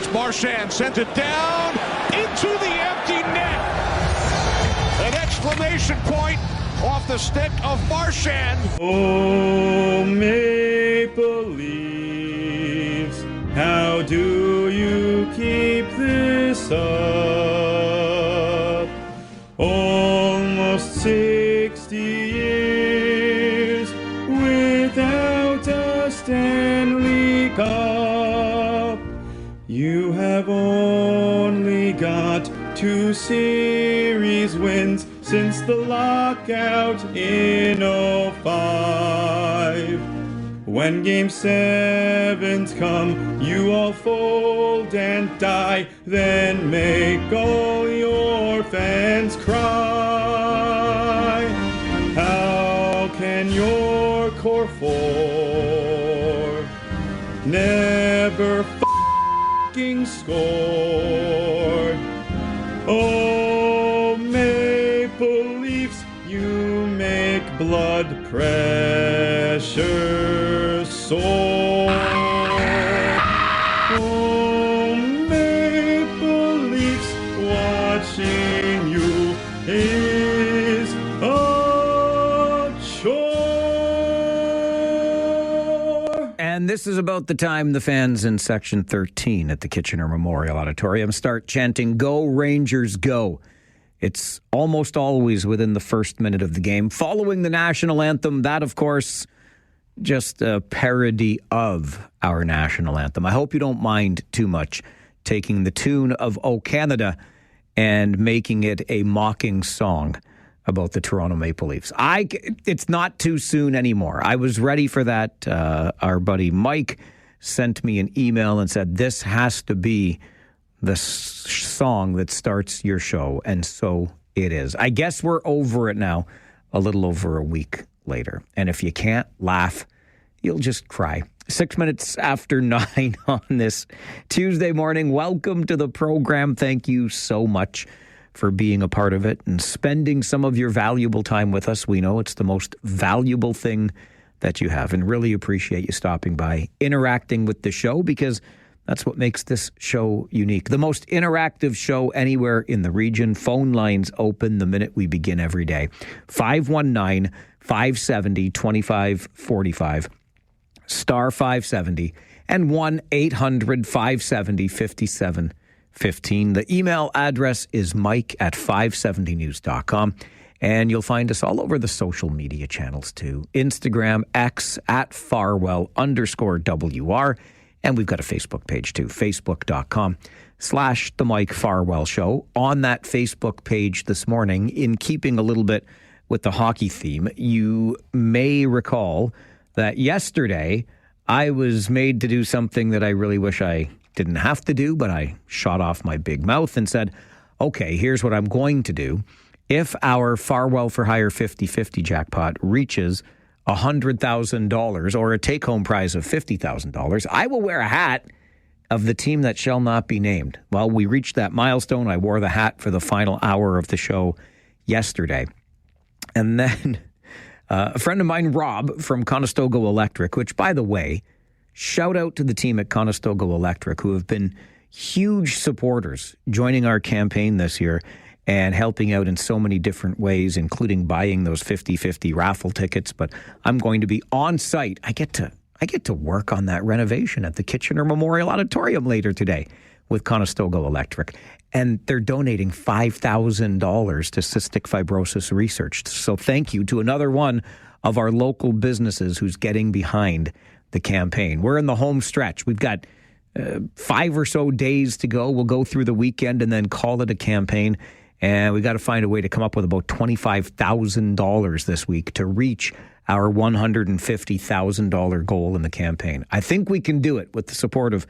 it's Marchand, sends it down into the empty net. An exclamation point off the stick of Marchand. Oh, Maple Leafs, how do you keep this up? Almost 60 years without a Stanley Cup. You have only got 2 series wins since the lockout in '05. When Game 7s come, you all fold and die, then make all your fans cry. How can your core 4 never f***ing score? Oh, Maple Leafs, you make blood pressure soar. Oh, Maple Leafs, watching you is a chore. And this is about the time the fans in Section 13 at the Kitchener Memorial Auditorium start chanting, "Go Rangers, go." It's almost always within the first minute of the game. Following the national anthem, that, of course, just a parody of our national anthem. I hope you don't mind too much taking the tune of "O Canada" and making it a mocking song about the Toronto Maple Leafs. It's not too soon anymore. I was ready for that. Our buddy Mike sent me an email and said, this has to be the song that starts your show. And so it is. I guess we're over it now, a little over a week later. And if you can't laugh, you'll just cry. 6 minutes after 9 on this Tuesday morning. Welcome to the program. Thank you so much for being a part of it and spending some of your valuable time with us. We know it's the most valuable thing that you have, and really appreciate you stopping by, interacting with the show, because that's what makes this show unique. The most interactive show anywhere in the region. Phone lines open the minute we begin every day. 519-570-2545, star 570, and 1-800-570-5715. The email address is mike@570news.com. And you'll find us all over the social media channels too. Instagram, X, @Farwell_WR. And we've got a Facebook page too, facebook.com/The Mike Farwell Show. On that Facebook page this morning, in keeping a little bit with the hockey theme, you may recall that yesterday I was made to do something that I really wish I didn't have to do, but I shot off my big mouth and said, okay, here's what I'm going to do. If our Farwell for Hire 50-50 jackpot reaches $100,000 or a take-home prize of $50,000, I will wear a hat of the team that shall not be named. Well, we reached that milestone. I wore the hat for the final hour of the show yesterday. And then a friend of mine, Rob, from Conestoga Electric, which, by the way, shout out to the team at Conestoga Electric, who have been huge supporters joining our campaign this year and helping out in so many different ways, including buying those 50-50 raffle tickets. But I'm going to be on site. I get to work on that renovation at the Kitchener Memorial Auditorium later today with Conestoga Electric. And they're donating $5,000 to cystic fibrosis research. So thank you to another one of our local businesses who's getting behind the campaign. We're in the home stretch. We've got 5 or so days to go. We'll go through the weekend and then call it a campaign. And we got to find a way to come up with about $25,000 this week to reach our $150,000 goal in the campaign. I think we can do it with the support of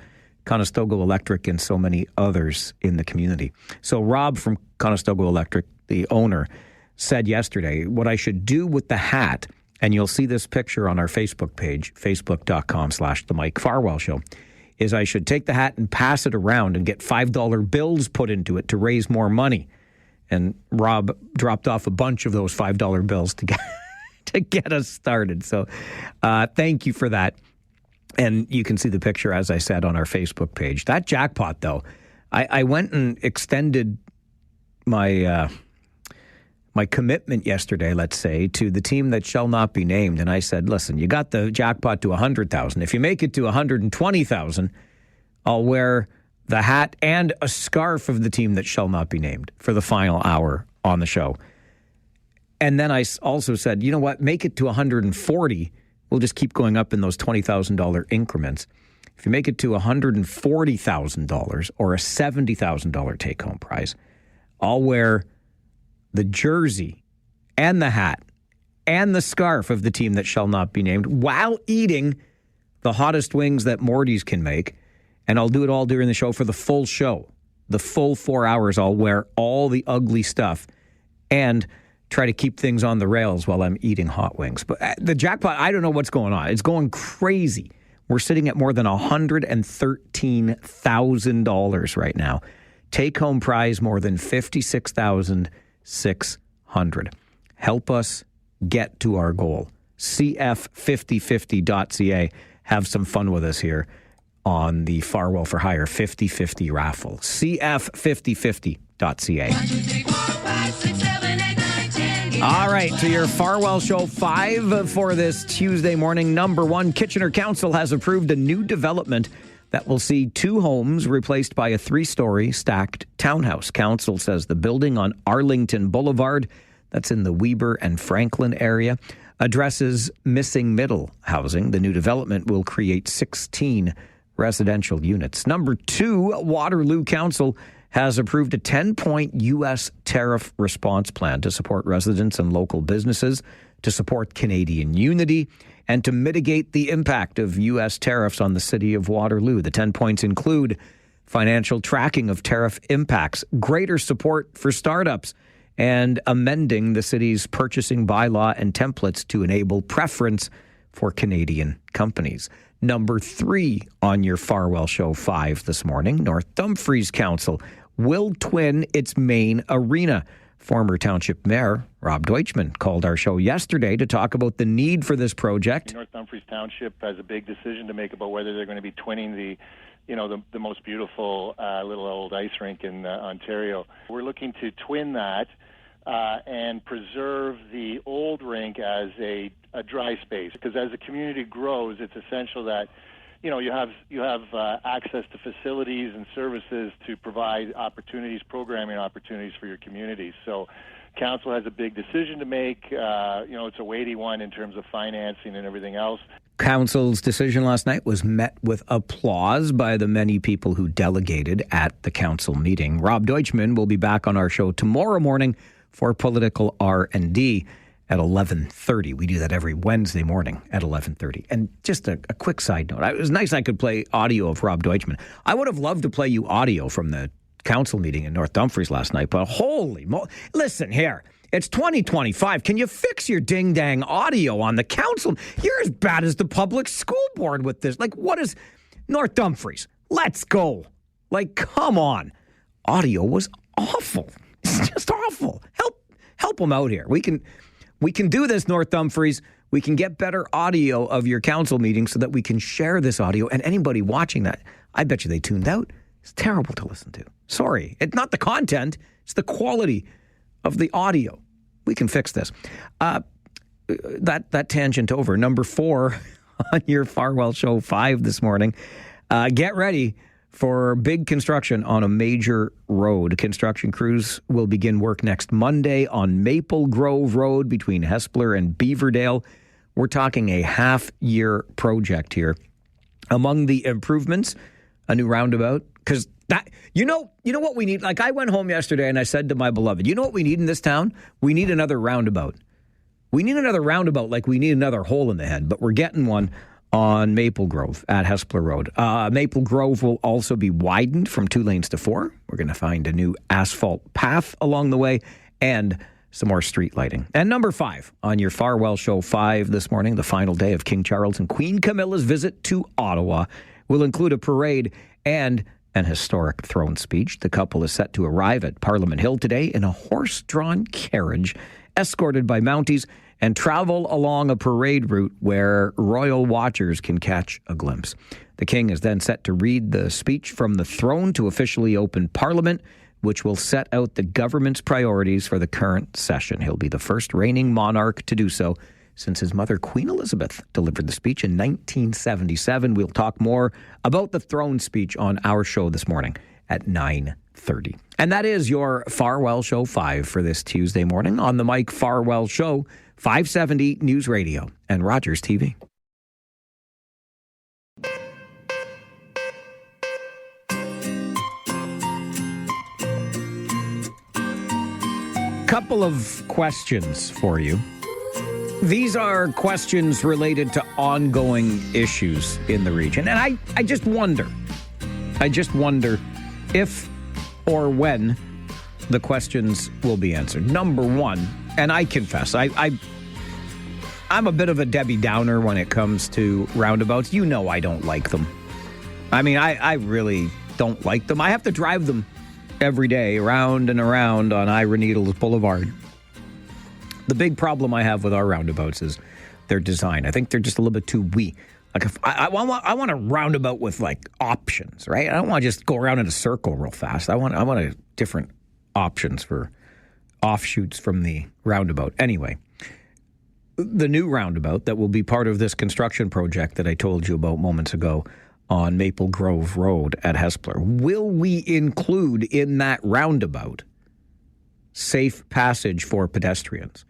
Conestoga Electric and so many others in the community. So Rob from Conestoga Electric, the owner, said yesterday what I should do with the hat, and you'll see this picture on our Facebook page, facebook.com/The Mike Farwell Show, is I should take the hat and pass it around and get $5 bills put into it to raise more money. And Rob dropped off a bunch of those $5 bills to get us started. So thank you for that. And you can see the picture, as I said, on our Facebook page. That jackpot, though, I went and extended my my commitment yesterday, let's say, to the team that shall not be named. And I said, listen, you got the jackpot to 100,000. If you make it to 120,000, I'll wear the hat and a scarf of the team that shall not be named for the final hour on the show. And then I also said, you know what, make it to 140. We'll just keep going up in those $20,000 increments. If you make it to $140,000 or a $70,000 take-home prize, I'll wear the jersey and the hat and the scarf of the team that shall not be named while eating the hottest wings that Morty's can make. And I'll do it all during the show for the full show. The full 4 hours, I'll wear all the ugly stuff and try to keep things on the rails while I'm eating hot wings. But the jackpot, I don't know what's going on. It's going crazy. We're sitting at more than $113,000 right now. Take-home prize more than $56,600. Help us get to our goal. CF5050.ca. Have some fun with us here on the Farwell for Hire 50/50 raffle. CF5050.ca. All right, to your Farwell Show 5 for this Tuesday morning. Number 1, Kitchener Council has approved a new development that will see 2 homes replaced by a 3-story stacked townhouse. Council says the building on Arlington Boulevard, that's in the Weber and Franklin area, addresses missing middle housing. The new development will create 16 residential units. Number 2, Waterloo Council has approved a 10-point U.S. tariff response plan to support residents and local businesses, to support Canadian unity, and to mitigate the impact of U.S. tariffs on the city of Waterloo. The 10 points include financial tracking of tariff impacts, greater support for startups, and amending the city's purchasing bylaw and templates to enable preference for Canadian companies. Number 3 on your Farwell Show 5 this morning, North Dumfries Council will twin its main arena. Former Township Mayor Rob Deutschman called our show yesterday to talk about the need for this project. North Dumfries Township has a big decision to make about whether they're going to be twinning the most beautiful little old ice rink in Ontario. We're looking to twin that and preserve the old rink as a dry space, because as the community grows, it's essential that you have access to facilities and services to provide opportunities, programming opportunities for your communities. So council has a big decision to make. It's a weighty one in terms of financing and everything else. Council's decision last night was met with applause by the many people who delegated at the council meeting. Rob Deutschman will be back on our show tomorrow morning for Political R&D at 11:30. We do that every Wednesday morning at 11:30. And just a quick side note. It was nice I could play audio of Rob Deutschman. I would have loved to play you audio from the council meeting in North Dumfries last night, but listen here. It's 2025. Can you fix your ding-dang audio on the council? You're as bad as the public school board with this. What is North Dumfries? Let's go. Come on. Audio was awful. It's just awful. Help them out here. We can do this, North Dumfries. We can get better audio of your council meeting so that we can share this audio. And anybody watching that, I bet you they tuned out. It's terrible to listen to. Sorry. It's not the content. It's the quality of the audio. We can fix this. That tangent over. Number 4 on your Farwell Show 5 this morning. Get ready for big construction on a major road. Construction crews will begin work next Monday on Maple Grove Road between Hespeler and Beaverdale. We're talking a half-year project here. Among the improvements, a new roundabout, because you know what we need? I went home yesterday and I said to my beloved, you know what we need in this town? We need another roundabout. We need another roundabout like we need another hole in the head, but we're getting one on Maple Grove at Hespeler Road. Maple Grove will also be widened from 2 lanes to 4. We're going to find a new asphalt path along the way and some more street lighting. And number 5 on your Farwell Show 5 this morning, the final day of King Charles and Queen Camilla's visit to Ottawa will include a parade and an historic throne speech. The couple is set to arrive at Parliament Hill today in a horse-drawn carriage escorted by Mounties, and travel along a parade route where royal watchers can catch a glimpse. The king is then set to read the speech from the throne to officially open Parliament, which will set out the government's priorities for the current session. He'll be the first reigning monarch to do so since his mother, Queen Elizabeth, delivered the speech in 1977. We'll talk more about the throne speech on our show this morning at 9:30. And that is your Farwell Show 5 for this Tuesday morning on the Mike Farwell Show, 570 News Radio and Rogers TV. Couple of questions for you. These are questions related to ongoing issues in the region. And I just wonder if or when the questions will be answered. Number one, and I confess, I'm a bit of a Debbie Downer when it comes to roundabouts. You know I don't like them. I mean, I really don't like them. I have to drive them every day, around and around on Ira Needles Boulevard. The big problem I have with our roundabouts is their design. I think they're just a little bit too wee. Like if I want a roundabout with like options, right? I don't want to just go around in a circle real fast. I want a different options for offshoots from the roundabout. Anyway, the new roundabout that will be part of this construction project that I told you about moments ago on Maple Grove Road at Hespeler. Will we include in that roundabout safe passage for pedestrians?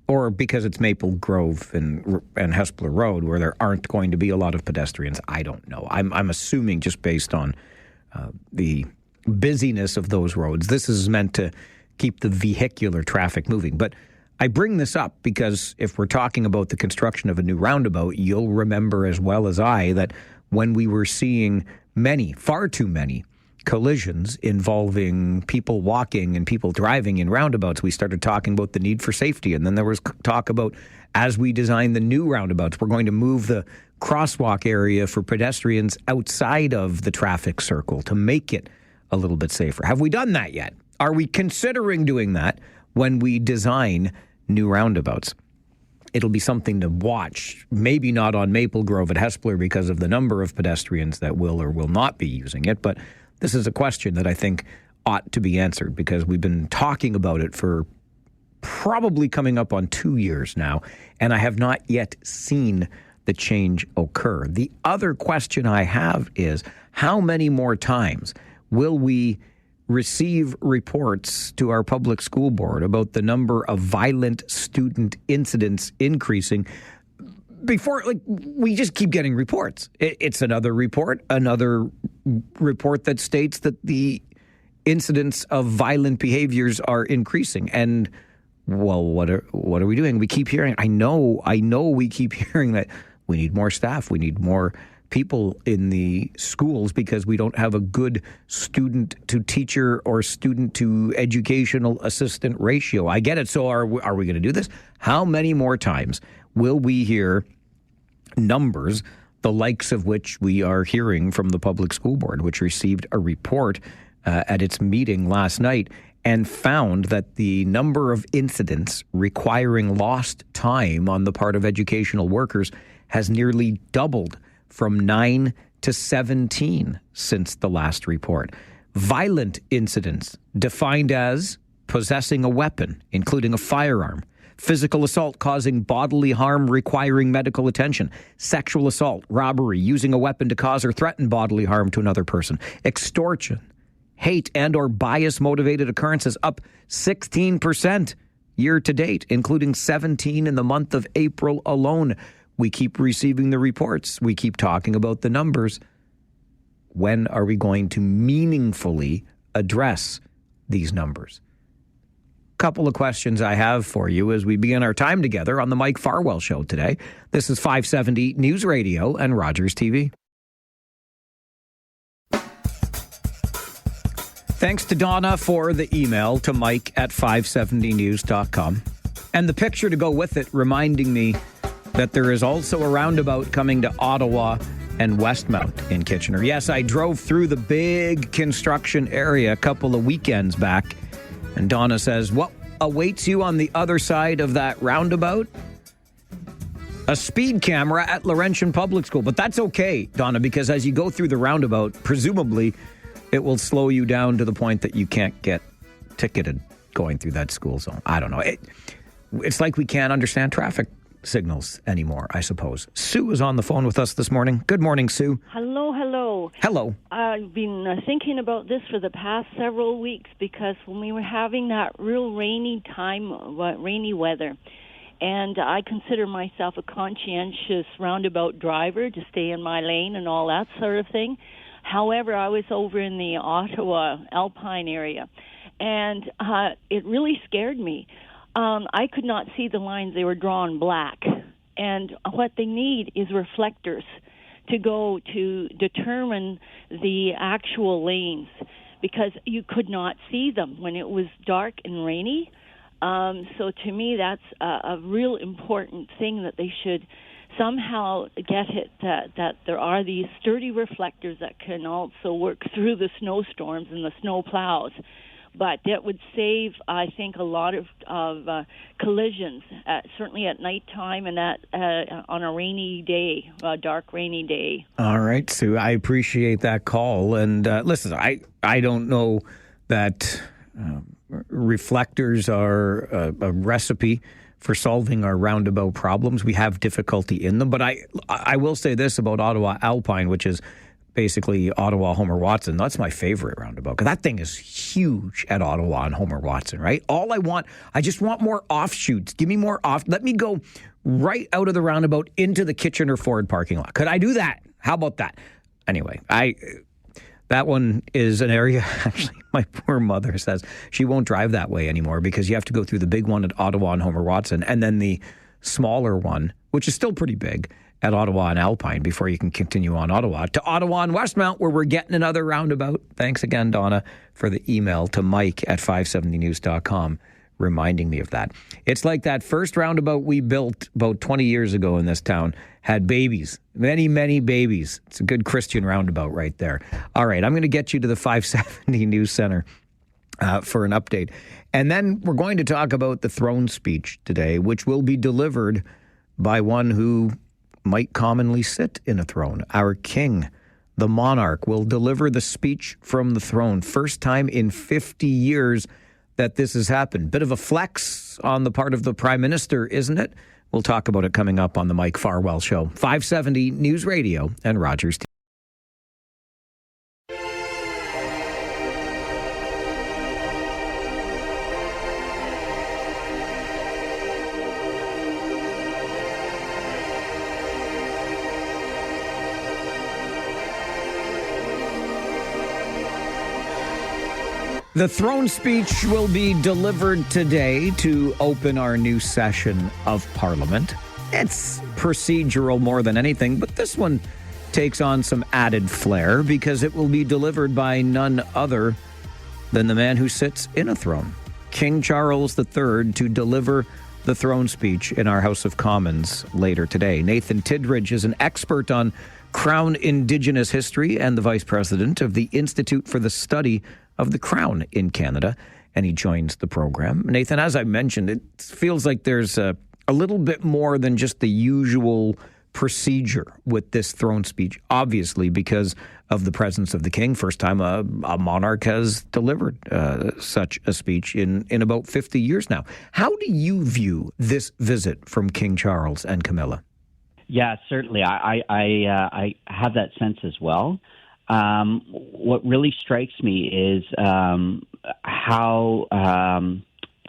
Or because it's Maple Grove and Hespeler Road where there aren't going to be a lot of pedestrians? I don't know. I'm assuming just based on the busyness of those roads. This is meant to keep the vehicular traffic moving. But I bring this up because if we're talking about the construction of a new roundabout, you'll remember as well as I that when we were seeing far too many collisions involving people walking and people driving in roundabouts, we started talking about the need for safety. And then there was talk about, as we design the new roundabouts, we're going to move the crosswalk area for pedestrians outside of the traffic circle to make it a little bit safer. Have we done that yet? Are we considering doing that when we design new roundabouts? It'll be something to watch, maybe not on Maple Grove at Hespeler because of the number of pedestrians that will or will not be using it, but this is a question that I think ought to be answered because we've been talking about it for probably coming up on 2 years now, and I have not yet seen the change occur. The other question I have is, how many more times will we receive reports to our public school board about the number of violent student incidents increasing before, like, we just keep getting reports. It's another report that states that the incidents of violent behaviors are increasing. And, well, what are we doing? We keep hearing, I know we keep hearing that we need more staff, we need more people in the schools because we don't have a good student to teacher or student to educational assistant ratio. I get it. So are we going to do this? How many more times will we hear numbers the likes of which we are hearing from the public school board, which received a report at its meeting last night and found that the number of incidents requiring lost time on the part of educational workers has nearly doubled from 9 to 17 since the last report. Violent incidents defined as possessing a weapon, including a firearm, physical assault causing bodily harm requiring medical attention, sexual assault, robbery, using a weapon to cause or threaten bodily harm to another person, extortion, hate and or bias-motivated occurrences up 16% year to date, including 17 in the month of April alone. We keep receiving the reports. We keep talking about the numbers. When are we going to meaningfully address these numbers? Couple of questions I have for you as we begin our time together on the Mike Farwell Show today. This is 570 News Radio and Rogers TV. Thanks to Donna for the email to mike@570news.com. And the picture to go with it reminding me that there is also a roundabout coming to Ottawa and Westmount in Kitchener. Yes, I drove through the big construction area a couple of weekends back, and Donna says, well, awaits you on the other side of that roundabout? A speed camera at Laurentian Public School. But that's okay, Donna, because as you go through the roundabout, presumably it will slow you down to the point that you can't get ticketed going through that school zone. I don't know. It's like we can't understand traffic signals anymore, I suppose. Sue is on the phone with us this morning. Good morning, Sue. Hello, hello. Hello. I've been thinking about this for the past several weeks because when we were having that real rainy weather, and I consider myself a conscientious roundabout driver to stay in my lane and all that sort of thing. However, I was over in the Ottawa Alpine area, and it really scared me. I could not see the lines. They were drawn black. And what they need is reflectors to go to determine the actual lanes because you could not see them when it was dark and rainy. So to me, that's a real important thing that they should somehow get it, that there are these sturdy reflectors that can also work through the snowstorms and the snow plows. But it would save, I think, a lot of collisions, certainly at nighttime and on a rainy day, a dark rainy day. All right, Sue, I appreciate that call. And listen, I don't know that reflectors are a recipe for solving our roundabout problems. We have difficulty in them. But I will say this about Ottawa Alpine, which is basically Ottawa Homer Watson. That's my favorite roundabout because that thing is huge at Ottawa and Homer Watson, right? I just want more offshoots. Give me more let me go right out of the roundabout into the Kitchener Ford parking lot. Could I do that? How about that? Anyway, that one is an area, actually, my poor mother says she won't drive that way anymore because you have to go through the big one at Ottawa and Homer Watson and then the smaller one, which is still pretty big, at Ottawa and Alpine before you can continue on Ottawa to Ottawa and Westmount where we're getting another roundabout. Thanks again, Donna, for the email to mike@570news.com reminding me of that. It's like that first roundabout we built about 20 years ago in this town had babies, many, many babies. It's a good Christian roundabout right there. All right, I'm going to get you to the 570 News Center for an update. And then we're going to talk about the throne speech today, which will be delivered by one who might commonly sit in a throne. Our king, the monarch, will deliver the speech from the throne. First time in 50 years that this has happened. Bit of a flex on the part of the prime minister, isn't it? We'll talk about it coming up on the Mike Farwell Show. 570 News Radio and Rogers TV. The throne speech will be delivered today to open our new session of Parliament. It's procedural more than anything, but this one takes on some added flair because it will be delivered by none other than the man who sits in a throne, King Charles III, to deliver the throne speech in our House of Commons later today. Nathan Tidridge is an expert on Crown Indigenous history and the Vice President of the Institute for the Study of the Crown in Canada, and he joins the program. Nathan, as I mentioned, it feels like there's a little bit more than just the usual procedure with this throne speech, obviously because of the presence of the king. First time a monarch has delivered such a speech in about 50 years now. How do you view this visit from King Charles and Camilla? Yeah, certainly. I have that sense as well. What really strikes me is how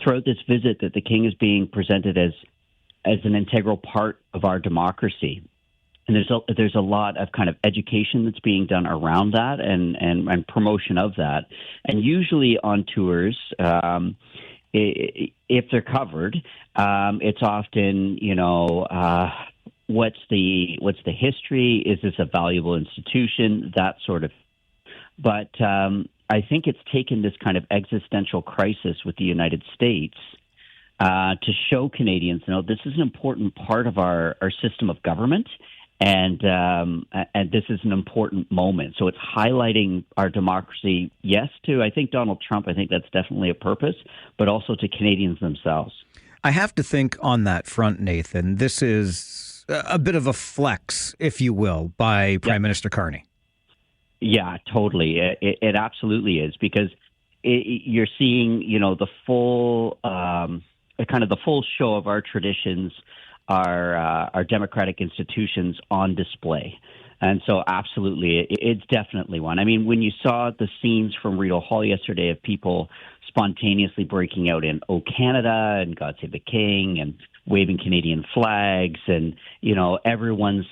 throughout this visit that the king is being presented as an integral part of our democracy. And there's a lot of kind of education that's being done around that and promotion of that. And usually on tours, if they're covered, it's often, what's the history? Is this a valuable institution? That sort of. But I think it's taken this kind of existential crisis with the United States to show Canadians, this is an important part of our system of government, And this is an important moment. So it's highlighting our democracy, yes, to, I think, Donald Trump. I think that's definitely a purpose, but also to Canadians themselves. I have to think on that front, Nathan, this is a bit of a flex, if you will, by Prime Minister Carney. Yeah, totally. It absolutely is, because you're seeing, the full kind of the full show of our traditions, our democratic institutions on display. And so absolutely, it's definitely one. I mean, when you saw the scenes from Rideau Hall yesterday of people spontaneously breaking out in "O Canada" and "God Save the King" and waving Canadian flags, and everyone's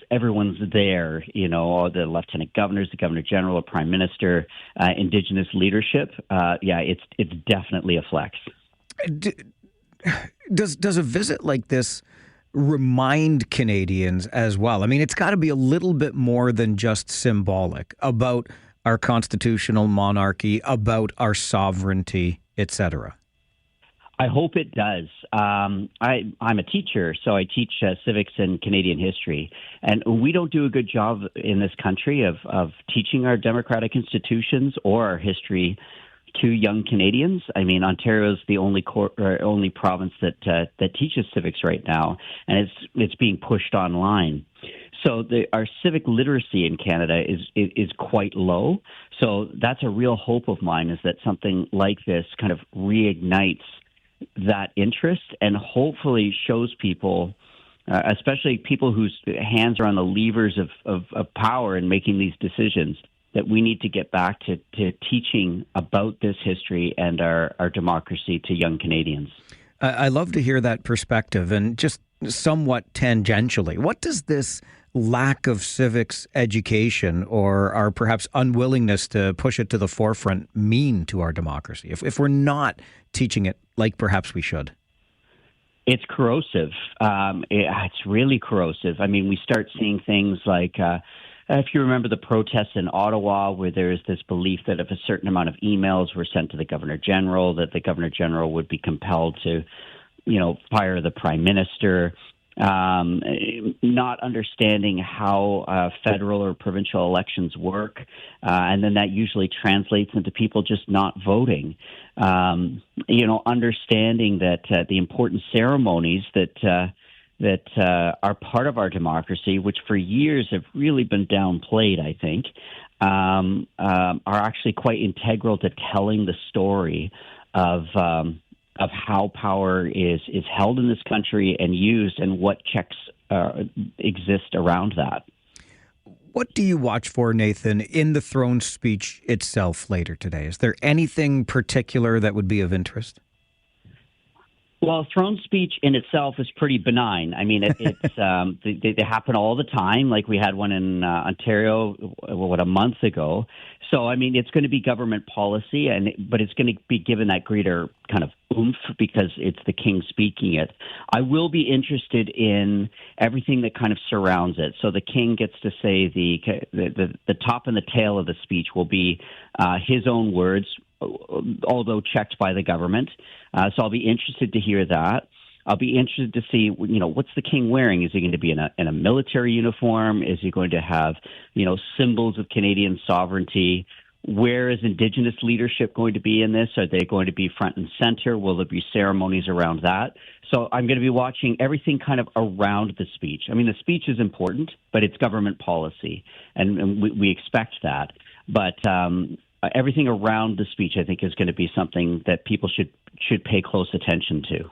there. The lieutenant governors, the governor general, the prime minister, Indigenous leadership. It's definitely a flex. Does a visit like this remind Canadians as well? I mean, it's got to be a little bit more than just symbolic about our constitutional monarchy, about our sovereignty, etc. I hope it does. I'm a teacher, so I teach civics and Canadian history, and we don't do a good job in this country of teaching our democratic institutions or our history to young Canadians. I mean, Ontario is the only province that teaches civics right now, and it's being pushed online. So our civic literacy in Canada is quite low. So that's a real hope of mine, is that something like this kind of reignites that interest and hopefully shows people, especially people whose hands are on the levers of power in making these decisions, that we need to get back to teaching about this history and our democracy to young Canadians. I love to hear that perspective. And just somewhat tangentially, what does this lack of civics education, or our perhaps unwillingness to push it to the forefront, mean to our democracy if we're not teaching it like perhaps we should? It's corrosive. It's really corrosive. I mean, we start seeing things like, if you remember the protests in Ottawa, where there is this belief that if a certain amount of emails were sent to the Governor General, that the Governor General would be compelled to, fire the Prime Minister. Not understanding how federal or provincial elections work, and then that usually translates into people just not voting. Understanding that the important ceremonies that are part of our democracy, which for years have really been downplayed, I think, are actually quite integral to telling the story of how power is held in this country and used, and what checks exist around that. What do you watch for, Nathan, in the throne speech itself later today? Is there anything particular that would be of interest? Well, throne speech in itself is pretty benign. I mean, it's they happen all the time. Like we had one in Ontario, a month ago. So, I mean, it's going to be government policy, but it's going to be given that greater kind of oomph because it's the king speaking it. I will be interested in everything that kind of surrounds it. So the king gets to say the top and the tail of the speech will be his own words, although checked by the government. So I'll be interested to hear that. I'll be interested to see, what's the king wearing? Is he going to be in a military uniform? Is he going to have, symbols of Canadian sovereignty? Where is Indigenous leadership going to be in this? Are they going to be front and center? Will there be ceremonies around that? So I'm going to be watching everything kind of around the speech. I mean, the speech is important, but it's government policy, and we expect that. But everything around the speech, I think, is going to be something that people should pay close attention to.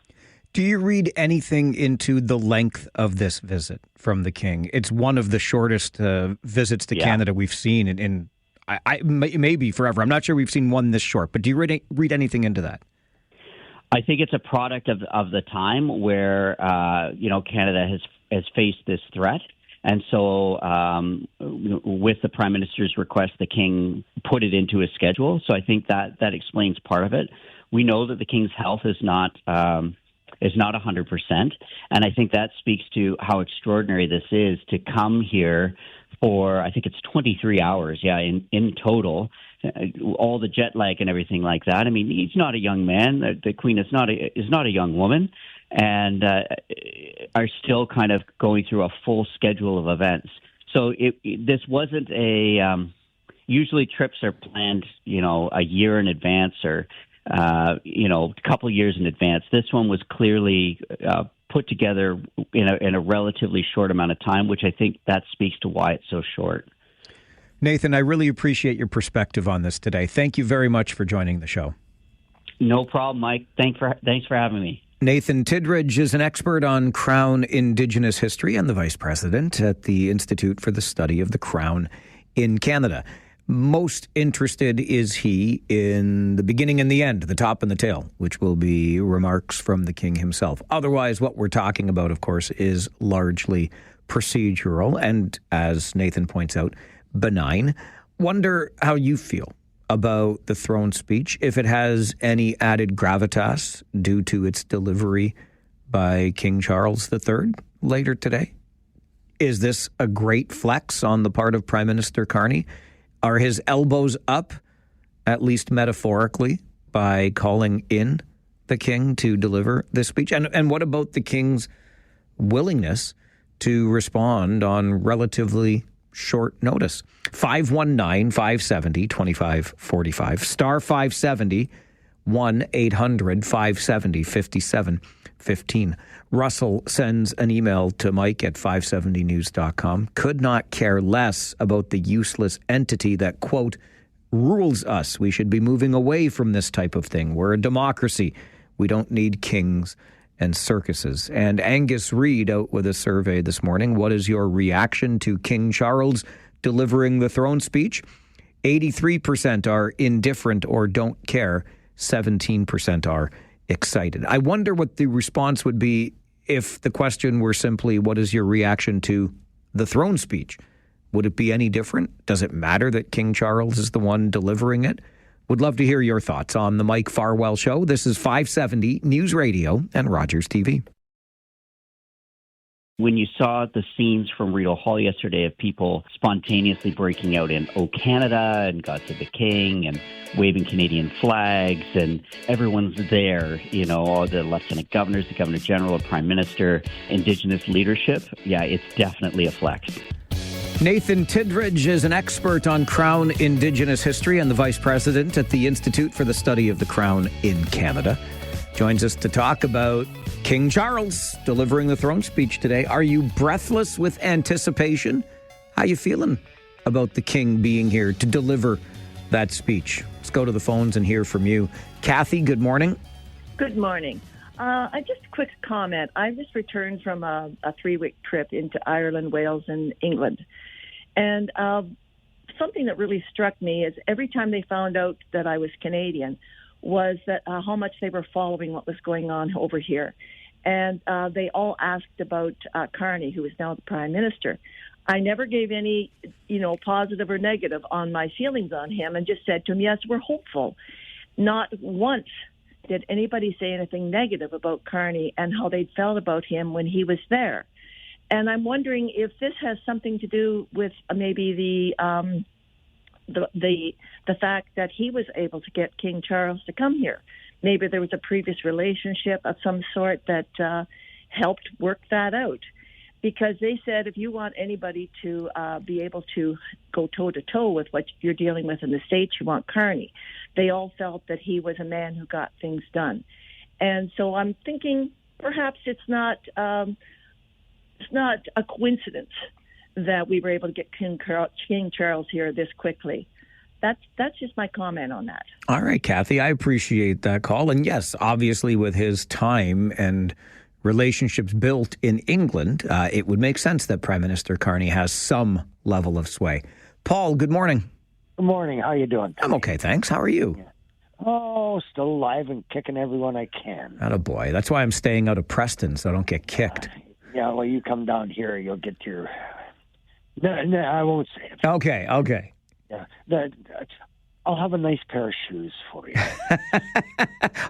Do you read anything into the length of this visit from the king? It's one of the shortest visits to Canada we've seen in maybe forever. I'm not sure we've seen one this short, but do you read anything into that? I think it's a product of the time where, Canada has faced this threat. And so with the Prime Minister's request, the King put it into his schedule. So I think that explains part of it. We know that the King's health is not is not 100%. And I think that speaks to how extraordinary this is to come here for, I think it's 23 hours, in total, all the jet lag and everything like that. I mean, he's not a young man. The Queen is not a young woman, and are still kind of going through a full schedule of events. So this wasn't a. Usually trips are planned, a year in advance or a couple years in advance. This one was clearly put together in a relatively short amount of time, which I think that speaks to why it's so short. Nathan, I really appreciate your perspective on this today. Thank you very much for joining the show. No problem, Mike. Thanks for having me. Nathan Tidridge is an expert on Crown Indigenous history and the Vice President at the Institute for the Study of the Crown in Canada. Most interested is he in the beginning and the end, the top and the tail, which will be remarks from the King himself. Otherwise, what we're talking about, of course, is largely procedural and, as Nathan points out, benign. Wonder how you feel about the throne speech, if it has any added gravitas due to its delivery by King Charles III later today. Is this a great flex on the part of Prime Minister Carney? Are his elbows up, at least metaphorically, by calling in the King to deliver this speech? And what about the King's willingness to respond on relatively short notice? 519-570-2545, star 570, 1-800-570-5715. Russell sends an email to Mike at 570news.com. Could not care less about the useless entity that, quote, rules us. We should be moving away from this type of thing. We're a democracy. We don't need kings and circuses. And Angus Reid out with a survey this morning. What is your reaction to King Charles delivering the throne speech? 83% are indifferent or don't care. 17% are excited. I wonder what the response would be if the question were simply, what is your reaction to the throne speech? Would it be any different? Does it matter that King Charles is the one delivering it? Would love to hear your thoughts on the Mike Farwell Show. This is 570 News Radio and Rogers TV. When you saw the scenes from Rideau Hall yesterday of people spontaneously breaking out in "O Canada" and "God Save the King" and waving Canadian flags, and everyone's there, all the lieutenant governors, the governor general, the prime minister, Indigenous leadership, it's definitely a flex. Nathan Tidridge is an expert on Crown Indigenous history and the Vice President at the Institute for the Study of the Crown in Canada. Joins us to talk about King Charles delivering the throne speech today. Are you breathless with anticipation? How you feeling about the King being here to deliver that speech? Let's go to the phones and hear from you. Kathy, good morning. Good morning. Just a quick comment. I just returned from a 3-week trip into Ireland, Wales, and England. And something that really struck me is every time they found out that I was Canadian was that how much they were following what was going on over here. And they all asked about Carney, who is now the Prime Minister. I never gave any, positive or negative on my feelings on him and just said to him, yes, we're hopeful. Not once did anybody say anything negative about Carney and how they felt about him when he was there. And I'm wondering if this has something to do with maybe the fact that he was able to get King Charles to come here. Maybe there was a previous relationship of some sort that helped work that out. Because they said if you want anybody to be able to go toe-to-toe with what you're dealing with in the States, you want Carney. They all felt that he was a man who got things done. And so I'm thinking perhaps it's not a coincidence that we were able to get King Charles here this quickly. That's just my comment on that. All right, Kathy, I appreciate that call. And yes, obviously with his time and relationships built in England, it would make sense that Prime Minister Carney has some level of sway. Paul, good morning. Good morning. How are you doing? I'm okay, thanks. How are you? Yeah. Oh, still alive and kicking everyone I can. Attaboy. That's why I'm staying out of Preston, so I don't get kicked. Yeah, well, you come down here, you'll get your... No, I won't say it. Okay. Yeah. I'll have a nice pair of shoes for you.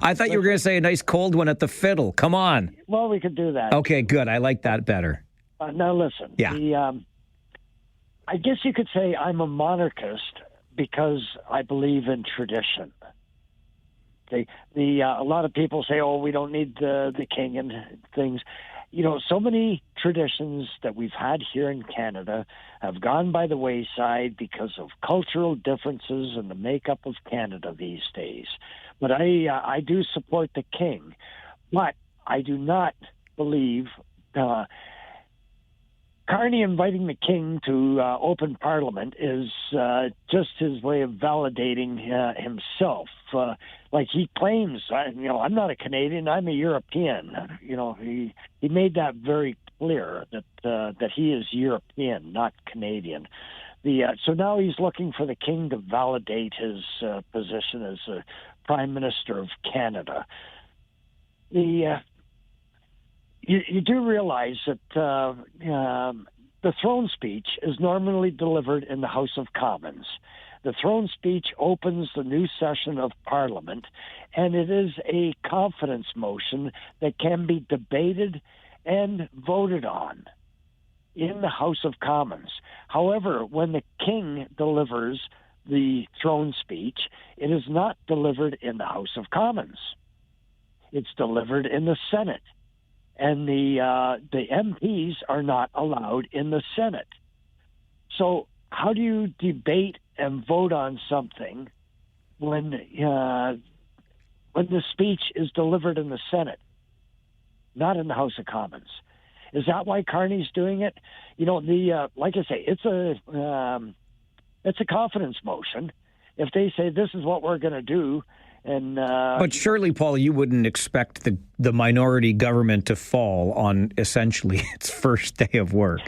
I thought you were going to say a nice cold one at the Fiddle. Come on. Well, we could do that. Okay, good. I like that better. Now, listen. Yeah. I guess you could say I'm a monarchist because I believe in tradition. A lot of people say, "Oh, we don't need the king and things." You know, so many traditions that we've had here in Canada have gone by the wayside because of cultural differences and the makeup of Canada these days. But I do support the king, but I do not believe Carney inviting the king to open Parliament is just his way of validating himself. Like he claims, I'm not a Canadian, I'm a European. He made that very clear that he is European, not Canadian. So now he's looking for the king to validate his position as a Prime Minister of Canada. You do realize that the throne speech is normally delivered in the House of Commons. The throne speech opens the new session of Parliament, and it is a confidence motion that can be debated and voted on in the House of Commons. However, when the king delivers the throne speech, it is not delivered in the House of Commons. It's delivered in the Senate. And the MPs are not allowed in the Senate. So how do you debate and vote on something when the speech is delivered in the Senate, not in the House of Commons? Is that why Carney's doing it? Like I say, it's a confidence motion. If they say this is what we're going to do. But surely, Paul, you wouldn't expect the minority government to fall on essentially its first day of work.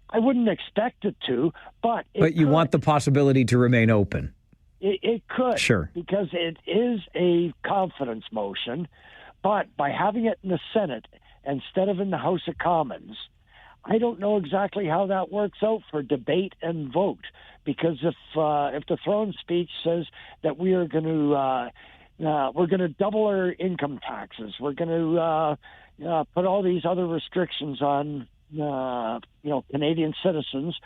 I wouldn't expect it to, but you want the possibility to remain open. It could, sure, because it is a confidence motion. But by having it in the Senate instead of in the House of Commons, I don't know exactly how that works out for debate and vote. Because if the throne speech says that we are going to double our income taxes, we're going to put all these other restrictions on Canadian citizens,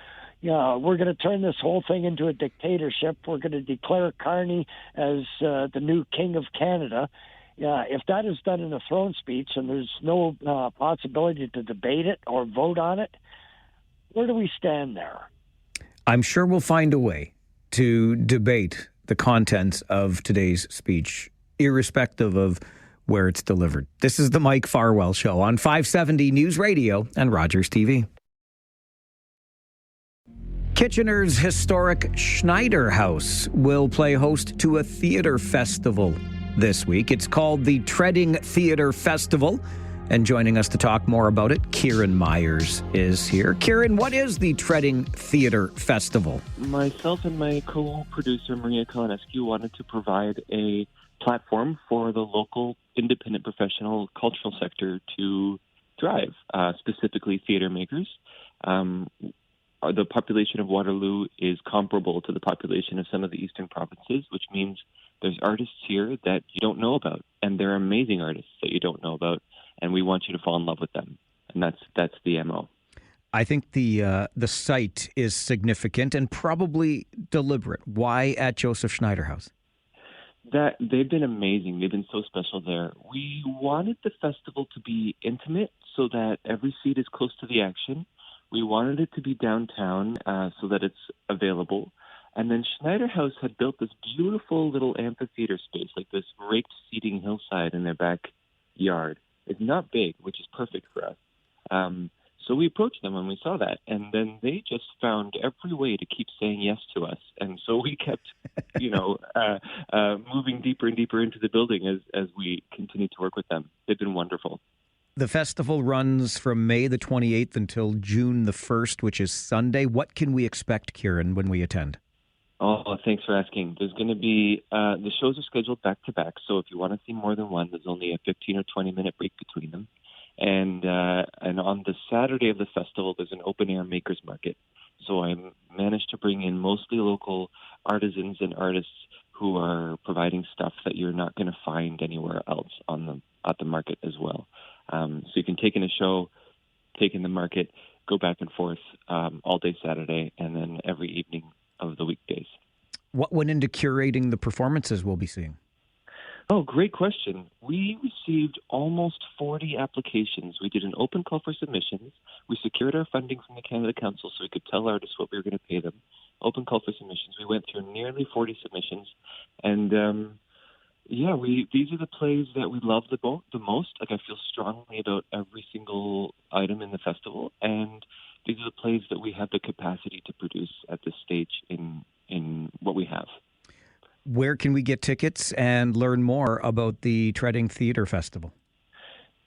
we're going to turn this whole thing into a dictatorship. We're going to declare Carney as the new king of Canada. If that is done in a throne speech and there's no possibility to debate it or vote on it, where do we stand there? I'm sure we'll find a way to debate the contents of today's speech, irrespective of where it's delivered. This is the Mike Farwell Show on 570 News Radio and Rogers TV. Kitchener's historic Schneider House will play host to a theater festival this week. It's called the Treading Theater Festival. And joining us to talk more about it, Kieran Myers is here. Kieran, what is the Treading Theater Festival? Myself and my co-producer, Maria Kalinescu, wanted to provide a platform for the local independent professional cultural sector to thrive, specifically theater makers. The population of Waterloo is comparable to the population of some of the eastern provinces, which means there's artists here that you don't know about, and they're amazing artists that you don't know about. And we want you to fall in love with them. And that's the MO. I think the site is significant and probably deliberate. Why at Joseph Schneider House? That they've been amazing. They've been so special there. We wanted the festival to be intimate so that every seat is close to the action. We wanted it to be downtown so that it's available. And then Schneider House had built this beautiful little amphitheater space, like this raked seating hillside in their backyard. It's not big, which is perfect for us. So we approached them when we saw that, and then they just found every way to keep saying yes to us. And so we kept, moving deeper and deeper into the building as we continued to work with them. They've been wonderful. The festival runs from May the 28th until June the 1st, which is Sunday. What can we expect, Kieran, when we attend? Oh, thanks for asking. There's going to be, the shows are scheduled back to back, so if you want to see more than one, there's only a 15 or 20-minute break between them. And on the Saturday of the festival, there's an open-air makers market. So I managed to bring in mostly local artisans and artists who are providing stuff that you're not going to find anywhere else at the market as well. So you can take in a show, take in the market, go back and forth all day Saturday, and then every evening of the weekdays. What went into curating the performances we'll be seeing? Oh, great question. We received almost 40 applications. We did an open call for submissions. We secured our funding from the Canada Council so we could tell artists what we were going to pay them. Open call for submissions. We went through nearly 40 submissions. And, these are the plays that we love the most. Like, I feel strongly about every single item in the festival. And these are the plays that we have the capacity to produce at this stage in what we have. Where can we get tickets and learn more about the Treading Theatre Festival?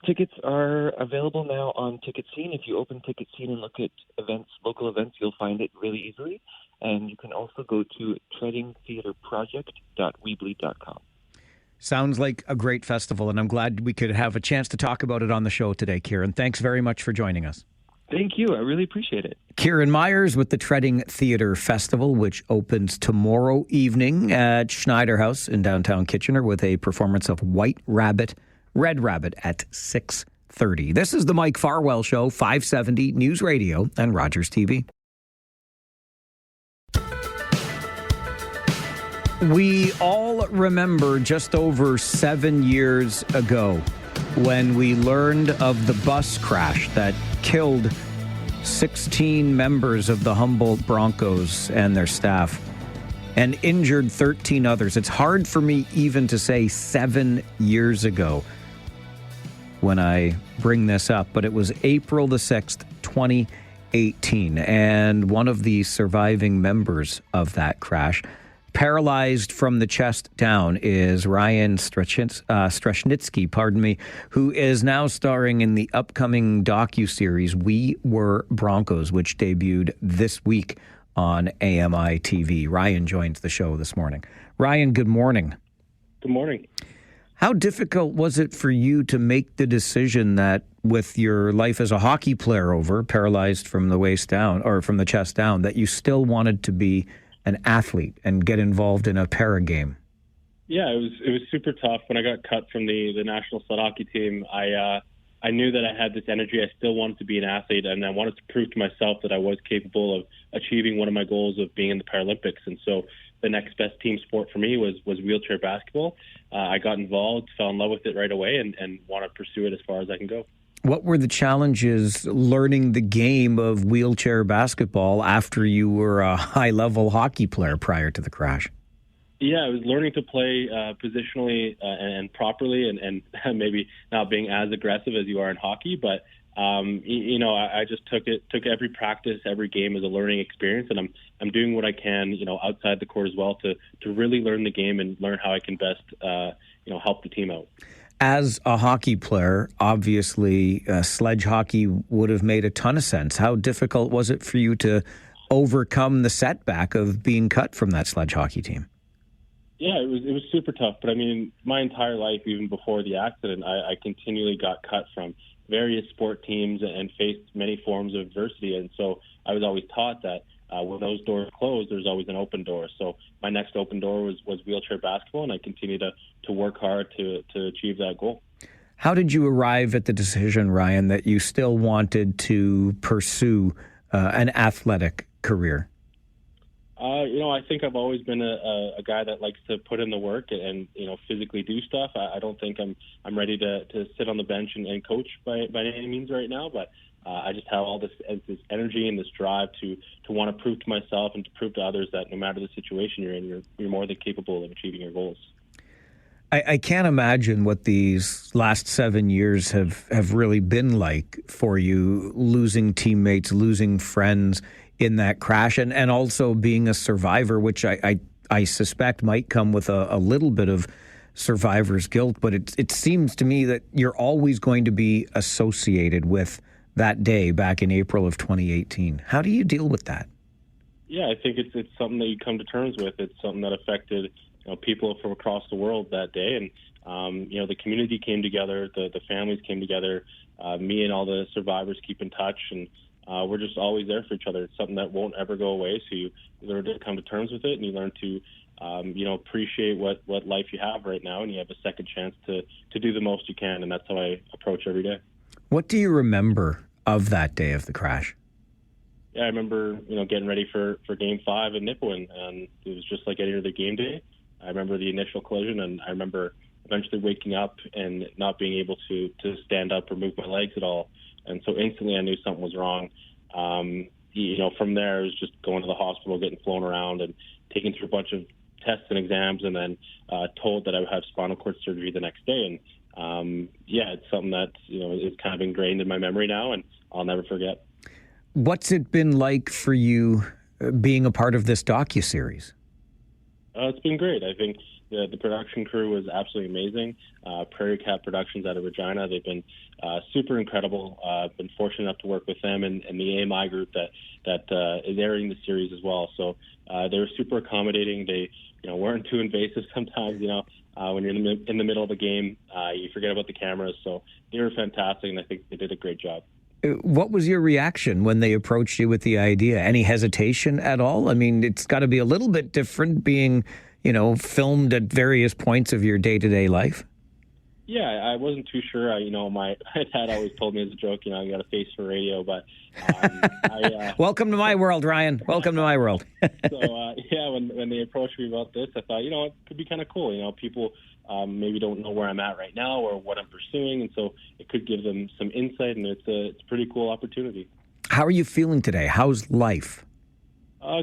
Tickets are available now on Ticket Scene. If you open Ticket Scene and look at events, local events, you'll find it really easily. And you can also go to treadingtheatreproject.weebly.com. Sounds like a great festival, and I'm glad we could have a chance to talk about it on the show today, Kieran. Thanks very much for joining us. Thank you. I really appreciate it. Kieran Myers with the Treading Theatre Festival, which opens tomorrow evening at Schneider House in downtown Kitchener with a performance of White Rabbit, Red Rabbit at 6:30. This is the Mike Farwell Show, 570 News Radio and Rogers TV. We all remember just over 7 years ago when we learned of the bus crash that killed 16 members of the Humboldt Broncos and their staff and injured 13 others. It's hard for me even to say 7 years ago when I bring this up, but it was April the 6th, 2018. And one of the surviving members of that crash, paralyzed from the chest down, is Ryan Strachnitsky, who is now starring in the upcoming docuseries We Were Broncos, which debuted this week on AMI TV. Ryan joins the show this morning. Ryan, good morning. Good morning. How difficult was it for you to make the decision that with your life as a hockey player over, paralyzed from the waist down or from the chest down, that you still wanted to be an athlete and get involved in a para game? Yeah, it was super tough. When I got cut from the national sled hockey team, I knew that I had this energy. I still wanted to be an athlete, and I wanted to prove to myself that I was capable of achieving one of my goals of being in the Paralympics. And so the next best team sport for me was wheelchair basketball. I got involved, fell in love with it right away, and want to pursue it as far as I can go. What were the challenges learning the game of wheelchair basketball after you were a high-level hockey player prior to the crash? Yeah, I was learning to play positionally and properly, and maybe not being as aggressive as you are in hockey. But I just took every practice, every game as a learning experience, and I'm doing what I can, outside the court as well to really learn the game and learn how I can best help the team out. As a hockey player, obviously, sledge hockey would have made a ton of sense. How difficult was it for you to overcome the setback of being cut from that sledge hockey team? Yeah, it was super tough. But I mean, my entire life, even before the accident, I continually got cut from various sport teams and faced many forms of adversity. And so I was always taught that when those doors close, there's always an open door. So my next open door was wheelchair basketball, and I continue to work hard to achieve that goal. How did you arrive at the decision, Ryan, that you still wanted to pursue an athletic career? I think I've always been a guy that likes to put in the work and physically do stuff. I don't think I'm ready to sit on the bench and coach by any means right now, but I just have all this energy and this drive to want to prove to myself and to prove to others that no matter the situation you're in, you're more than capable of achieving your goals. I can't imagine what these last 7 years have really been like for you, losing teammates, losing friends in that crash, and also being a survivor, which I suspect might come with a little bit of survivor's guilt. But it seems to me that you're always going to be associated with that day back in April of 2018. How do you deal with that? Yeah, I think it's something that you come to terms with. It's something that affected people from across the world that day. And the community came together, the families came together. Me and all the survivors keep in touch, and we're just always there for each other. It's something that won't ever go away. So you learn to come to terms with it, and you learn to appreciate what life you have right now, and you have a second chance to do the most you can. And that's how I approach every day. What do you remember of that day of the crash? Yeah, I remember, getting ready for Game 5 in Nipawin, and it was just like any other game day. I remember the initial collision, and I remember eventually waking up and not being able to stand up or move my legs at all. And so instantly I knew something was wrong. From there, it was just going to the hospital, getting flown around and taken through a bunch of tests and exams, and then told that I would have spinal cord surgery the next day. And it's something that, is kind of ingrained in my memory now, and I'll never forget. What's it been like for you being a part of this docuseries? It's been great. I think the production crew was absolutely amazing. Prairie Cat Productions out of Regina, they've been super incredible. I've been fortunate enough to work with them and the AMI group that is airing the series as well. So they were super accommodating. They weren't too invasive sometimes. When you're in the middle of a game, you forget about the cameras. So they were fantastic, and I think they did a great job. What was your reaction when they approached you with the idea? Any hesitation at all? I mean, it's got to be a little bit different being, filmed at various points of your day-to-day life. Yeah, I wasn't too sure. My dad always told me as a joke, I got a face for radio, but welcome to my world, Ryan. Welcome to my world. When they approached me about this, I thought, it could be kind of cool. People maybe don't know where I'm at right now or what I'm pursuing, and so it could give them some insight, and it's a pretty cool opportunity. How are you feeling today? How's life?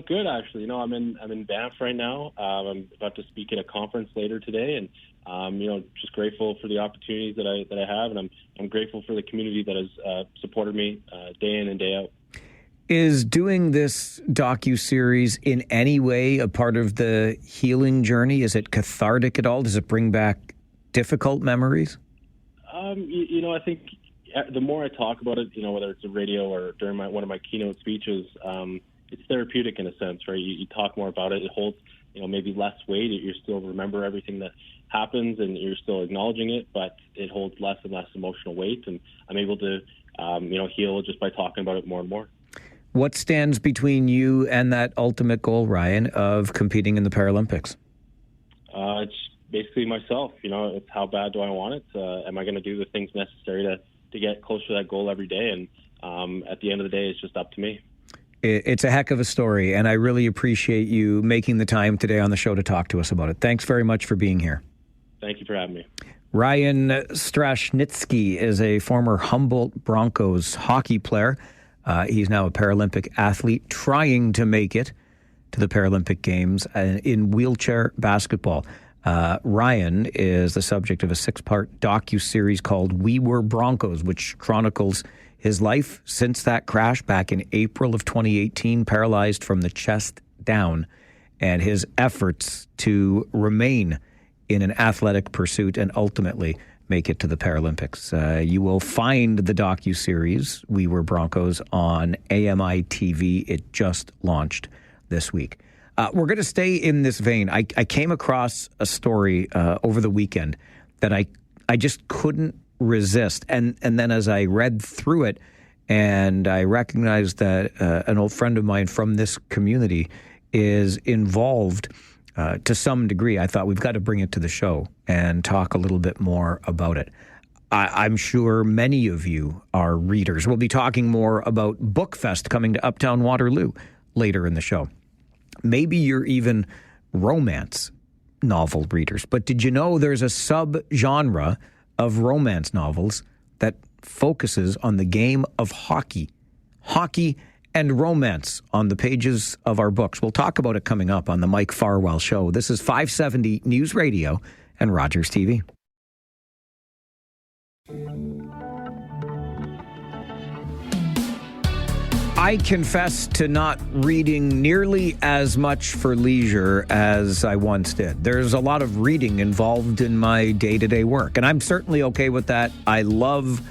Good, actually. I'm in Banff right now. I'm about to speak at a conference later today, and just grateful for the opportunities that I have, and I'm grateful for the community that has supported me day in and day out. Is doing this docuseries in any way a part of the healing journey? Is it cathartic at all? Does it bring back difficult memories? I think the more I talk about it, whether it's a radio or during one of my keynote speeches, it's therapeutic in a sense, right? You talk more about it. It holds, maybe less weight. You still remember everything that happens, and you're still acknowledging it, but it holds less and less emotional weight. And I'm able to, heal just by talking about it more and more. What stands between you and that ultimate goal, Ryan, of competing in the Paralympics? It's basically myself. It's how bad do I want it? Am I going to do the things necessary to get closer to that goal every day? And at the end of the day, it's just up to me. It's a heck of a story, and I really appreciate you making the time today on the show to talk to us about it. Thanks very much for being here. Thank you for having me. Ryan Strashnitsky is a former Humboldt Broncos hockey player. He's now a Paralympic athlete trying to make it to the Paralympic Games in wheelchair basketball. Ryan is the subject of a 6-part docuseries called We Were Broncos, which chronicles his life since that crash back in April of 2018, paralyzed from the chest down, and his efforts to remain in an athletic pursuit and ultimately make it to the Paralympics. You will find the docuseries We Were Broncos on AMI TV. It just launched this week. We're going to stay in this vein. I came across a story over the weekend that I just couldn't resist. And then as I read through it, and I recognized that an old friend of mine from this community is involved to some degree, I thought we've got to bring it to the show and talk a little bit more about it. I'm sure many of you are readers. We'll be talking more about Bookfest coming to Uptown Waterloo later in the show. Maybe you're even romance novel readers. But did you know there's a sub-genre of romance novels that focuses on the game of hockey? Hockey and romance on the pages of our books. We'll talk about it coming up on the Mike Farwell Show. This is 570 News Radio and Rogers TV. I confess to not reading nearly as much for leisure as I once did. There's a lot of reading involved in my day-to-day work, and I'm certainly okay with that. I love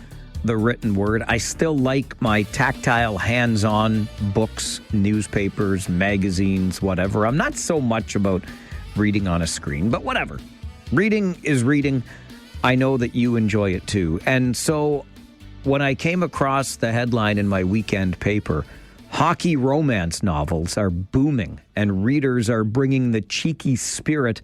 the written word. I still like my tactile, hands-on books, newspapers, magazines, whatever. I'm not so much about reading on a screen, but whatever. Reading is reading. I know that you enjoy it too. And so when I came across the headline in my weekend paper, hockey romance novels are booming and readers are bringing the cheeky spirit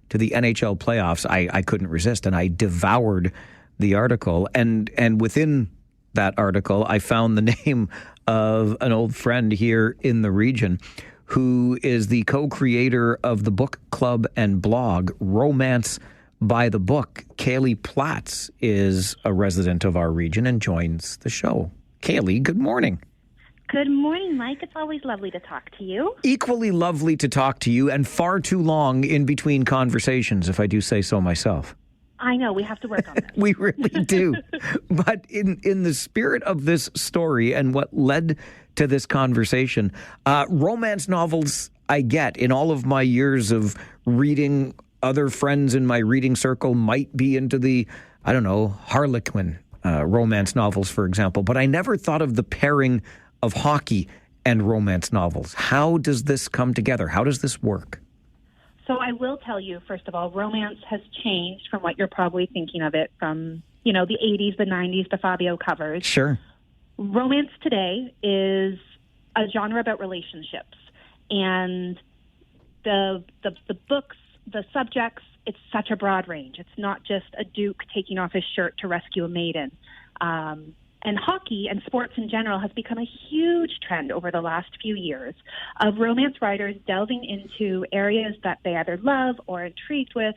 to the NHL playoffs, I couldn't resist, and I devoured the article. And within that article, I found the name of an old friend here in the region who is the co-creator of the book club and blog Romance by the Book. Kaylee Platts is a resident of our region and joins the show. Kaylee, good morning. Good morning, Mike. It's always lovely to talk to you. Equally lovely to talk to you, and far too long in between conversations, if I do say so myself. I know. We have to work on this. We really do. But in the spirit of this story and what led to this conversation, romance novels I get in all of my years of reading. Other friends in my reading circle might be into the, I don't know, Harlequin romance novels, for example. But I never thought of the pairing of hockey and romance novels. How does this come together? How does this work? So I will tell you, first of all, romance has changed from what you're probably thinking of it from, the 80s, the 90s, the Fabio covers. Sure. Romance today is a genre about relationships. And the books, the subjects, it's such a broad range. It's not just a duke taking off his shirt to rescue a maiden. And hockey and sports in general has become a huge trend over the last few years of romance writers delving into areas that they either love or are intrigued with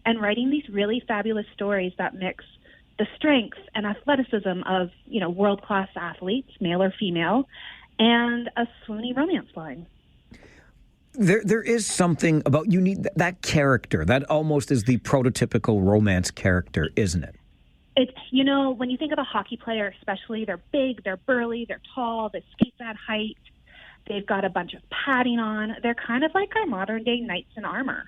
and writing these really fabulous stories that mix the strength and athleticism of, world-class athletes, male or female, and a swoony romance line. There is something about, you need that character. That almost is the prototypical romance character, isn't it? It's, when you think of a hockey player, especially, they're big, they're burly, they're tall, they skate that height, they've got a bunch of padding on. They're kind of like our modern-day knights in armor.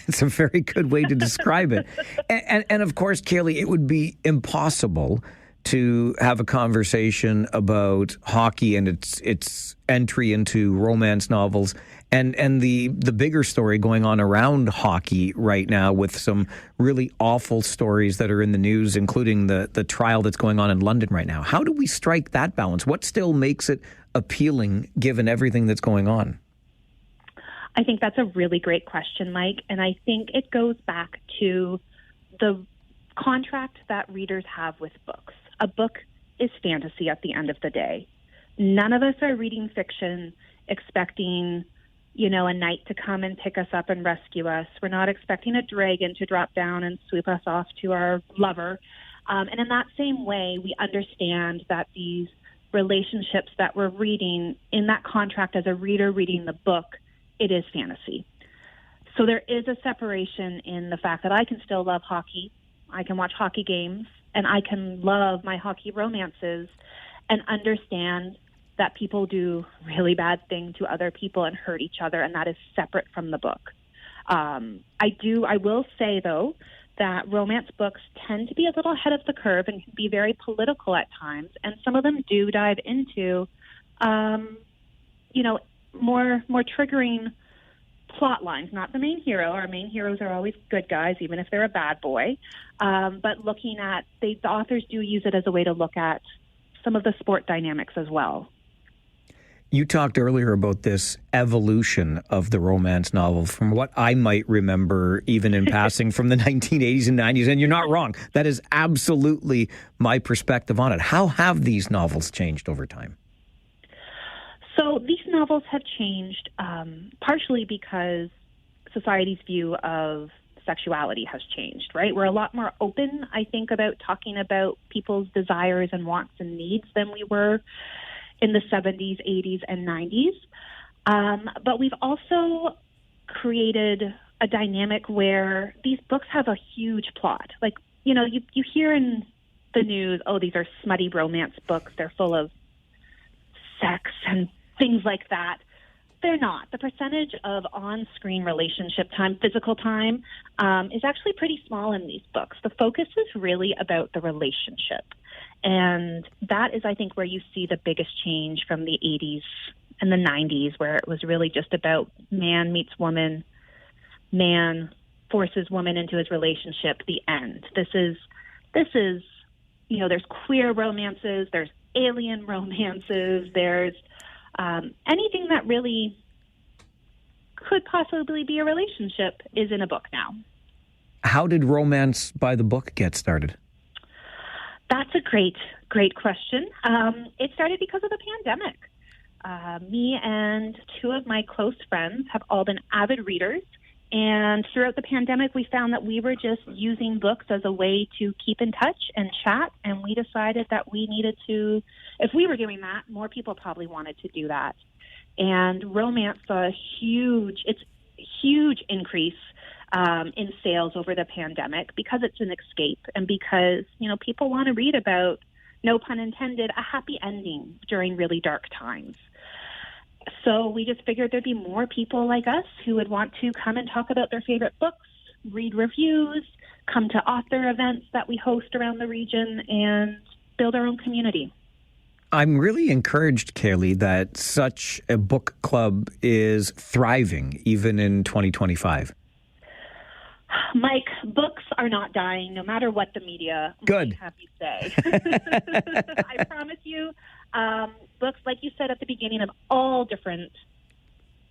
It's a very good way to describe it. And of course, Kaylee, it would be impossible to have a conversation about hockey and its entry into romance novels and the bigger story going on around hockey right now with some really awful stories that are in the news, including the trial that's going on in London right now. How do we strike that balance? What still makes it appealing given everything that's going on? I think that's a really great question, Mike, and I think it goes back to the contract that readers have with books. A book is fantasy at the end of the day. None of us are reading fiction expecting, a knight to come and pick us up and rescue us. We're not expecting a dragon to drop down and swoop us off to our lover. And in that same way, we understand that these relationships that we're reading in that contract as a reader reading the book, it is fantasy. So there is a separation in the fact that I can still love hockey. I can watch hockey games, and I can love my hockey romances and understand that people do really bad things to other people and hurt each other, and that is separate from the book. I will say, though, that romance books tend to be a little ahead of the curve and can be very political at times, and some of them do dive into, more triggering plot lines, not the main hero. Our main heroes are always good guys, even if they're a bad boy. But looking at, the authors do use it as a way to look at some of the sport dynamics as well. You talked earlier about this evolution of the romance novel from what I might remember even in passing from the 1980s and 90s. And you're not wrong. That is absolutely my perspective on it. How have these novels changed over time? So these novels have changed partially because society's view of sexuality has changed, right? We're a lot more open, I think, about talking about people's desires and wants and needs than we were in the 70s, 80s, and 90s. But we've also created a dynamic where these books have a huge plot. Like, you hear in the news, these are smutty romance books. They're full of sex and things like that. They're not. The percentage of on-screen relationship time, physical time, is actually pretty small in these books. The focus is really about the relationship. And that is, I think, where you see the biggest change from the 80s and the 90s, where it was really just about man meets woman, man forces woman into his relationship, the end. This is, there's queer romances, there's alien romances, there's anything that really could possibly be a relationship is in a book now. How did Romance by the Book get started? That's a great question. It started because of the pandemic. Me and two of my close friends have all been avid readers. And throughout the pandemic, we found that we were just using books as a way to keep in touch and chat. And we decided that we needed to, if we were doing that, more people probably wanted to do that. And romance saw a huge increase in sales over the pandemic because it's an escape and because, people want to read about, no pun intended, a happy ending during really dark times. So we just figured there'd be more people like us who would want to come and talk about their favorite books, read reviews, come to author events that we host around the region, and build our own community. I'm really encouraged, Kaylee, that such a book club is thriving even in 2025. Mike, books are not dying, no matter what the media might have you say. I promise you, books, like you said at the beginning, of all different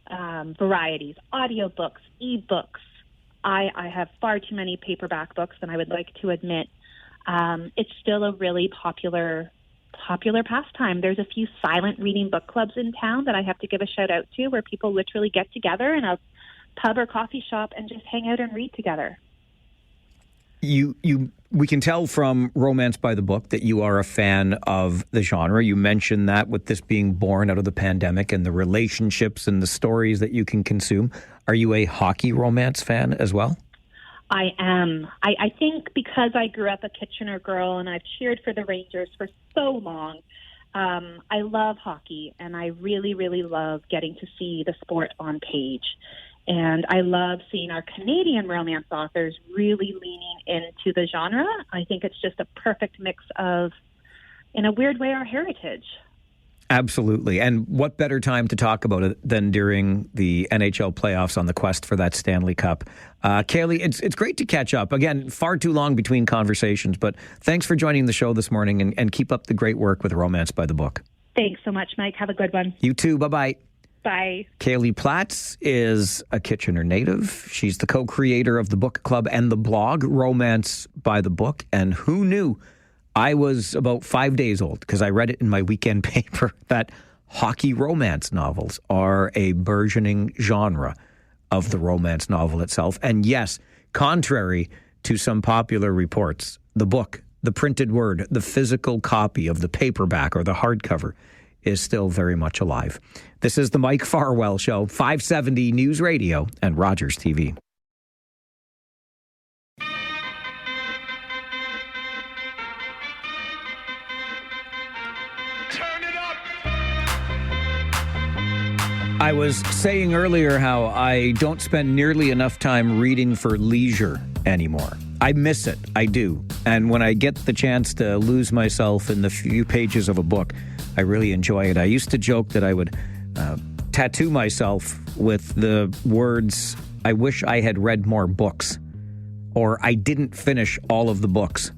varieties, audiobooks, ebooks. I have far too many paperback books than I would like to admit. It's still a really popular pastime. There's a few silent reading book clubs in town that I have to give a shout out to, where people literally get together in a pub or coffee shop and just hang out and read together. We can tell from Romance by the Book that you are a fan of the genre. You mentioned that with this being born out of the pandemic and the relationships and the stories that you can consume. Are you a hockey romance fan as well? I am. I think because I grew up a Kitchener girl and I've cheered for the Rangers for so long, I love hockey, and I really, really love getting to see the sport on page. And I love seeing our Canadian romance authors really leaning into the genre. I think it's just a perfect mix of, in a weird way, our heritage. Absolutely. And what better time to talk about it than during the NHL playoffs on the quest for that Stanley Cup. Kaylee, it's great to catch up. Again, far too long between conversations, but thanks for joining the show this morning, and keep up the great work with Romance by the Book. Thanks so much, Mike. Have a good one. You too. Bye-bye. Bye. Kaylee Platts is a Kitchener native. She's the co-creator of the book club and the blog Romance by the Book. And who knew? I was about 5 days old because I read it in my weekend paper that hockey romance novels are a burgeoning genre of the romance novel itself. And yes, contrary to some popular reports, the book, the printed word, the physical copy of the paperback or the hardcover is still very much alive. This is the Mike Farwell Show, 570 News Radio and Rogers TV. Turn it up! I was saying earlier how I don't spend nearly enough time reading for leisure anymore. I miss it. I do. And when I get the chance to lose myself in the few pages of a book, I really enjoy it. I used to joke that I would tattoo myself with the words, "I wish I had read more books," or "I didn't finish all of the books,"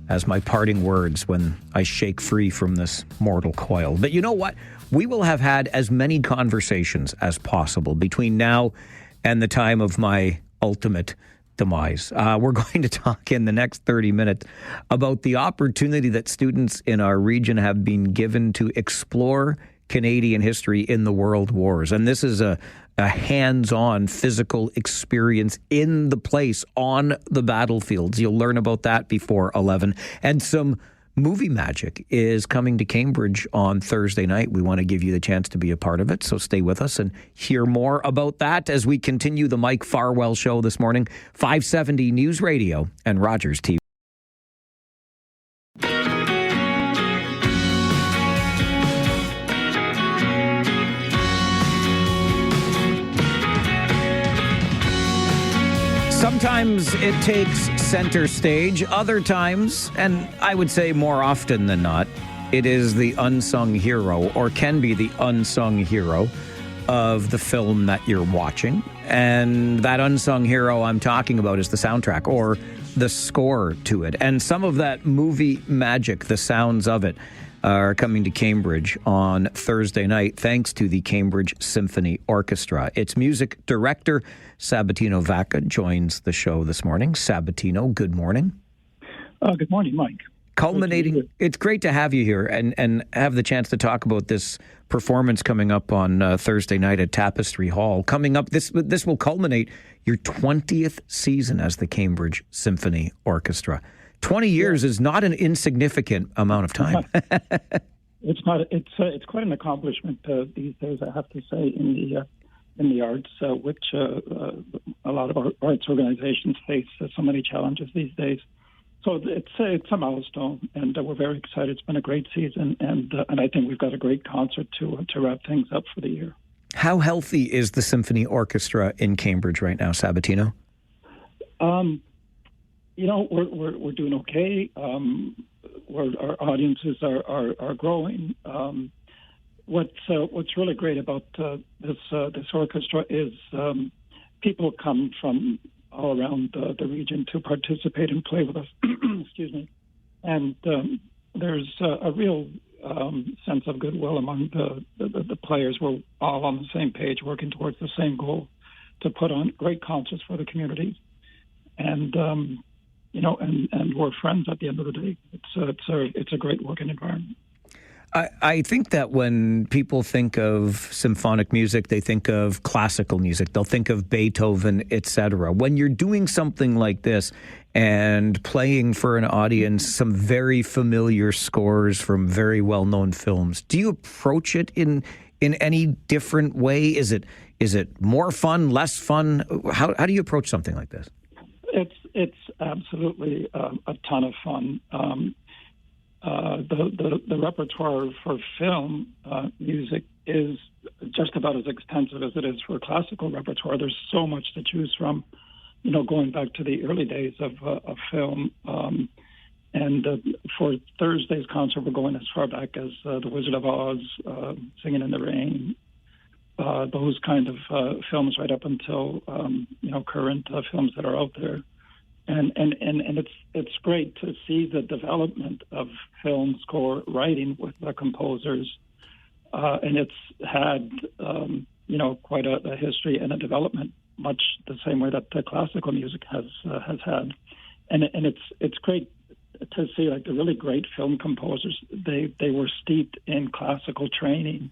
as my parting words when I shake free from this mortal coil. But you know what? We will have had as many conversations as possible between now and the time of my ultimate demise. We're going to talk in the next 30 minutes about the opportunity that students in our region have been given to explore Canadian history in the world wars. And this is a hands-on physical experience in the place on the battlefields. You'll learn about that before 11. And some movie magic is coming to Cambridge on Thursday night. We want to give you the chance to be a part of it, so stay with us and hear more about that as we continue the Mike Farwell Show this morning, 570 News Radio and Rogers TV. Sometimes it takes center stage. Other times, and I would say more often than not, it is the unsung hero, or can be the unsung hero, of the film that you're watching. And that unsung hero I'm talking about is the soundtrack or the score to it. And some of that movie magic, the sounds of it, are coming to Cambridge on Thursday night thanks to the Cambridge Symphony Orchestra. Its music director, Sabatino Vaca, joins the show this morning. Sabatino, good morning. Good morning, Mike. Culminating, it's great to have you here and have the chance to talk about this performance coming up on Thursday night at Tapestry Hall. Coming up, this will culminate your 20th season as the Cambridge Symphony Orchestra. 20 years is not an insignificant amount of time. It's not. It's quite an accomplishment these days, I have to say, in the arts, which a lot of our arts organizations face so many challenges these days. So it's a milestone, and we're very excited. It's been a great season, and I think we've got a great concert to wrap things up for the year. How healthy is the symphony orchestra in Cambridge right now, Sabatino? We're doing okay. Our audiences are growing. What's really great about this orchestra is people come from all around the region to participate and play with us. Excuse me. And there's a real sense of goodwill among the players. We're all on the same page, working towards the same goal to put on great concerts for the community. And and we're friends at the end of the day. It's a great working environment. I think that when people think of symphonic music, they think of classical music. They'll think of Beethoven, etc. When you're doing something like this and playing for an audience some very familiar scores from very well-known films, do you approach it in any different way? Is it more fun, less fun? How do you approach something like this? It's absolutely a ton of fun. The repertoire for film music is just about as extensive as it is for classical repertoire. There's so much to choose from, going back to the early days of film. And for Thursday's concert, we're going as far back as The Wizard of Oz, Singing in the Rain, those kind of films right up until, current films that are out there. And it's great to see the development of film score writing with the composers, and it's had quite a history and a development, much the same way that the classical music has had, and it's great to see like the really great film composers. They were steeped in classical training,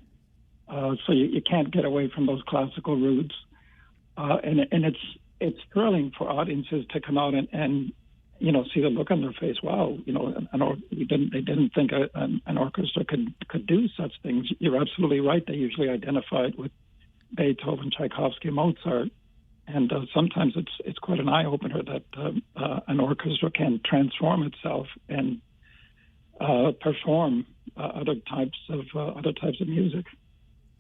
so you can't get away from those classical roots, and it's thrilling for audiences to come out and see the look on their face. Wow, they didn't think an orchestra could do such things. You're absolutely right. They usually identify it with Beethoven, Tchaikovsky, Mozart, and sometimes it's quite an eye opener that an orchestra can transform itself and perform other types of music.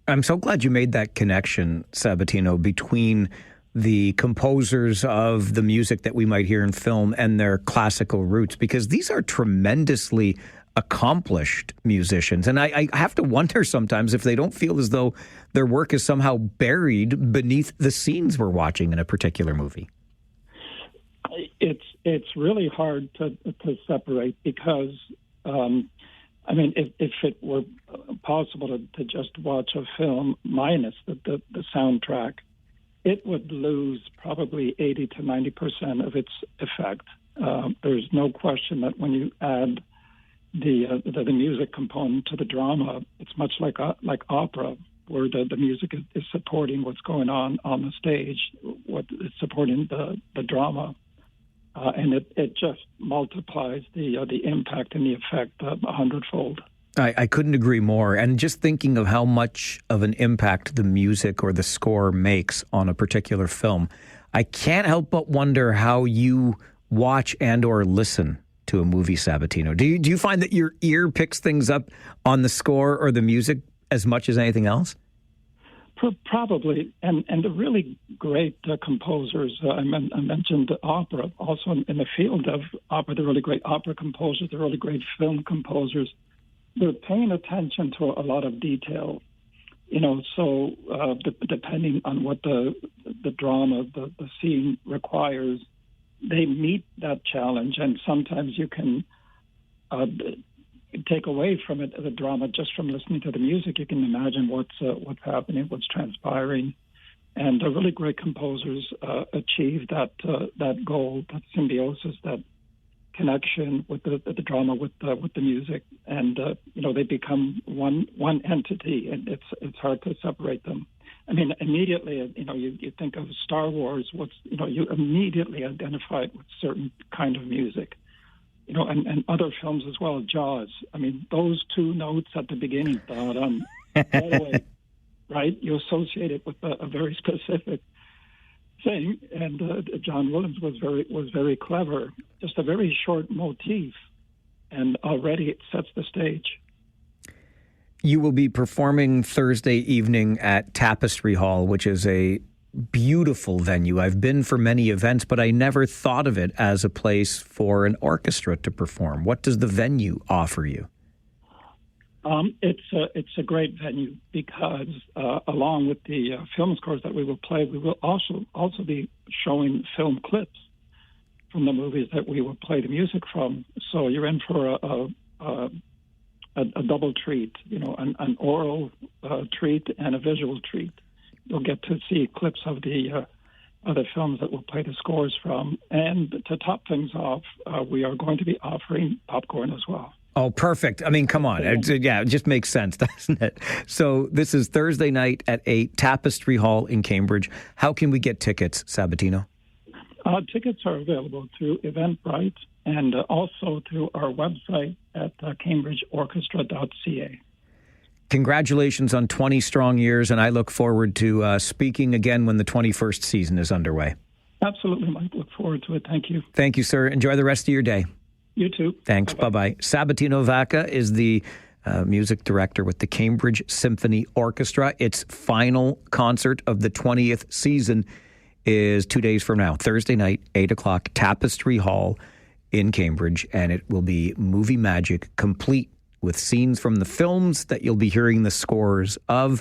I'm so glad you made that connection, Sabatino, between the composers of the music that we might hear in film and their classical roots, because these are tremendously accomplished musicians. And I have to wonder sometimes if they don't feel as though their work is somehow buried beneath the scenes we're watching in a particular movie. It's really hard to separate because, if it were possible to just watch a film minus the soundtrack, it would lose probably 80 to 90% of its effect. There's no question that when you add the music component to the drama, it's much like opera, where the music is supporting what's going on the stage, what is supporting the drama, and it just multiplies the impact and the effect 100-fold. I couldn't agree more. And just thinking of how much of an impact the music or the score makes on a particular film, I can't help but wonder how you watch and or listen to a movie, Sabatino. Do you find that your ear picks things up on the score or the music as much as anything else? Probably. And the really great composers, I mentioned opera, also in the field of opera, the really great opera composers, the really great film composers, they're paying attention to a lot of detail. Depending on what the drama, the scene requires, they meet that challenge, and sometimes you can take away from it the drama just from listening to the music. You can imagine what's happening, what's transpiring, and the really great composers achieve that goal, that symbiosis, that connection with the drama, with the music, and they become one entity, and it's hard to separate them. I mean, immediately, you think of Star Wars. You immediately identify it with certain kind of music, and other films as well. Jaws. I mean, those two notes at the beginning, right away, right? You associate it with a very specific thing, and John Williams was very clever. Just a very short motif, and already it sets the stage. You will be performing Thursday evening at Tapestry Hall, which is a beautiful venue. I've been for many events, but I never thought of it as a place for an orchestra to perform. What does the venue offer you? It's a great venue because along with the film scores that we will play, we will also be showing film clips from the movies that we will play the music from. So you're in for a double treat, an oral treat and a visual treat. You'll get to see clips of the other films that we'll play the scores from. And to top things off, we are going to be offering popcorn as well. Oh, perfect. I mean, come on. It just makes sense, doesn't it? So this is Thursday night at 8, Tapestry Hall in Cambridge. How can we get tickets, Sabatino? Tickets are available through Eventbrite and also through our website at cambridgeorchestra.ca. Congratulations on 20 strong years, and I look forward to speaking again when the 21st season is underway. Absolutely, Mike. Look forward to it. Thank you. Thank you, sir. Enjoy the rest of your day. You too. Thanks. Bye-bye. Sabatino Vaca is the music director with the Cambridge Symphony Orchestra. Its final concert of the 20th season is 2 days from now, Thursday night, 8 o'clock, Tapestry Hall in Cambridge, and it will be movie magic, complete with scenes from the films that you'll be hearing the scores of,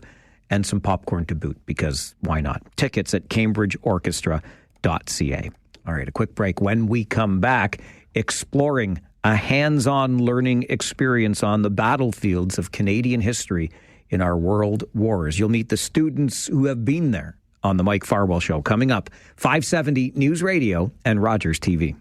and some popcorn to boot, because why not? Tickets at cambridgeorchestra.ca. All right, a quick break. When we come back, exploring a hands-on learning experience on the battlefields of Canadian history in our world wars. You'll meet the students who have been there on the Mike Farwell Show. Coming up, 570 News Radio and Rogers TV.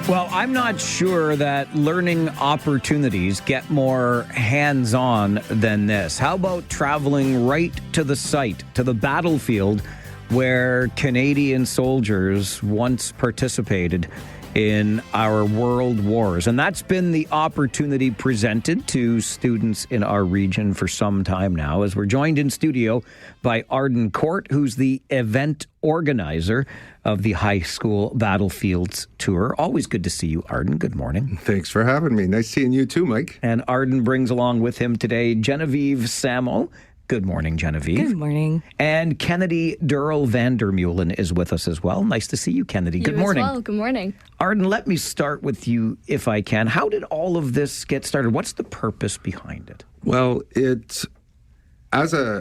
Well, I'm not sure that learning opportunities get more hands-on than this. How about traveling right to the site, to the battlefield, where Canadian soldiers once participated in our world wars? And that's been the opportunity presented to students in our region for some time now, as we're joined in studio by Arden Court, who's the event organizer of the high school battlefields tour. Always good to see you, Arden. Good morning. Thanks for having me. Nice seeing you too, Mike. And Arden brings along with him today Genevieve Samo. Good morning, Genevieve. Good morning. And Kennedy Durrell Vandermeulen is with us as well. Nice to see you, Kennedy. Good morning. As well. Good morning. Arden, let me start with you, if I can. How did all of this get started? What's the purpose behind it? Well,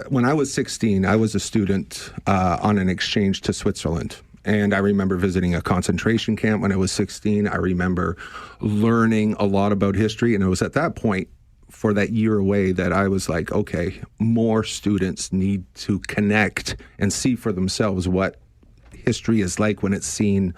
when I was 16, I was a student on an exchange to Switzerland. And I remember visiting a concentration camp when I was 16. I remember learning a lot about history. And it was at that point, for that year away, that I was like, okay, more students need to connect and see for themselves what history is like when it's seen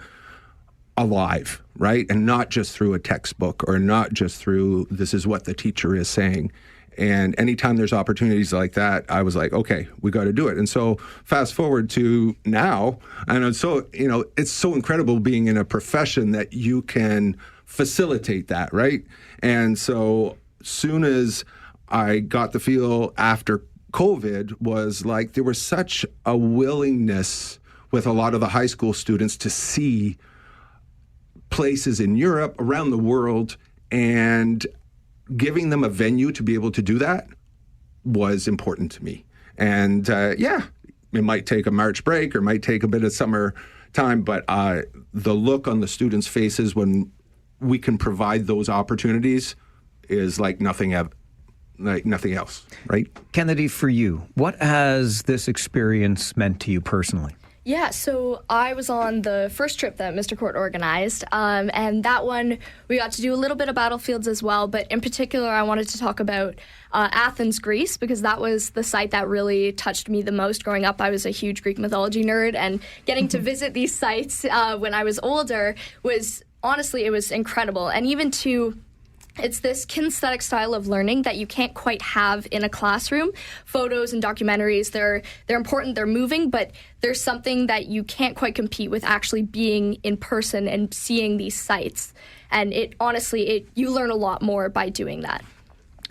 alive, right? And not just through a textbook, or not just through this is what the teacher is saying. And anytime there's opportunities like that, I was like, okay, we got to do it. And so fast forward to now, and it's so incredible being in a profession that you can facilitate that, right? And so soon as I got the feel after COVID, was like there was such a willingness with a lot of the high school students to see places in Europe, around the world, and giving them a venue to be able to do that was important to me. And it might take a March break or might take a bit of summer time, but the look on the students' faces when we can provide those opportunities is like nothing like nothing else, right? Kennedy, for you, what has this experience meant to you personally? Yeah, so I was on the first trip that Mr. Court organized, and that one we got to do a little bit of battlefields as well, but in particular I wanted to talk about Athens, Greece, because that was the site that really touched me the most. Growing up, I was a huge Greek mythology nerd, and getting to visit these sites when I was older was, honestly, it was incredible. And even it's this kinesthetic style of learning that you can't quite have in a classroom. Photos and documentaries, they're important, they're moving, but there's something that you can't quite compete with actually being in person and seeing these sites. And you learn a lot more by doing that.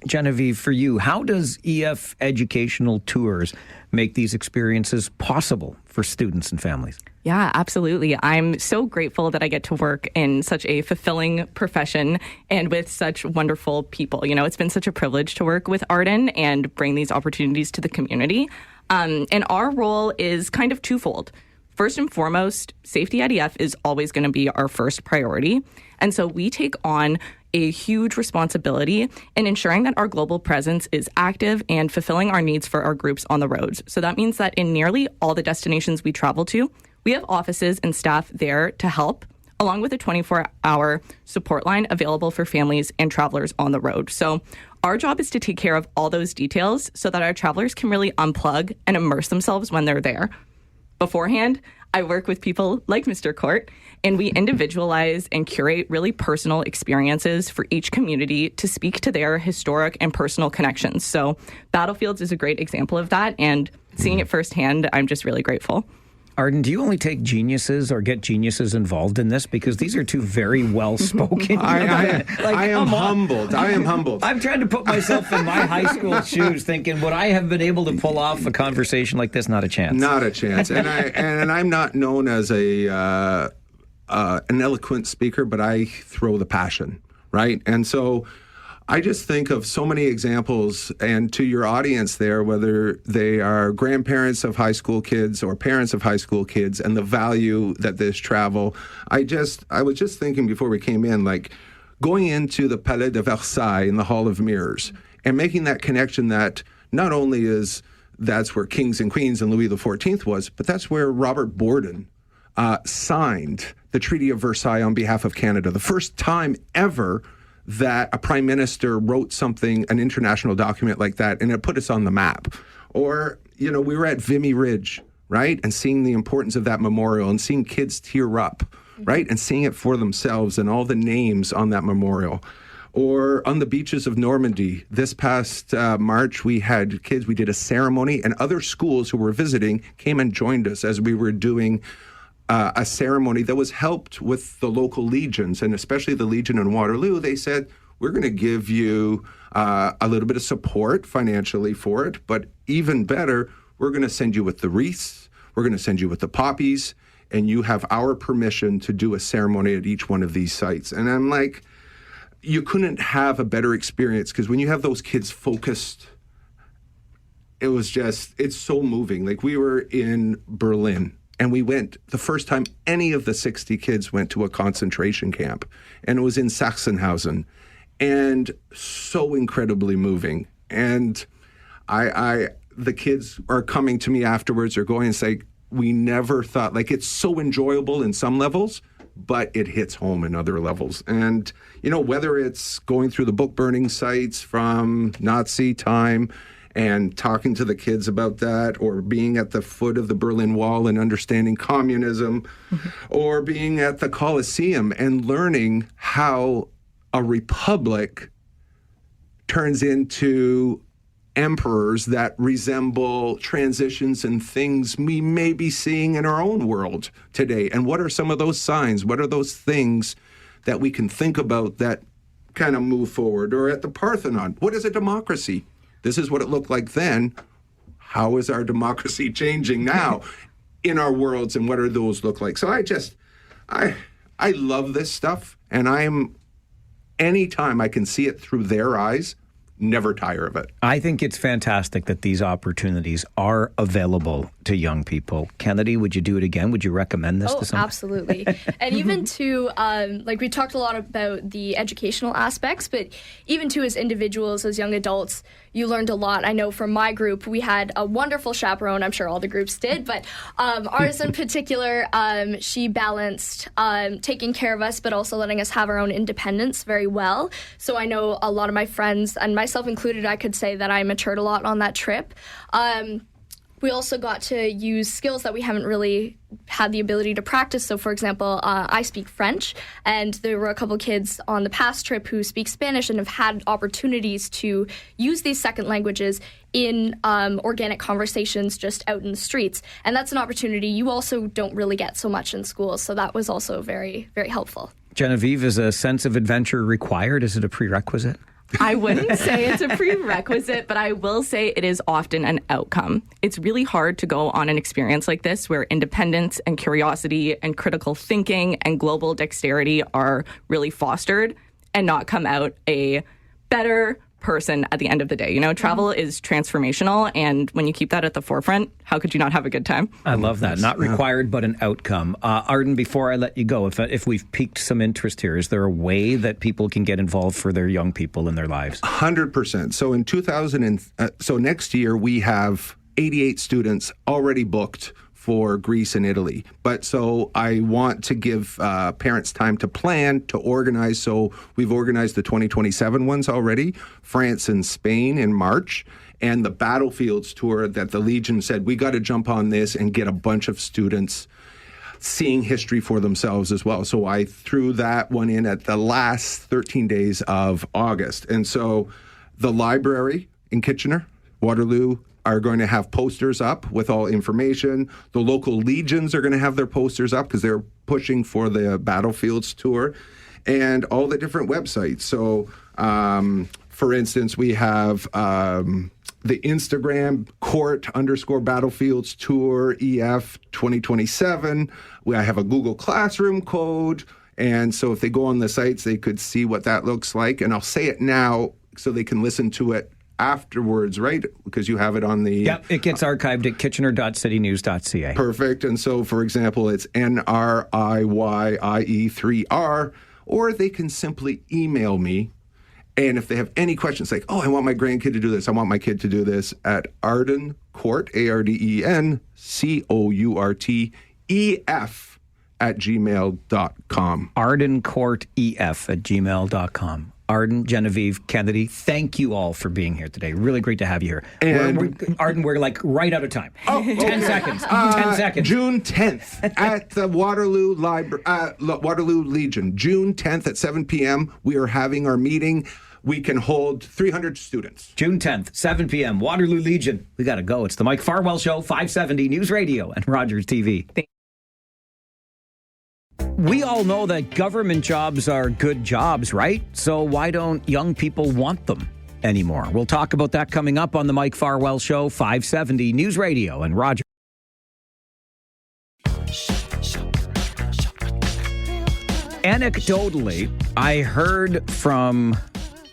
Genevieve, for you, how does EF Educational Tours make these experiences possible for students and families? Yeah, absolutely. I'm so grateful that I get to work in such a fulfilling profession and with such wonderful people. You know, it's been such a privilege to work with Arden and bring these opportunities to the community. And our role is kind of twofold. First and foremost, safety at EF is always going to be our first priority. And so we take on a huge responsibility in ensuring that our global presence is active and fulfilling our needs for our groups on the roads. So that means that in nearly all the destinations we travel to, we have offices and staff there to help, along with a 24-hour support line available for families and travelers on the road. So our job is to take care of all those details so that our travelers can really unplug and immerse themselves when they're there. Beforehand, I work with people like Mr. Court, and we individualize and curate really personal experiences for each community to speak to their historic and personal connections. So Battlefields is a great example of that, and seeing it firsthand, I'm just really grateful. Arden, do you only take geniuses or get geniuses involved in this? Because these are two very well-spoken. I am humbled. I am humbled. I'm trying to put myself in my high school shoes, thinking, would I have been able to pull off a conversation like this? Not a chance. Not a chance. And I'm not known as an eloquent speaker, but I throw the passion, right? And so I just think of so many examples, and to your audience there, whether they are grandparents of high school kids or parents of high school kids, and the value that this travel. I was just thinking before we came in, like going into the Palais de Versailles in the Hall of Mirrors and making that connection that not only that's where kings and queens and Louis XIV was, but that's where Robert Borden signed the Treaty of Versailles on behalf of Canada. The first time ever that a prime minister wrote something, an international document like that, and it put us on the map. Or, we were at Vimy Ridge, right? And seeing the importance of that memorial and seeing kids tear up, right? And seeing it for themselves and all the names on that memorial. Or on the beaches of Normandy, this past March, we had kids, we did a ceremony, and other schools who were visiting came and joined us as we were doing a ceremony that was helped with the local legions, and especially the Legion in Waterloo. They said, we're going to give you a little bit of support financially for it, but even better, we're going to send you with the wreaths, we're going to send you with the poppies, and you have our permission to do a ceremony at each one of these sites. And I'm like, you couldn't have a better experience, because when you have those kids focused, it's so moving. Like, we were in Berlin, and we went, the first time any of the 60 kids went to a concentration camp, and it was in Sachsenhausen, and so incredibly moving. And the kids are coming to me afterwards, or going and say, we never thought, like, it's so enjoyable in some levels, but it hits home in other levels. And, whether it's going through the book burning sites from Nazi time and talking to the kids about that, or being at the foot of the Berlin Wall and understanding communism, or being at the Colosseum and learning how a republic turns into emperors that resemble transitions and things we may be seeing in our own world today. And what are some of those signs? What are those things that we can think about that kind of move forward? Or at the Parthenon, what is a democracy? This is what it looked like then. How is our democracy changing now in our worlds, and what do those look like? So I love this stuff, and anytime I can see it through their eyes, never tire of it. I think it's fantastic that these opportunities are available to young people. Kennedy, would you do it again? Would you recommend this to someone? Absolutely. And even to, like we talked a lot about the educational aspects, but even to as individuals, as young adults, you learned a lot. I know from my group, we had a wonderful chaperone. I'm sure all the groups did, but ours in particular, she balanced taking care of us, but also letting us have our own independence very well. So I know a lot of my friends, and myself included, I could say that I matured a lot on that trip. We also got to use skills that we haven't really had the ability to practice. So, for example, I speak French, and there were a couple kids on the past trip who speak Spanish and have had opportunities to use these second languages in organic conversations just out in the streets. And that's an opportunity you also don't really get so much in school. So that was also very, very helpful. Genevieve, is a sense of adventure required? Is it a prerequisite? I wouldn't say it's a prerequisite, but I will say it is often an outcome. It's really hard to go on an experience like this where independence and curiosity and critical thinking and global dexterity are really fostered and not come out a better person at the end of the day. You know, travel is transformational, and when you keep that at the forefront, how could you not have a good time? I love that. Not required, but an outcome. Arden, before I let you go, if we've piqued some interest here, is there a way that people can get involved for their young people in their lives? 100%. So in so next year we have 88 students already booked for Greece and Italy. But so I want to give parents time to plan, to organize. So we've organized the 2027 ones already, France and Spain in March, and the Battlefields tour that the Legion said, we got to jump on this and get a bunch of students seeing history for themselves as well. So I threw that one in at the last 13 days of August. And so the library in Kitchener, Waterloo, are going to have posters up with all information. The local legions are going to have their posters up because they're pushing for the Battlefields tour, and all the different websites. So, for instance, we have the Instagram court_Battlefields tour EF 2027. I have a Google Classroom code. And so if they go on the sites, they could see what that looks like. And I'll say it now so they can listen to it afterwards, right? Because you have it on the... Yep, it gets archived at kitchener.citynews.ca. Perfect. And so, for example, it's NRIYIE3R, or they can simply email me. And if they have any questions like, oh, I want my grandkid to do this, I want my kid to do this, at Arden Court, ARDENCOURTEF @gmail.com. ArdenCourtEF@gmail.com. Arden, Genevieve, Kennedy, thank you all for being here today. Really great to have you here. And Arden, we're like right out of time. 10 seconds. 10 seconds. June 10th at the Waterloo Waterloo Legion. June 10th at 7 p.m. We are having our meeting. We can hold 300 students. June 10th, 7 p.m., Waterloo Legion. We got to go. It's the Mike Farwell Show, 570 News Radio and Rogers TV. We all know that government jobs are good jobs, right? So why don't young people want them anymore? We'll talk about that coming up on the Mike Farwell Show, 570 News Radio and Rogers. Anecdotally, I heard from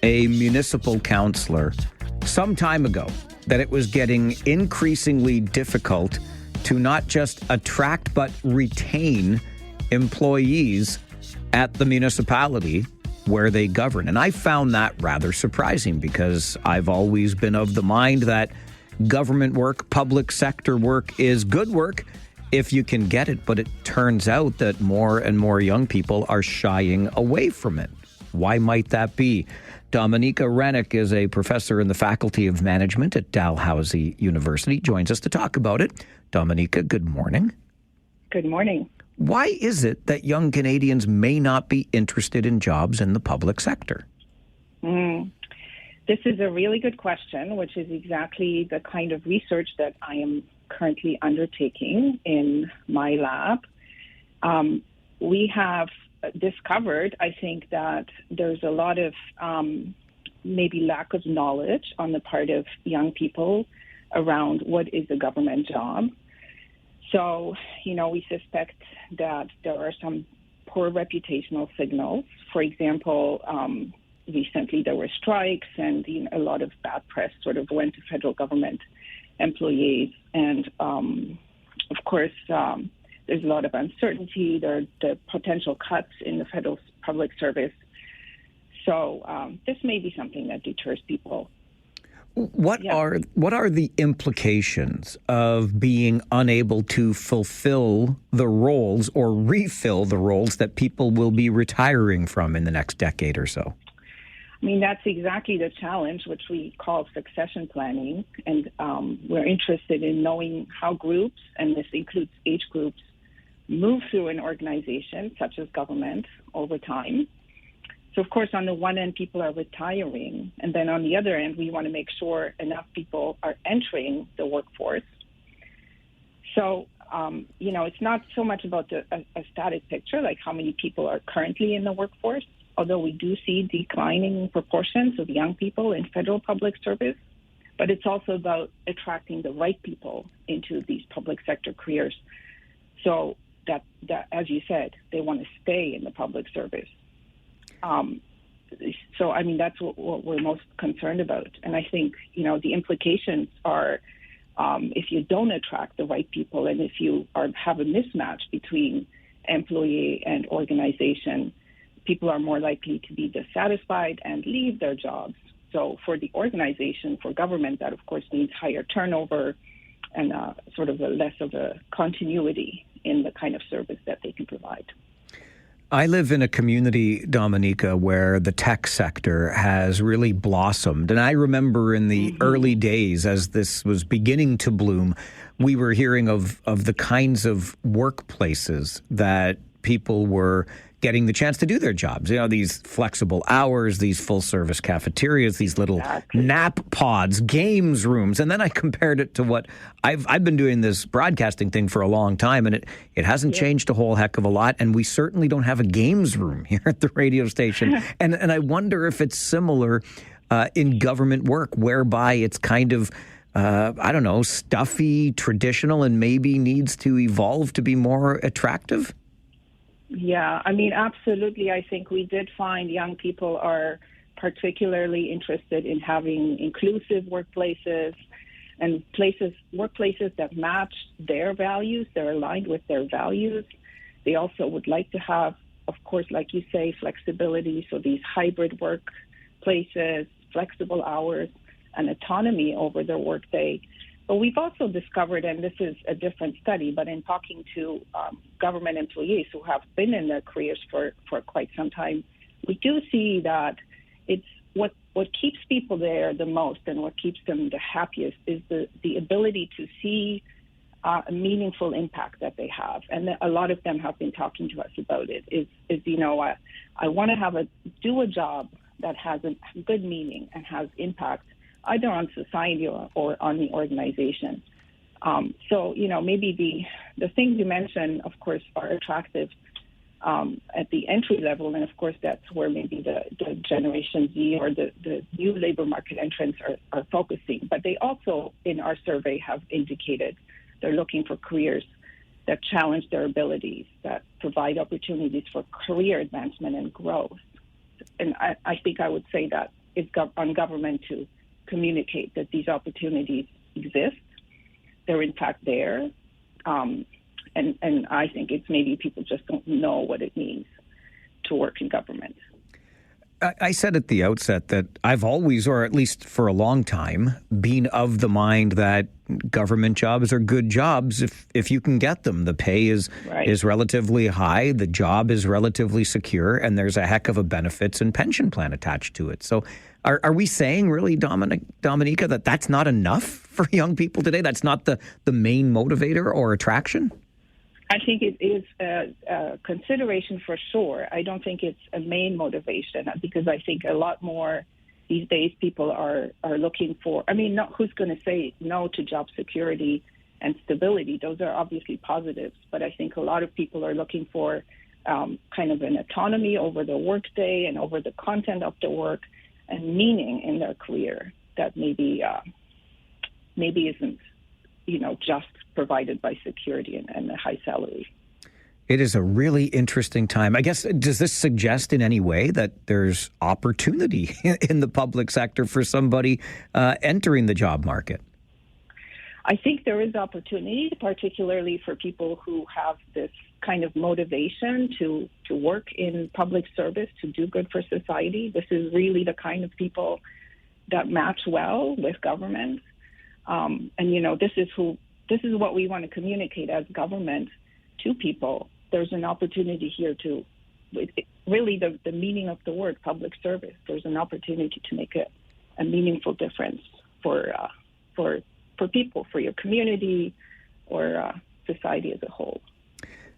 a municipal councillor some time ago that it was getting increasingly difficult to not just attract but retain employees at the municipality where they govern. And I found that rather surprising because I've always been of the mind that government work, public sector work is good work if you can get it. But it turns out that more and more young people are shying away from it. Why might that be? Dominika Rennick is a professor in the Faculty of Management at Dalhousie University, joins us to talk about it. Dominika, good morning. Good morning. Why is it that young Canadians may not be interested in jobs in the public sector? This is a really good question, which is exactly the kind of research that I am currently undertaking in my lab. We have discovered, I think, that there's a lot of maybe lack of knowledge on the part of young people around what is a government job. So, we suspect that there are some poor reputational signals. For example, recently there were strikes, and a lot of bad press sort of went to federal government employees. And of course, there's a lot of uncertainty. There are the potential cuts in the federal public service. So this may be something that deters people. What are the implications of being unable to fulfill the roles or refill the roles that people will be retiring from in the next decade or so? I mean, that's exactly the challenge, which we call succession planning. And we're interested in knowing how groups, and this includes age groups, move through an organization, such as government, over time. So, of course, on the one end, people are retiring. And then on the other end, we want to make sure enough people are entering the workforce. So, it's not so much about a static picture, like how many people are currently in the workforce, although we do see declining proportions of young people in federal public service. But it's also about attracting the right people into these public sector careers. So that as you said, they want to stay in the public service. So, I mean, that's what we're most concerned about. And I think, the implications are if you don't attract the right people, and if you have a mismatch between employee and organization, people are more likely to be dissatisfied and leave their jobs. So for the organization, for government, that, of course, means higher turnover and sort of less of a continuity in the kind of service that they can provide. I live in a community, Dominica, where the tech sector has really blossomed. And I remember in the early days, as this was beginning to bloom, we were hearing of the kinds of workplaces that people were getting the chance to do their jobs. These flexible hours, these full-service cafeterias, these little nap pods, games rooms. And then I compared it to what I've been doing this broadcasting thing for a long time, and it hasn't changed a whole heck of a lot. And we certainly don't have a games room here at the radio station. and I wonder if it's similar in government work, whereby it's kind of stuffy, traditional, and maybe needs to evolve to be more attractive? Yeah, I mean, absolutely. I think we did find young people are particularly interested in having inclusive workplaces and workplaces that match their values, they're aligned with their values. They also would like to have, of course, like you say, flexibility. So these hybrid workplaces, flexible hours, and autonomy over their workday. But we've also discovered, and this is a different study, but in talking to government employees who have been in their careers for quite some time, we do see that it's what keeps people there the most and what keeps them the happiest is the ability to see a meaningful impact that they have. And a lot of them have been talking to us about it, I want to do a job that has a good meaning and has impact either on society or on the organization. So, maybe the things you mentioned, of course, are attractive at the entry level. And, of course, that's where maybe the Generation Z or the new labor market entrants are focusing. But they also, in our survey, have indicated they're looking for careers that challenge their abilities, that provide opportunities for career advancement and growth. And I think I would say that it's on government to communicate that these opportunities exist. They're in fact there. And I think it's maybe people just don't know what it means to work in government. I said at the outset that I've always, or at least for a long time, been of the mind that government jobs are good jobs if you can get them. The pay is relatively high, the job is relatively secure, and there's a heck of a benefits and pension plan attached to it. So are we saying really, Dominica, that that's not enough for young people today? That's not the main motivator or attraction? I think it is a consideration for sure. I don't think it's a main motivation because I think a lot more these days people are looking for, who's going to say no to job security and stability? Those are obviously positives, but I think a lot of people are looking for kind of an autonomy over the workday and over the content of the work and meaning in their career that maybe isn't just provided by security and a high salary. It is a really interesting time. I guess, does this suggest in any way that there's opportunity in the public sector for somebody entering the job market? I think there is opportunity, particularly for people who have this kind of motivation to work in public service, to do good for society. This is really the kind of people that match well with government. And, this is what we want to communicate as government to people. There's an opportunity here to really the meaning of the word public service. There's an opportunity to make a meaningful difference for people, for your community, or society as a whole.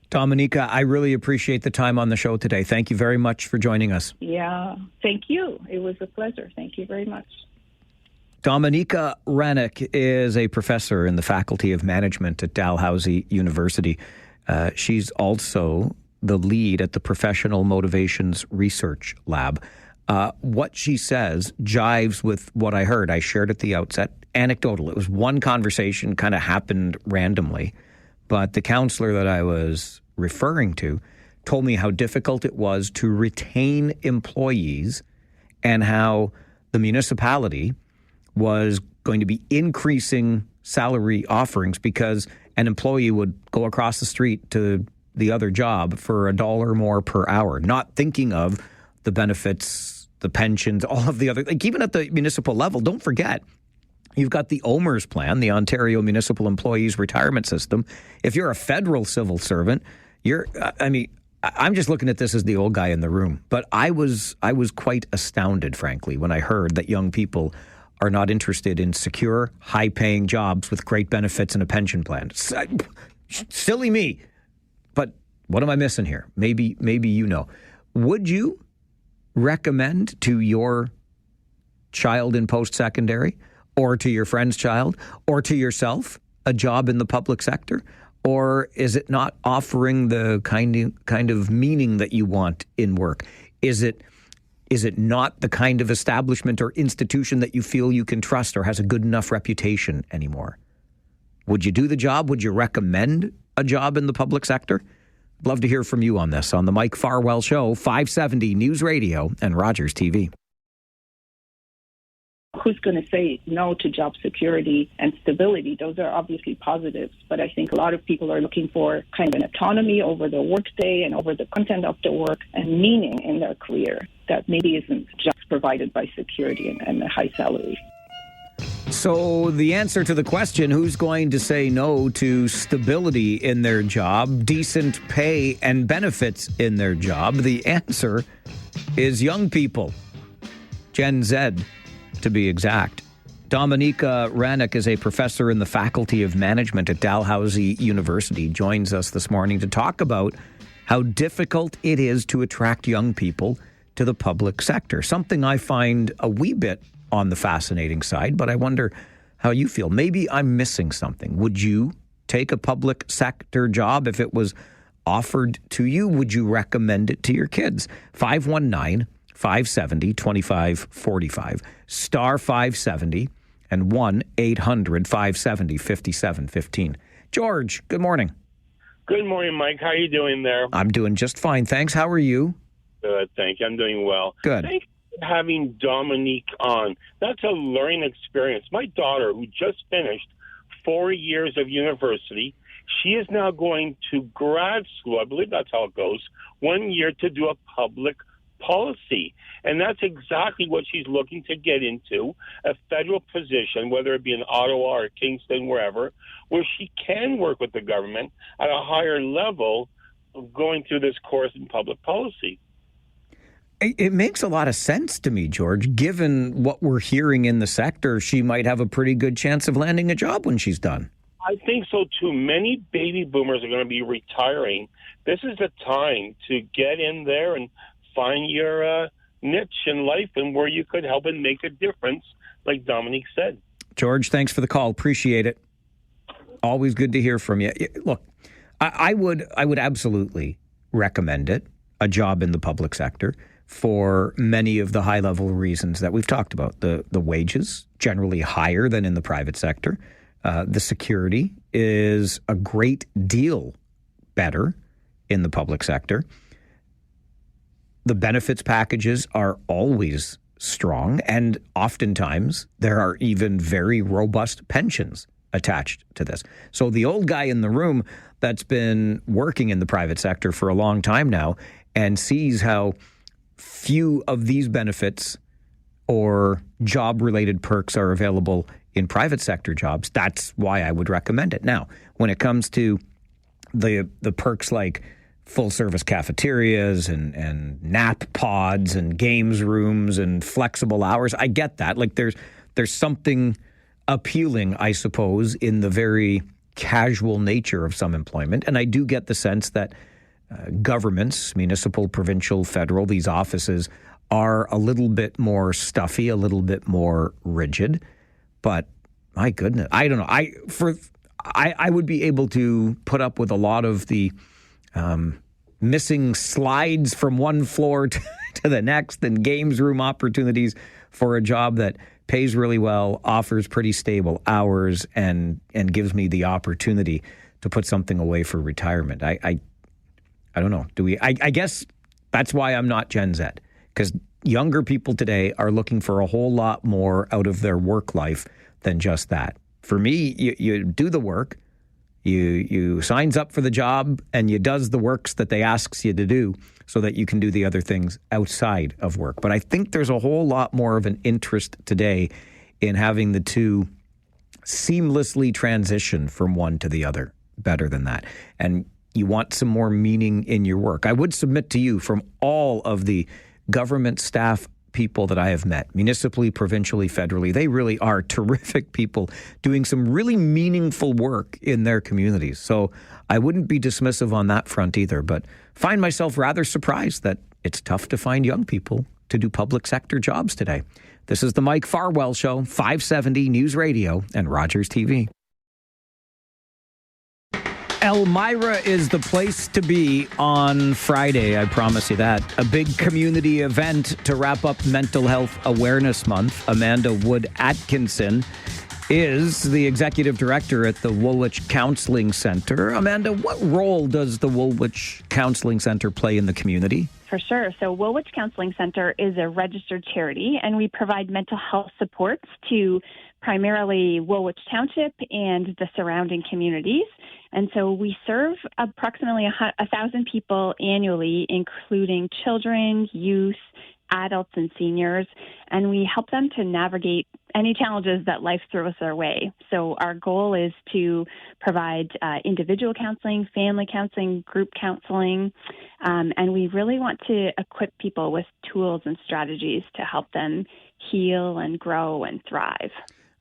Dominica, I really appreciate the time on the show today. Thank you very much for joining us. Yeah, thank you. It was a pleasure. Thank you very much. Dominica Rennick is a professor in the Faculty of Management at Dalhousie University. She's also the lead at the Professional Motivations Research Lab. What she says jives with what I heard. I shared at the outset. Anecdotal. It was one conversation, kind of happened randomly. But the counselor that I was referring to told me how difficult it was to retain employees and how the municipality was going to be increasing salary offerings because an employee would go across the street to the other job for $1 more per hour, not thinking of the benefits, the pensions, all of the other, like even at the municipal level. Don't forget, you've got the OMERS plan, the Ontario Municipal Employees Retirement System. If you're a federal civil servant, I'm just looking at this as the old guy in the room. But I was quite astounded, frankly, when I heard that young people are not interested in secure, high-paying jobs with great benefits and a pension plan. Silly me. But what am I missing here? Maybe you know. Would you recommend to your child in post-secondary, or to your friend's child, or to yourself, a job in the public sector? Or is it not offering the kind of meaning that you want in work? Is it not the kind of establishment or institution that you feel you can trust or has a good enough reputation anymore? Would you do the job? Would you recommend a job in the public sector? I'd love to hear from you on this on the Mike Farwell Show, 570 News Radio and Rogers TV. Who's going to say no to job security and stability? Those are obviously positives, but I think a lot of people are looking for kind of an autonomy over the workday and over the content of the work and meaning in their career that maybe isn't just provided by security and a high salary. So the answer to the question, who's going to say no to stability in their job, decent pay and benefits in their job? The answer is young people, Gen Z, to be exact. Dominica Rennick is a professor in the Faculty of Management at Dalhousie University, joins us this morning to talk about how difficult it is to attract young people to the public sector. Something I find a wee bit on the fascinating side, but I wonder how you feel. Maybe I'm missing something. Would you take a public sector job if it was offered to you? Would you recommend it to your kids? 519-570-2545, star 570, and 1-800-570-5715. George, good morning. Good morning, Mike. How are you doing there? I'm doing just fine, thanks. How are you? Good, thank you. I'm doing well. Good. Thank you for having Dominique on. That's a learning experience. My daughter, who just finished 4 years of university, she is now going to grad school. I believe that's how it goes. 1 year to do a public policy. And that's exactly what she's looking to get into, a federal position, whether it be in Ottawa or Kingston, wherever, where she can work with the government at a higher level of going through this course in public policy. It makes a lot of sense to me, George. Given what we're hearing in the sector, she might have a pretty good chance of landing a job when she's done. I think so, too. Many baby boomers are going to be retiring. This is the time to get in there and find your niche in life and where you could help and make a difference, like Dominique said. George, thanks for the call. Appreciate it. Always good to hear from you. Look, I would absolutely recommend it, a job in the public sector, for many of the high-level reasons that we've talked about. The wages, generally higher than in the private sector. The security is a great deal better in the public sector. The benefits packages are always strong, and oftentimes there are even very robust pensions attached to this. So the old guy in the room that's been working in the private sector for a long time now and sees how few of these benefits or job-related perks are available in private sector jobs, that's why I would recommend it. Now, when it comes to the perks like full-service cafeterias and nap pods and games rooms and flexible hours, I get that. Like there's something appealing, I suppose, in the very casual nature of some employment. And I do get the sense that governments, municipal, provincial, federal, these offices are a little bit more stuffy, a little bit more rigid. But my goodness, I don't know. I would be able to put up with a lot of the missing slides from one floor to the next and games room opportunities for a job that pays really well, offers pretty stable hours, and gives me the opportunity to put something away for retirement. I don't know. I guess that's why I'm not Gen Z, because younger people today are looking for a whole lot more out of their work life than just that. For me, you do the work, you signs up for the job, and you does the works that they asks you to do so that you can do the other things outside of work. But I think there's a whole lot more of an interest today in having the two seamlessly transition from one to the other better than that. And you want some more meaning in your work. I would submit to you, from all of the government staff people that I have met, municipally, provincially, federally, they really are terrific people doing some really meaningful work in their communities. So I wouldn't be dismissive on that front either, but find myself rather surprised that it's tough to find young people to do public sector jobs today. This is the Mike Farwell Show, 570 News Radio and Rogers TV. Elmira is the place to be on Friday, I promise you that. A big community event to wrap up Mental Health Awareness Month. Amanda Wood-Atkinson is the executive director at the Woolwich Counseling Centre. Amanda, what role does the Woolwich Counseling Centre play in the community? For sure. So Woolwich Counseling Centre is a registered charity, and we provide mental health supports to primarily Woolwich Township and the surrounding communities. And so we serve approximately 1,000 people annually, including children, youth, adults, and seniors, and we help them to navigate any challenges that life throws their way. So our goal is to provide individual counseling, family counseling, group counseling, and we really want to equip people with tools and strategies to help them heal and grow and thrive.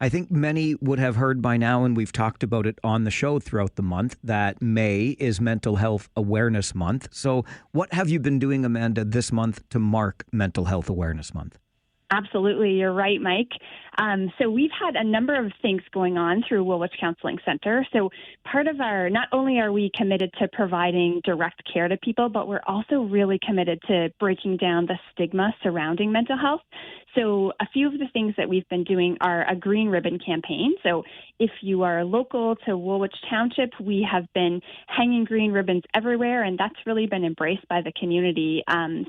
I think many would have heard by now, and we've talked about it on the show throughout the month, that May is Mental Health Awareness Month. So what have you been doing, Amanda, this month to mark Mental Health Awareness Month? Absolutely. You're right, Mike. So we've had a number of things going on through Woolwich Counseling Centre. So part of not only are we committed to providing direct care to people, but we're also really committed to breaking down the stigma surrounding mental health. So a few of the things that we've been doing are a green ribbon campaign. So if you are local to Woolwich Township, we have been hanging green ribbons everywhere, and that's really been embraced by the community.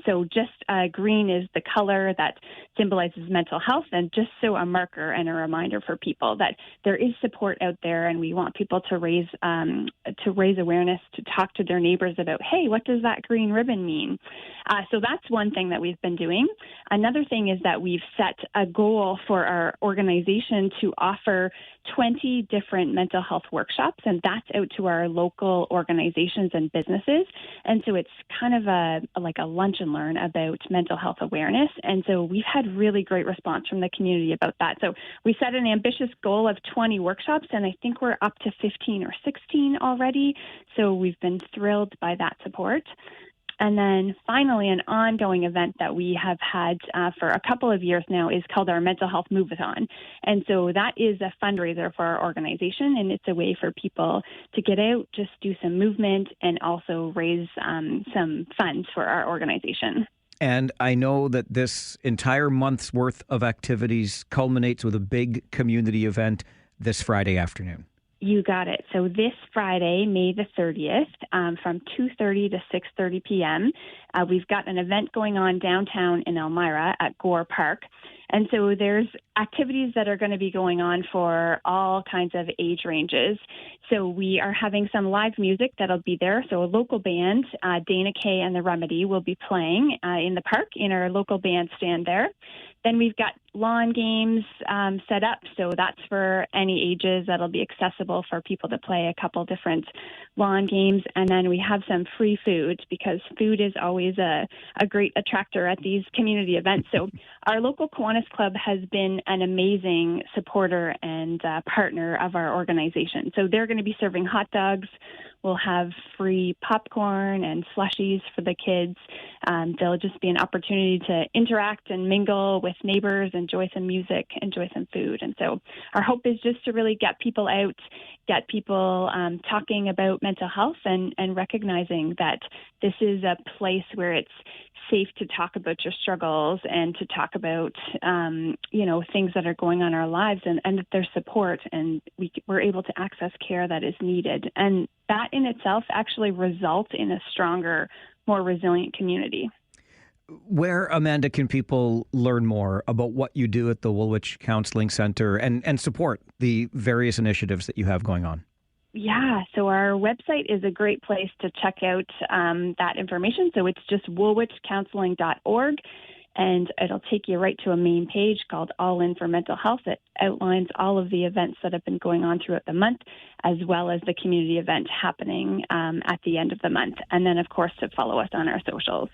So just green is the color that symbolizes mental health, and just so a marker and a reminder for people that there is support out there, and we want people to raise awareness, to talk to their neighbors about, hey, what does that green ribbon mean? So that's one thing that we've been doing. Another thing is that we've set a goal for our organization to offer 20 different mental health workshops, and that's out to our local organizations and businesses. And so it's kind of like a lunch and learn about mental health awareness. And so we've had really great response from the community about that. So we set an ambitious goal of 20 workshops, and I think we're up to 15 or 16 already. So we've been thrilled by that support. And then finally, an ongoing event that we have had for a couple of years now is called our Mental Health Move-a-thon. And so that is a fundraiser for our organization, and it's a way for people to get out, just do some movement, and also raise some funds for our organization. And I know that this entire month's worth of activities culminates with a big community event this Friday afternoon. You got it. So this Friday, May the 30th, from 2:30 to 6:30 p.m., we've got an event going on downtown in Elmira at Gore Park. And so there's activities that are going to be going on for all kinds of age ranges. So we are having some live music that'll be there. So a local band, Dana Kay and the Remedy, will be playing in the park in our local bandstand there. Then we've got lawn games set up. So that's for any ages. That'll be accessible for people to play a couple different lawn games. And then we have some free food, because food is always a great attractor at these community events. So our local Kiwanis Club has been an amazing supporter and partner of our organization. So they're going to be serving hot dogs. We'll have free popcorn and slushies for the kids. There'll just be an opportunity to interact and mingle with neighbors, enjoy some music, enjoy some food. And so our hope is just to really get people out, get people talking about mental health and recognizing that this is a place where it's safe to talk about your struggles and to talk about, things that are going on in our lives, and that there's support, and we're able to access care that is needed. And that in itself actually results in a stronger, more resilient community. Where, Amanda, can people learn more about what you do at the Woolwich Counseling Centre and support the various initiatives that you have going on? Yeah, so our website is a great place to check out that information. So it's just woolwichcounseling.org, and it'll take you right to a main page called All In for Mental Health. It outlines all of the events that have been going on throughout the month, as well as the community event happening at the end of the month. And then, of course, to follow us on our socials.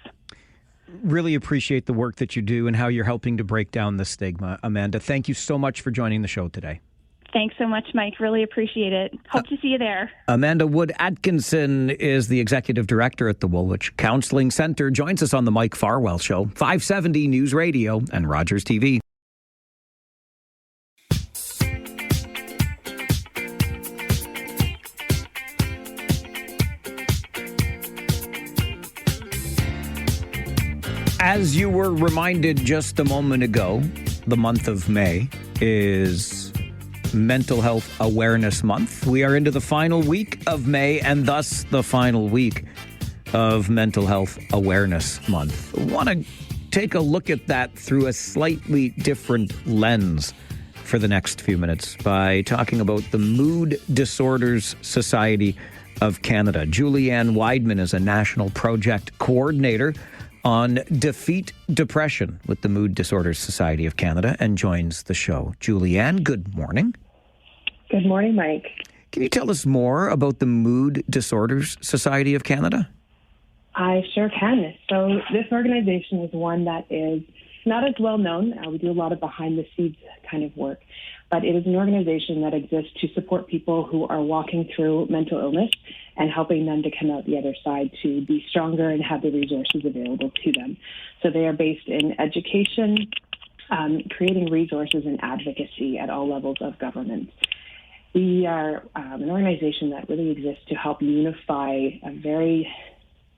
Really appreciate the work that you do and how you're helping to break down the stigma. Amanda, thank you so much for joining the show today. Thanks so much, Mike. Really appreciate it. Hope to see you there. Amanda Wood Atkinson is the executive director at the Woolwich Counseling Centre. Joins us on the Mike Farwell Show, 570 News Radio and Rogers TV. As you were reminded just a moment ago, the month of May is Mental Health Awareness Month. We are into the final week of May, and thus the final week of Mental Health Awareness Month. I want to take a look at that through a slightly different lens for the next few minutes by talking about the Mood Disorders Society of Canada. Julianne Weidman is a national project coordinator on Defeat Depression with the Mood Disorders Society of Canada and joins the show. Julianne, good morning. Good morning, Mike. Can you tell us more about the Mood Disorders Society of Canada? I sure can. So this organization is one that is not as well known. We do a lot of behind the scenes kind of work, but it is an organization that exists to support people who are walking through mental illness and helping them to come out the other side to be stronger and have the resources available to them. So they are based in education, creating resources and advocacy at all levels of government. We are an organization that really exists to help unify a very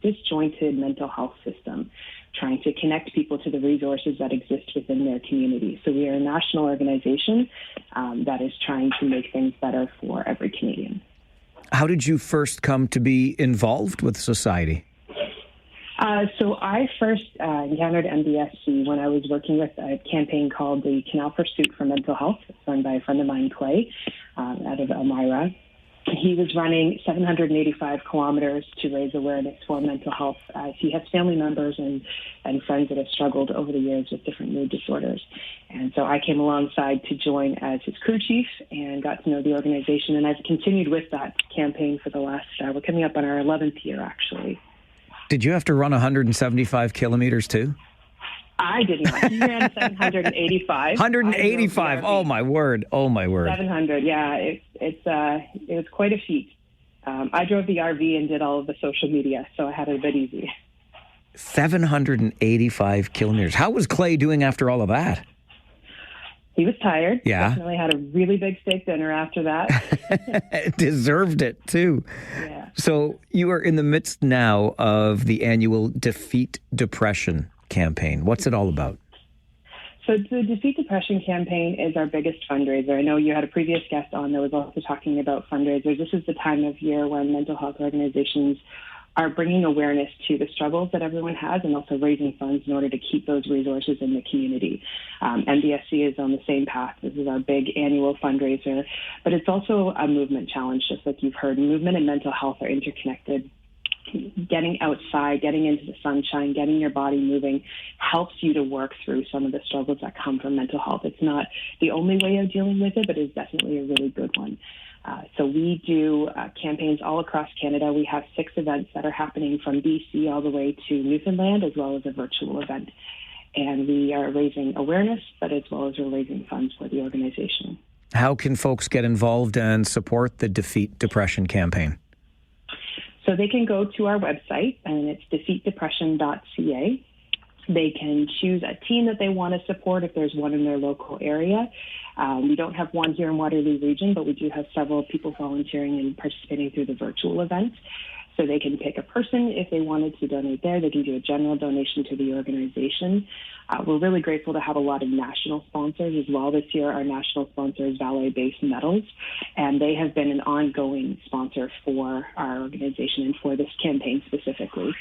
disjointed mental health system, trying to connect people to the resources that exist within their community. So we are a national organization that is trying to make things better for every Canadian. How did you first come to be involved with society? So I first encountered MBSC when I was working with a campaign called the Canal Pursuit for Mental Health, run by a friend of mine, Clay, out of Elmira. He was running 785 kilometers to raise awareness for mental health. He has family members and friends that have struggled over the years with different mood disorders. And so I came alongside to join as his crew chief and got to know the organization. And I've continued with that campaign for the last, we're coming up on our 11th year, actually. Did you have to run 175 kilometers too? I did not. He ran 785. 185. Oh my word. 700. Yeah, it was quite a feat. I drove the RV and did all of the social media, so I had it a bit easy. 785 kilometers. How was Clay doing after all of that? He was tired. Yeah. Definitely had a really big steak dinner after that. Deserved it too. Yeah. So you are in the midst now of the annual Defeat Depression campaign. What's it all about? So the Defeat Depression campaign is our biggest fundraiser. I know you had a previous guest on that was also talking about fundraisers. This is the time of year when mental health organizations are bringing awareness to the struggles that everyone has and also raising funds in order to keep those resources in the community. MDSC is on the same path. This is our big annual fundraiser, but it's also a movement challenge, just like you've heard. Movement and mental health are interconnected. Getting outside, getting into the sunshine, getting your body moving helps you to work through some of the struggles that come from mental health. It's not the only way of dealing with it, but it's definitely a really good one. So we do campaigns all across Canada. We have 6 events that are happening from BC all the way to Newfoundland, as well as a virtual event. And we are raising awareness, but as well as we're raising funds for the organization. How can folks get involved and support the Defeat Depression campaign? So they can go to our website, and it's defeatdepression.ca. They can choose a team that they want to support if there's one in their local area. We don't have one here in Waterloo region, but we do have several people volunteering and participating through the virtual event. So they can pick a person if they wanted to donate there. They can do a general donation to the organization. We're really grateful to have a lot of national sponsors as well. This year, our national sponsor is Valley Base Metals, and they have been an ongoing sponsor for our organization and for this campaign specifically.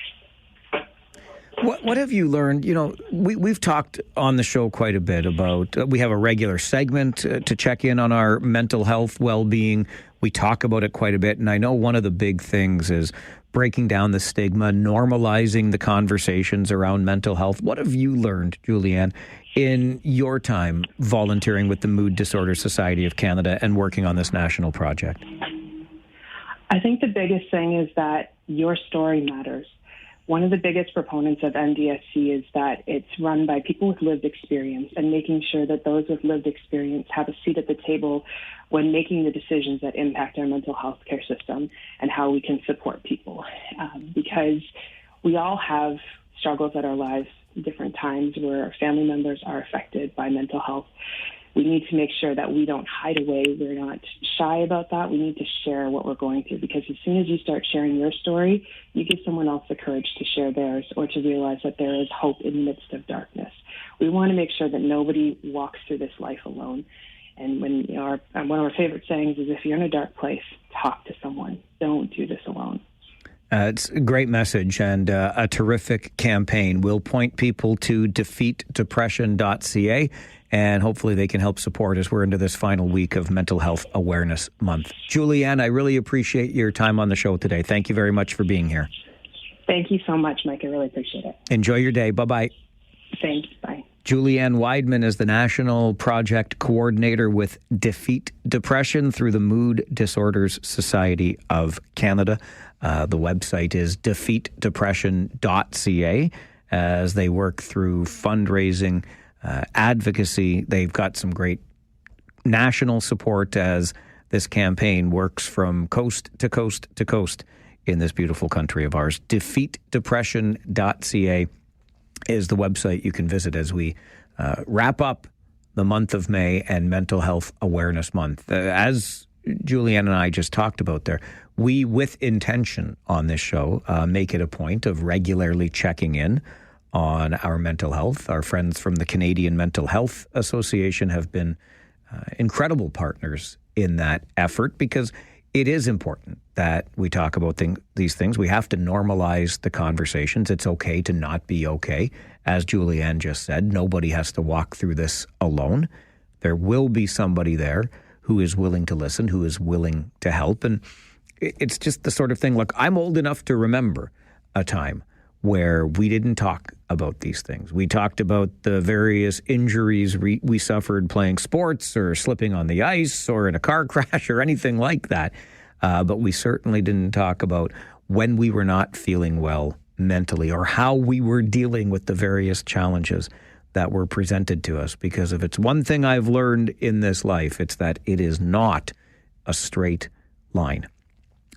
What have you learned? You know, we've talked on the show quite a bit about, we have a regular segment to check in on our mental health well-being. We talk about it quite a bit, and I know one of the big things is breaking down the stigma, normalizing the conversations around mental health. What have you learned, Julianne, in your time volunteering with the Mood Disorder Society of Canada and working on this national project? I think the biggest thing is that your story matters. One of the biggest proponents of MDSC is that it's run by people with lived experience, and making sure that those with lived experience have a seat at the table when making the decisions that impact our mental health care system and how we can support people. Because we all have struggles at our lives, different times where our family members are affected by mental health. We need to make sure that we don't hide away. We're not shy about that. We need to share what we're going through, because as soon as you start sharing your story, you give someone else the courage to share theirs or to realize that there is hope in the midst of darkness. We want to make sure that nobody walks through this life alone. And when one of our favorite sayings is, if you're in a dark place, talk to someone. Don't do this alone. It's a great message and a terrific campaign. We'll point people to defeatdepression.ca, and hopefully they can help support as we're into this final week of Mental Health Awareness Month. Julianne, I really appreciate your time on the show today. Thank you very much for being here. Thank you so much, Mike. I really appreciate it. Enjoy your day. Bye-bye. Thanks. Bye. Julianne Weidman is the National Project Coordinator with Defeat Depression through the Mood Disorders Society of Canada. The website is defeatdepression.ca as they work through fundraising, advocacy. They've got some great national support as this campaign works from coast to coast to coast in this beautiful country of ours. Defeatdepression.ca is the website you can visit as we wrap up the month of May and Mental Health Awareness Month. As Julianne and I just talked about there, we, with intention on this show, make it a point of regularly checking in on our mental health. Our friends from the Canadian Mental Health Association have been incredible partners in that effort, because it is important that we talk about these things. We have to normalize the conversations. It's okay to not be okay. As Julianne just said, nobody has to walk through this alone. There will be somebody there who is willing to listen, who is willing to help. And it's just the sort of thing, look, I'm old enough to remember a time where we didn't talk about these things. We talked about the various injuries we suffered playing sports or slipping on the ice or in a car crash or anything like that. But we certainly didn't talk about when we were not feeling well mentally or how we were dealing with the various challenges that were presented to us. Because if it's one thing I've learned in this life, it's that it is not a straight line.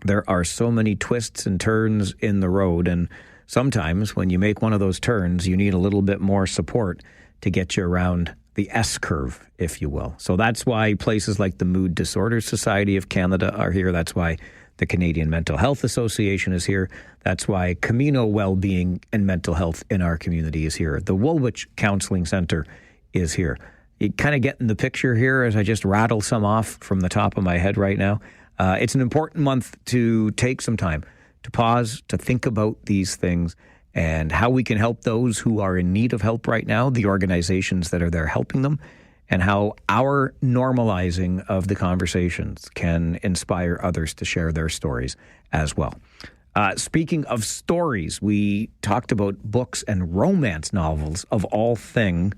There are so many twists and turns in the road, and sometimes when you make one of those turns, you need a little bit more support to get you around the S-curve, if you will. So that's why places like the Mood Disorders Society of Canada are here. That's why the Canadian Mental Health Association is here. That's why Camino Wellbeing and Mental Health in our community is here. The Woolwich Counselling Centre is here. You kind of getting the picture here as I just rattle some off from the top of my head right now. It's an important month to take some time to pause, to think about these things and how we can help those who are in need of help right now, the organizations that are there helping them, and how our normalizing of the conversations can inspire others to share their stories as well. Speaking of stories, we talked about books and romance novels of all things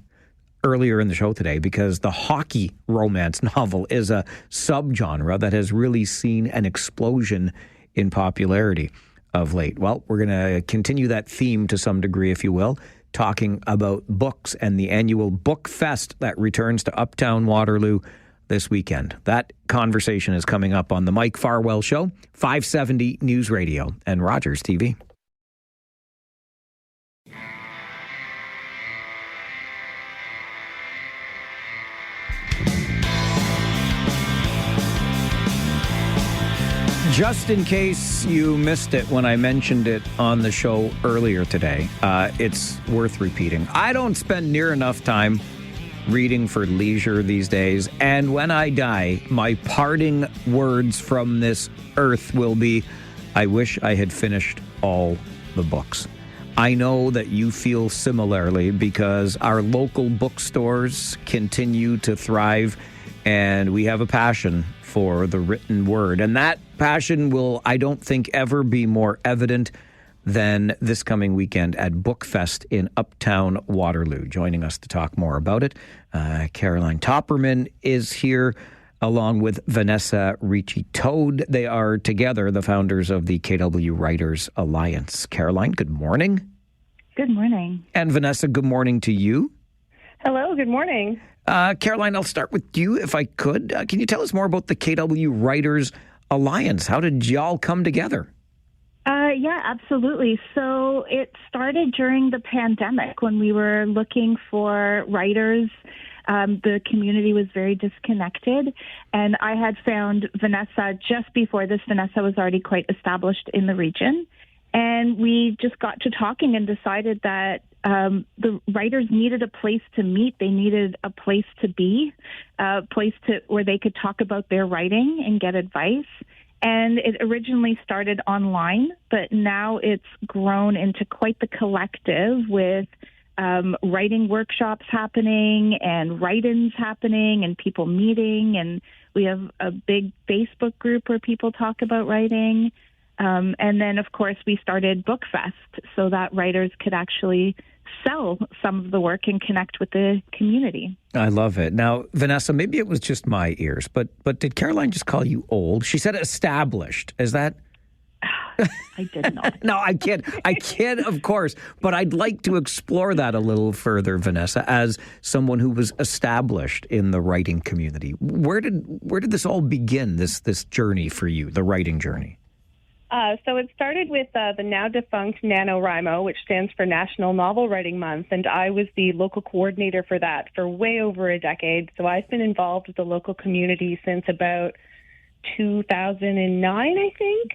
earlier in the show today, because the hockey romance novel is a subgenre that has really seen an explosion in popularity of late. Well, we're going to continue that theme to some degree, if you will, talking about books and the annual Bookfest that returns to Uptown Waterloo this weekend. That conversation is coming up on the Mike Farwell Show, 570 News Radio and Rogers TV. Just in case you missed it when I mentioned it on the show earlier today, it's worth repeating. I don't spend near enough time reading for leisure these days, and when I die, my parting words from this earth will be, I wish I had finished all the books. I know that you feel similarly, because our local bookstores continue to thrive, and we have a passion for the written word. And that passion will, I don't think, ever be more evident than this coming weekend at Bookfest in Uptown Waterloo. Joining us to talk more about it, Caroline Topperman is here, along with Vanessa Ricci-Toad. They are together the founders of the KW Writers Alliance. Caroline, good morning. Good morning. And Vanessa, good morning to you. Hello, good morning. Caroline, I'll start with you if I could. Can you tell us more about the KW Writers Alliance? How did y'all come together? Yeah, absolutely. So it started during the pandemic when we were looking for writers. The community was very disconnected, and I had found Vanessa just before this. Vanessa was already quite established in the region, and we just got to talking and decided that the writers needed a place to meet. They needed a place to be, a place where they could talk about their writing and get advice. And it originally started online, but now it's grown into quite the collective with writing workshops happening and write-ins happening and people meeting. And we have a big Facebook group where people talk about writing. And then, of course, we started Bookfest so that writers could actually sell some of the work and connect with the community. I love it. Now, Vanessa, maybe it was just my ears, but did Caroline just call you old? She said established. Is that? I did not. No, I kid, of course. But I'd like to explore that a little further, Vanessa, as someone who was established in the writing community. Where did this all begin, this journey for you, the writing journey? So it started with the now defunct NaNoWriMo, which stands for National Novel Writing Month, and I was the local coordinator for that for way over a decade. So I've been involved with the local community since about 2009, I think.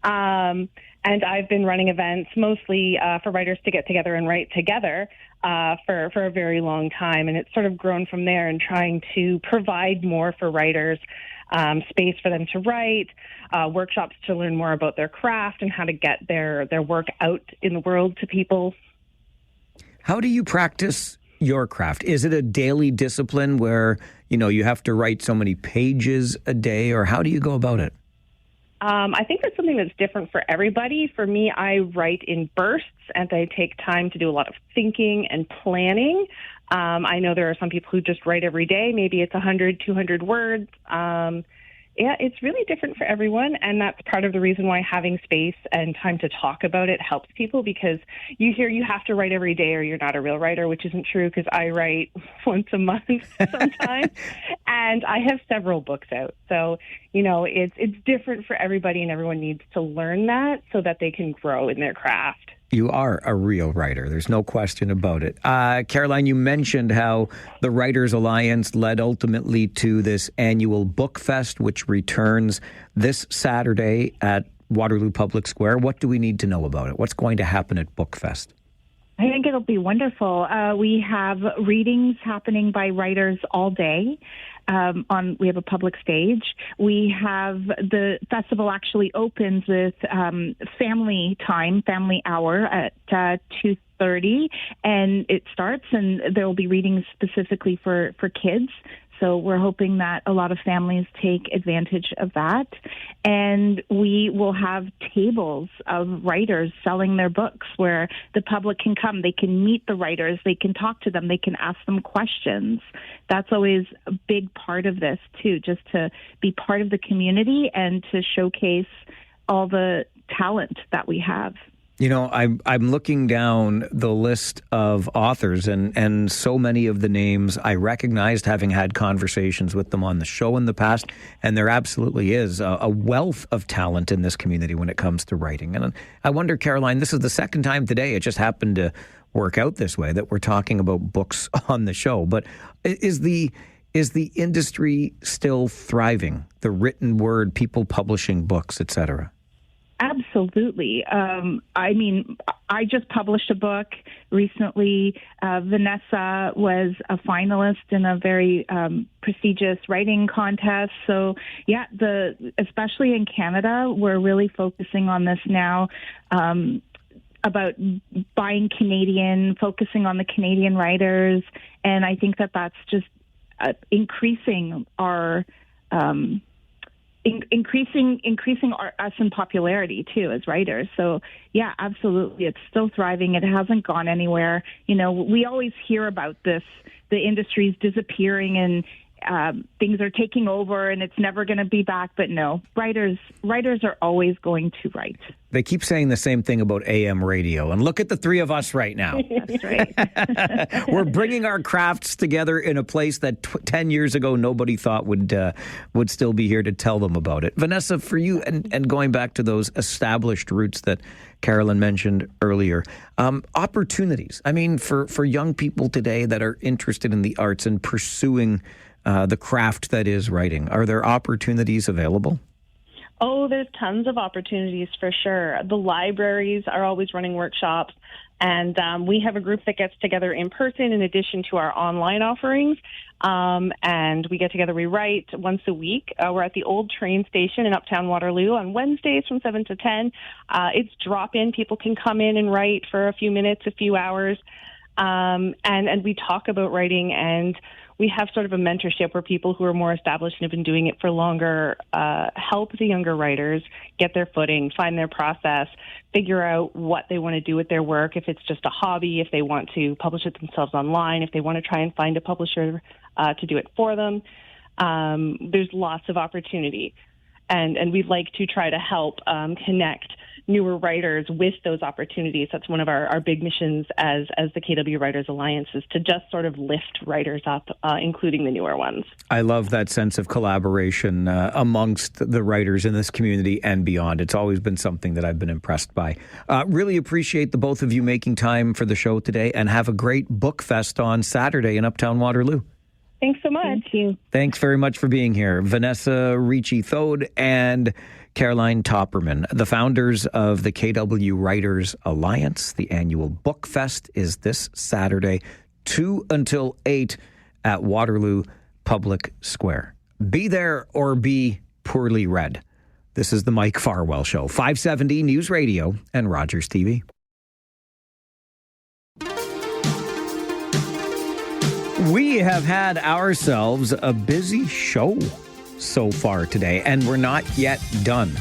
And I've been running events mostly for writers to get together and write together for a very long time. And it's sort of grown from there and trying to provide more for writers, space for them to write, workshops to learn more about their craft and how to get their work out in the world to people. How do you practice your craft? Is it a daily discipline where, you have to write so many pages a day, or how do you go about it? I think that's something that's different for everybody. For me, I write in bursts, and I take time to do a lot of thinking and planning. I know there are some people who just write every day. Maybe it's 100, 200 words. Yeah, it's really different for everyone, and that's part of the reason why having space and time to talk about it helps people, because you hear you have to write every day or you're not a real writer, which isn't true, because I write once a month sometimes, and I have several books out. So, it's different for everybody, and everyone needs to learn that so that they can grow in their craft. You are a real writer. There's no question about it. Caroline, you mentioned how the Writers Alliance led ultimately to this annual Bookfest, which returns this Saturday at Waterloo Public Square. What do we need to know about it? What's going to happen at Bookfest? I think it'll be wonderful. We have readings happening by writers all day. We have a public stage. We have the festival actually opens with family hour at 2:30, and it starts, and there will be readings specifically for kids. So we're hoping that a lot of families take advantage of that. And we will have tables of writers selling their books where the public can come. They can meet the writers. They can talk to them. They can ask them questions. That's always a big part of this, too, just to be part of the community and to showcase all the talent that we have. You know, I'm looking down the list of authors, and so many of the names I recognized, having had conversations with them on the show in the past, and there absolutely is a wealth of talent in this community when it comes to writing. And I wonder, Caroline, this is the second time today, it just happened to work out this way, that we're talking about books on the show. But is the industry still thriving? The written word, people publishing books, et cetera? Absolutely. I mean, I just published a book recently. Vanessa was a finalist in a very prestigious writing contest. So, yeah, especially in Canada, we're really focusing on this now, about buying Canadian, focusing on the Canadian writers. And I think that that's just increasing our increasing us in popularity too as writers. So yeah, absolutely, it's still thriving. It hasn't gone anywhere. You know, we always hear about this, the industry's disappearing and things are taking over and it's never going to be back. But no, writers are always going to write. They keep saying the same thing about AM radio, and look at the three of us right now. That's right. We're bringing our crafts together in a place that 10 years ago nobody thought would still be here to tell them about it. Vanessa, for you, and going back to those established roots that Carolyn mentioned earlier, opportunities. I mean, for young people today that are interested in the arts and pursuing the craft that is writing, are there opportunities available? Oh, there's tons of opportunities for sure. The libraries are always running workshops, and we have a group that gets together in person in addition to our online offerings. And we get together, we write once a week. We're at the old train station in Uptown Waterloo on Wednesdays from 7 to 10. It's drop-in. People can come in and write for a few minutes, a few hours. And we talk about writing, and we have sort of a mentorship where people who are more established and have been doing it for longer help the younger writers get their footing, find their process, figure out what they want to do with their work, if it's just a hobby, if they want to publish it themselves online, if they want to try and find a publisher to do it for them. There's lots of opportunity. And we'd like to try to help connect newer writers with those opportunities. That's one of our big missions as the KW Writers Alliance, is to just sort of lift writers up, including the newer ones. I love that sense of collaboration amongst the writers in this community and beyond. It's always been something that I've been impressed by. Really appreciate the both of you making time for the show today, and have a great Bookfest on Saturday in Uptown Waterloo. Thanks so much. Thank you. Thanks very much for being here. Vanessa Ricci-Thode and Caroline Topperman, the founders of the KW Writers Alliance. The annual Bookfest is this Saturday, 2 until 8 at Waterloo Public Square. Be there or be poorly read. This is the Mike Farwell Show, 570 News Radio and Rogers TV. We have had ourselves a busy show so far today, and we're not yet done.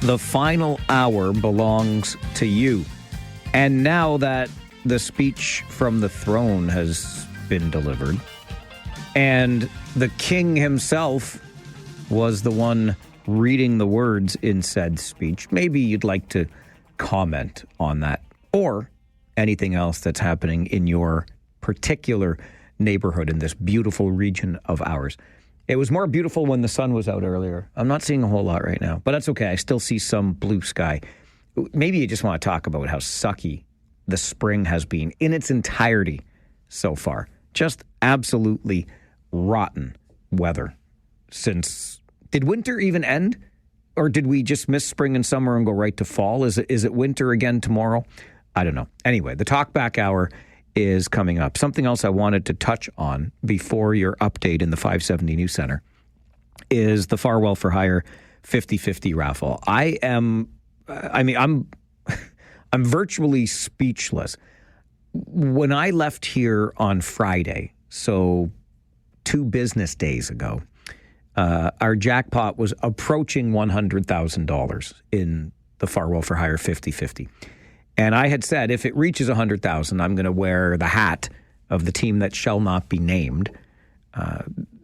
The final hour belongs to you. And now that the speech from the throne has been delivered, and the king himself was the one reading the words in said speech, maybe you'd like to comment on that, or anything else that's happening in your particular neighborhood in this beautiful region of ours. It was more beautiful when the sun was out earlier. I'm not seeing a whole lot right now, but that's okay. I still see some blue sky. Maybe you just want to talk about how sucky the spring has been in its entirety so far. Just absolutely rotten weather since... Did winter even end? Or did we just miss spring and summer and go right to fall? Is it winter again tomorrow? I don't know. Anyway, the Talkback Hour is coming up. Something else I wanted to touch on before your update in the 570 News Center is the Farwell for Hire 50-50 raffle. I'm virtually speechless. When I left here on Friday, so 2 business days ago, our jackpot was approaching $100,000 in the Farwell for Hire 50-50. And I had said, if it reaches 100,000, I'm going to wear the hat of the team that shall not be named.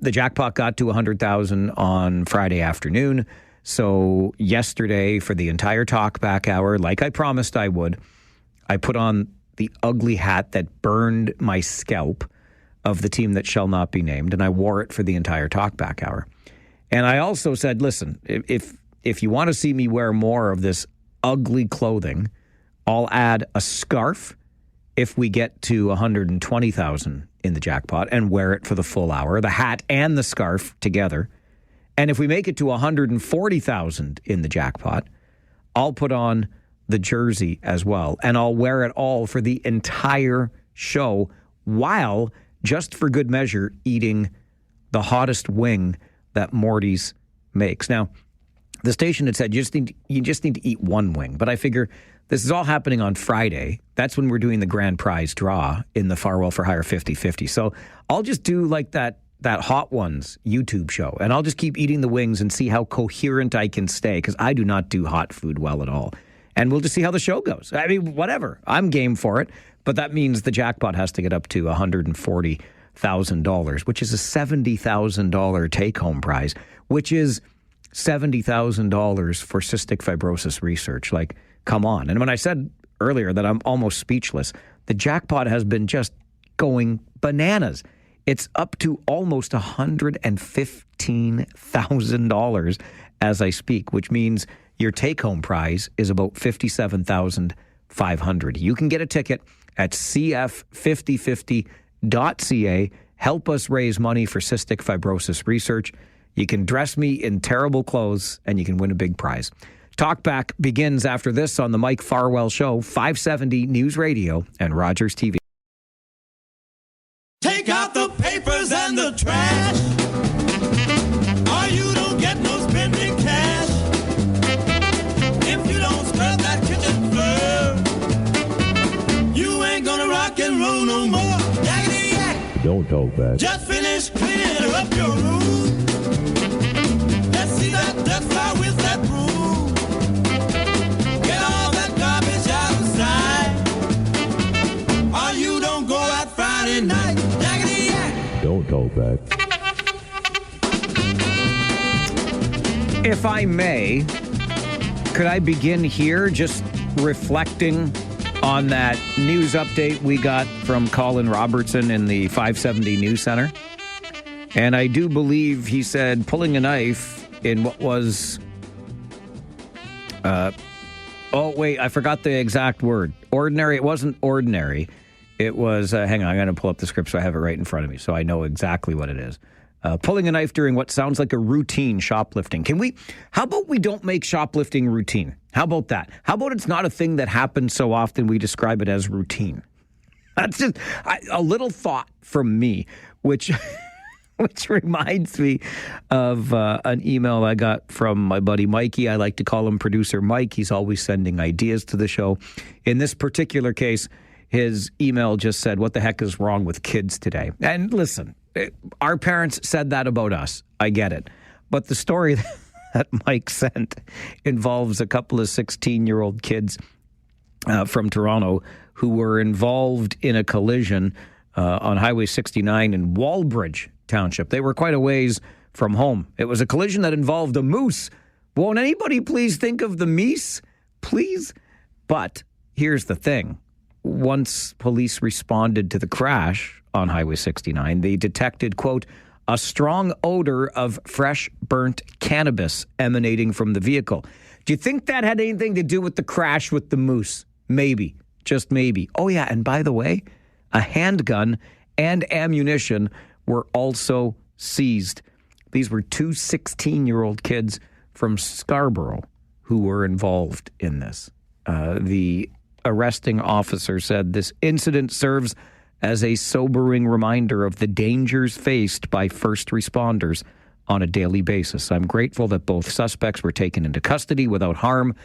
The jackpot got to 100,000 on Friday afternoon. So yesterday, for the entire Talkback Hour, like I promised I would, I put on the ugly hat that burned my scalp of the team that shall not be named, and I wore it for the entire Talkback Hour. And I also said, listen, if you want to see me wear more of this ugly clothing, I'll add a scarf if we get to 120,000 in the jackpot and wear it for the full hour, the hat and the scarf together. And if we make it to 140,000 in the jackpot, I'll put on the jersey as well, and I'll wear it all for the entire show while, just for good measure, eating the hottest wing that Morty's makes. Now, the station had said you just need to eat one wing, but I figure this is all happening on Friday. That's when we're doing the grand prize draw in the Farwell for Hire 50-50. So I'll just do like that Hot Ones YouTube show, and I'll just keep eating the wings and see how coherent I can stay, because I do not do hot food well at all. And we'll just see how the show goes. I mean, whatever. I'm game for it, but that means the jackpot has to get up to $140,000, which is a $70,000 take-home prize, which is $70,000 for cystic fibrosis research. Like, come on. And when I said earlier that I'm almost speechless, the jackpot has been just going bananas. It's up to almost $115,000 as I speak, which means your take-home prize is about $57,500. You can get a ticket at cf5050.ca. Help us raise money for cystic fibrosis research. You can dress me in terrible clothes, and you can win a big prize. Talkback begins after this on the Mike Farwell Show, 570 News Radio and Rogers TV. Take out the papers and the trash, or you don't get no spending cash. If you don't scrub that kitchen floor, you ain't gonna rock and roll no more. Yakety yak. Don't talk back. Just finish cleaning up your room. Let's see that dust fly with that broom. Get all that garbage out of sight, or you don't go out Friday night. Yakety yak. Don't talk back. If I may, could I begin here just reflecting on that news update we got from Colin Robertson in the 570 News Center? And I do believe he said pulling a knife in what was... oh, wait, I forgot the exact word. Ordinary. It wasn't ordinary. It was... hang on, I'm going to pull up the script so I have it right in front of me so I know exactly what it is. Pulling a knife during what sounds like a routine shoplifting. How about we don't make shoplifting routine? How about that? How about it's not a thing that happens so often we describe it as routine? That's just a little thought from me, which reminds me of an email I got from my buddy Mikey. I like to call him Producer Mike. He's always sending ideas to the show. In this particular case, his email just said, "What the heck is wrong with kids today?" And listen, our parents said that about us. I get it. But the story that Mike sent involves a couple of 16-year-old kids from Toronto who were involved in a collision on Highway 69 in Walbridge Township. They were quite a ways from home. It was a collision that involved a moose. Won't anybody please think of the meese? Please? But here's the thing. Once police responded to the crash on Highway 69, they detected, quote, a strong odor of fresh burnt cannabis emanating from the vehicle. Do you think that had anything to do with the crash with the moose? Maybe. Just maybe. Oh, yeah, and by the way, a handgun and ammunition were also seized. These were two 16-year-old kids from Scarborough who were involved in this. The arresting officer said this incident serves as a sobering reminder of the dangers faced by first responders on a daily basis. I'm grateful that both suspects were taken into custody without harm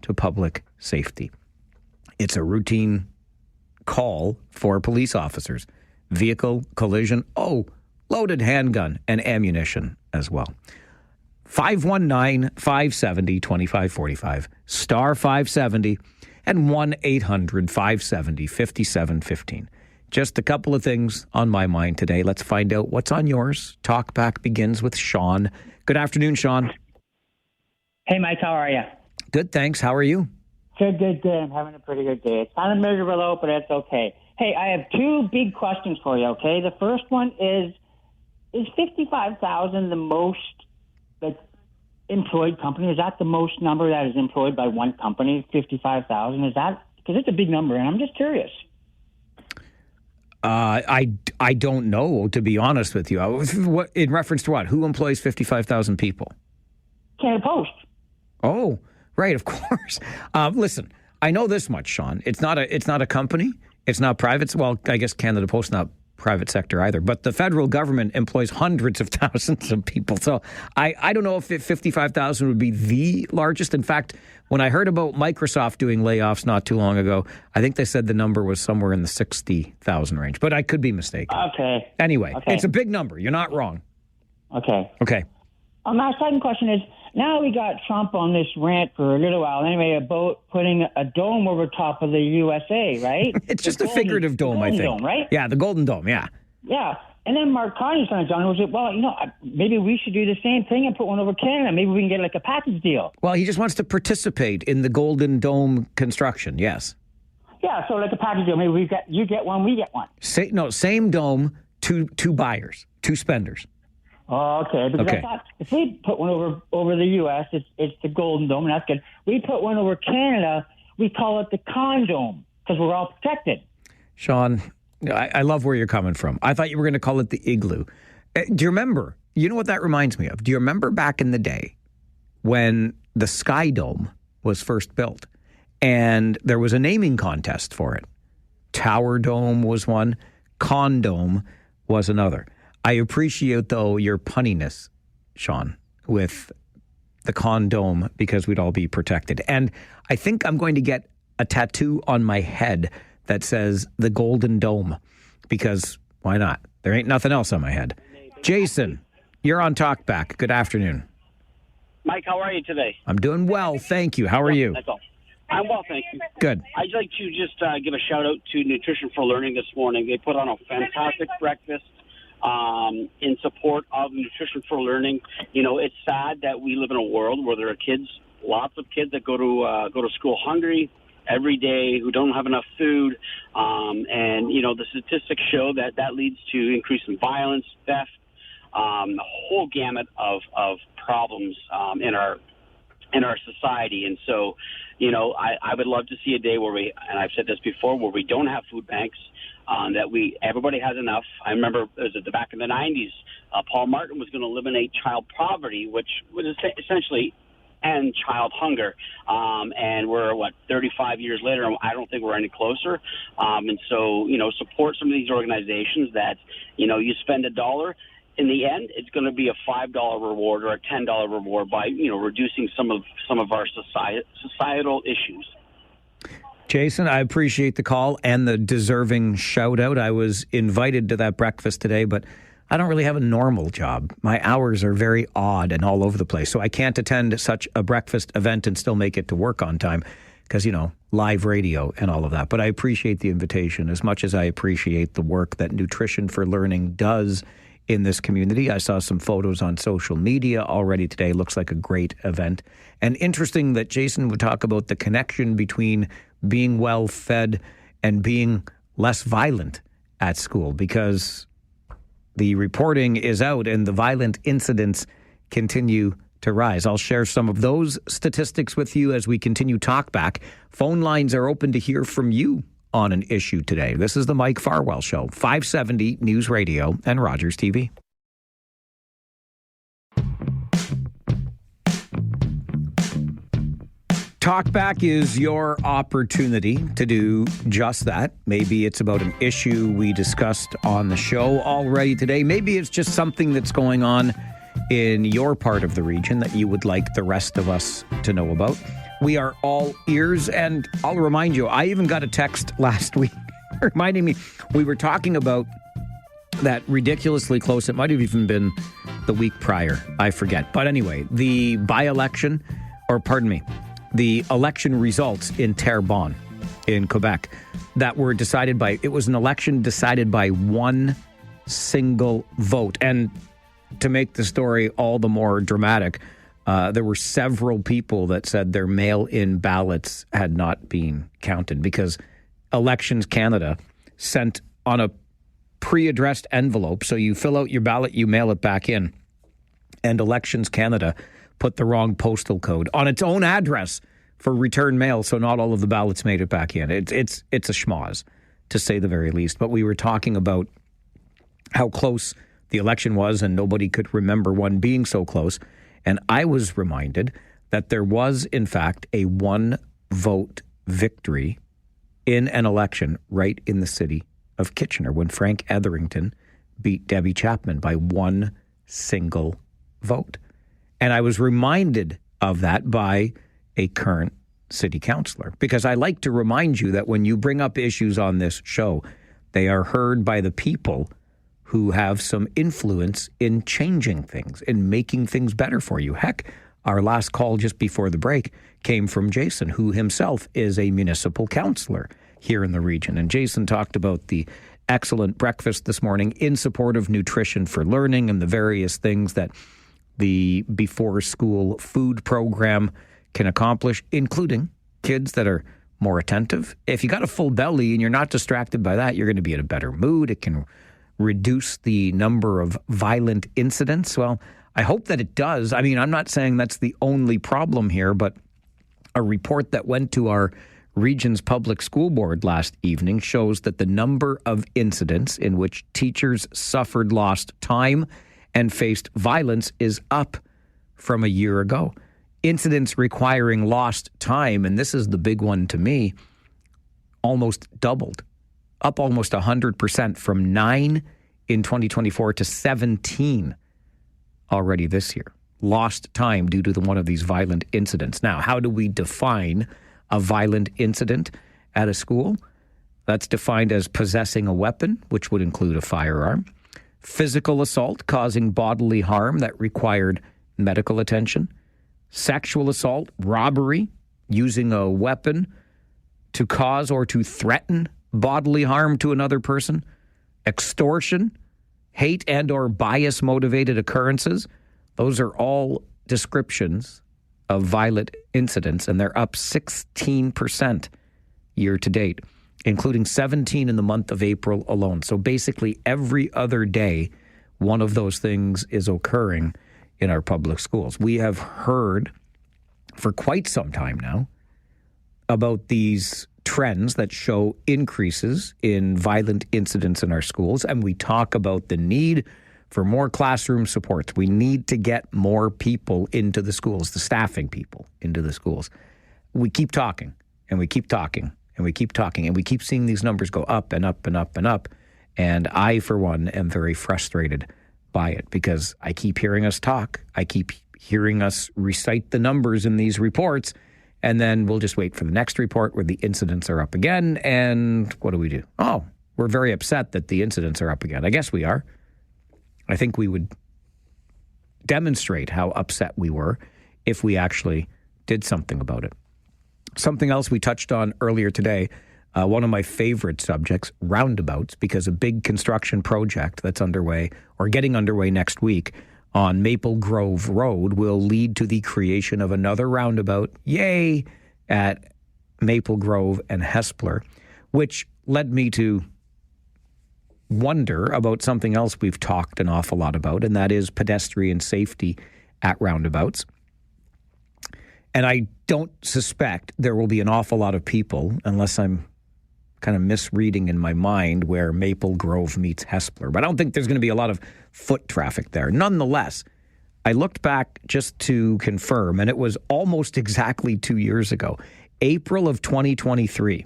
to public safety. It's a routine call for police officers. Vehicle collision, loaded handgun and ammunition as well. 519-570-2545, star 570, and 1-800-570-5715. Just a couple of things on my mind today. Let's find out what's on yours. Talkback begins with Sean. Good afternoon, Sean. Hey, Mike, how are you? Good, thanks. How are you? Good. I'm having a pretty good day. It's kind of miserable, though, but that's okay. Hey, I have two big questions for you, okay? The first one is 55,000 the most employed company? Is that the most number that is employed by one company, 55,000? Is that, because it's a big number, and I'm just curious. I don't know, to be honest with you. In reference to what? Who employs 55,000 people? Canada Post. Oh, right, of course. Listen, I know this much, Sean. It's not a company. It's not private. Well, I guess Canada Post not private sector either. But the federal government employs hundreds of thousands of people. So I don't know if 55,000 would be the largest. In fact, when I heard about Microsoft doing layoffs not too long ago, I think they said the number was somewhere in the 60,000 range. But I could be mistaken. Okay. Anyway, It's a big number. You're not wrong. Okay. My second question is, now we got Trump on this rant for a little while anyway about putting a dome over top of the USA, right? It's just a figurative dome, I think. Dome, right? Yeah, the Golden Dome, yeah. Yeah. And then Mark Carney's on John was, well, maybe we should do the same thing and put one over Canada. Maybe we can get like a package deal. Well, he just wants to participate in the Golden Dome construction, yes. Yeah, so like a package deal. Maybe you get one, we get one. Same dome, two buyers, two spenders. Oh, okay. Because I thought if we put one over the U.S., it's the Golden Dome, and that's good. We put one over Canada, we call it the Condome because we're all protected. Sean, I love where you're coming from. I thought you were going to call it the Igloo. Do you remember? You know what that reminds me of? Do you remember back in the day when the Sky Dome was first built and there was a naming contest for it? Tower Dome was one. Condome was another. I appreciate, though, your punniness, Sean, with the condom because we'd all be protected. And I think I'm going to get a tattoo on my head that says the Golden Dome because why not? There ain't nothing else on my head. Jason, you're on Talkback. Good afternoon. Mike, how are you today? I'm doing well, thank you. How are you? That's all. I'm well, thank you. Good. I'd like to just give a shout-out to Nutrition for Learning this morning. They put on a fantastic breakfast in support of Nutrition for Learning. It's sad that we live in a world where there are lots of kids that go to school hungry every day, who don't have enough food, and the statistics show that leads to increase in violence, theft, a whole gamut of problems in our society. And so, I would love to see a day where and I've said this before, where we don't have food banks. That everybody has enough. I remember it was at the back in the 90s, Paul Martin was going to eliminate child poverty, which would essentially end child hunger. And we're, 35 years later, and I don't think we're any closer. And so, support some of these organizations that, you spend $1. In the end, it's going to be a $5 reward or a $10 reward by, reducing some of our societal issues. Jason, I appreciate the call and the deserving shout out. I was invited to that breakfast today, but I don't really have a normal job. My hours are very odd and all over the place. So I can't attend such a breakfast event and still make it to work on time because, live radio and all of that. But I appreciate the invitation as much as I appreciate the work that Nutrition for Learning does in this community. I saw some photos on social media already today. Looks like a great event. And interesting that Jason would talk about the connection between being well fed and being less violent at school, because the reporting is out and the violent incidents continue to rise. I'll share some of those statistics with you as we continue Talkback. Phone lines are open to hear from you on an issue today. This is the Mike Farwell Show, 570 News Radio and Rogers TV. Talkback is your opportunity to do just that. Maybe it's about an issue we discussed on the show already today. Maybe it's just something that's going on in your part of the region that you would like the rest of us to know about. We are all ears, and I'll remind you, I even got a text last week reminding me we were talking about that ridiculously close, it might have even been the week prior, I forget. But anyway, the by-election, or pardon me, the election results in Terrebonne in Quebec that were decided by, it was an election decided by one single vote. And to make the story all the more dramatic, there were several people that said their mail-in ballots had not been counted because Elections Canada sent on a pre-addressed envelope. So you fill out your ballot, you mail it back in. And Elections Canada put the wrong postal code on its own address for return mail, so not all of the ballots made it back in. It's a schmoz, to say the very least. But we were talking about how close the election was, and nobody could remember one being so close. And I was reminded that there was, in fact, a one-vote victory in an election right in the city of Kitchener when Frank Etherington beat Debbie Chapman by one single vote. And I was reminded of that by a current city councillor, because I like to remind you that when you bring up issues on this show, they are heard by the people who have some influence in changing things, in making things better for you. Heck, our last call just before the break came from Jason, who himself is a municipal councillor here in the region. And Jason talked about the excellent breakfast this morning in support of Nutrition for Learning and the various things that the before school food program can accomplish, including kids that are more attentive. If you got a full belly and you're not distracted by that, you're going to be in a better mood. It can reduce the number of violent incidents. Well, I hope that it does. I mean, I'm not saying that's the only problem here, but a report that went to our region's public school board last evening shows that the number of incidents in which teachers suffered lost time and faced violence is up from a year ago. Incidents requiring lost time, and this is the big one to me, almost doubled, up almost 100% from 9 in 2024 to 17 already this year. Lost time due to one of these violent incidents. Now, how do we define a violent incident at a school? That's defined as possessing a weapon, which would include a firearm, physical assault causing bodily harm that required medical attention, sexual assault, robbery, using a weapon to cause or to threaten bodily harm to another person, extortion, hate and or bias motivated occurrences. Those are all descriptions of violent incidents, and they're up 16% year to date, including 17 in the month of April alone. So basically every other day, one of those things is occurring in our public schools. We have heard for quite some time now about these trends that show increases in violent incidents in our schools, and we talk about the need for more classroom supports. We need to get more people into the schools, the staffing people into the schools. We keep talking, and we keep talking, and we keep talking, and we keep seeing these numbers go up and up and up and up. And I, for one, am very frustrated by it because I keep hearing us talk. I keep hearing us recite the numbers in these reports, and then we'll just wait for the next report where the incidents are up again. And what do? Oh, we're very upset that the incidents are up again. I guess we are. I think we would demonstrate how upset we were if we actually did something about it. Something else we touched on earlier today, one of my favorite subjects, roundabouts, because a big construction project that's underway or getting underway next week on Maple Grove Road will lead to the creation of another roundabout, yay, at Maple Grove and Hespeler, which led me to wonder about something else we've talked an awful lot about, and that is pedestrian safety at roundabouts. And I don't suspect there will be an awful lot of people, unless I'm kind of misreading in my mind where Maple Grove meets Hespeler. But I don't think there's going to be a lot of foot traffic there. Nonetheless, I looked back just to confirm, and it was almost exactly 2 years ago, April of 2023,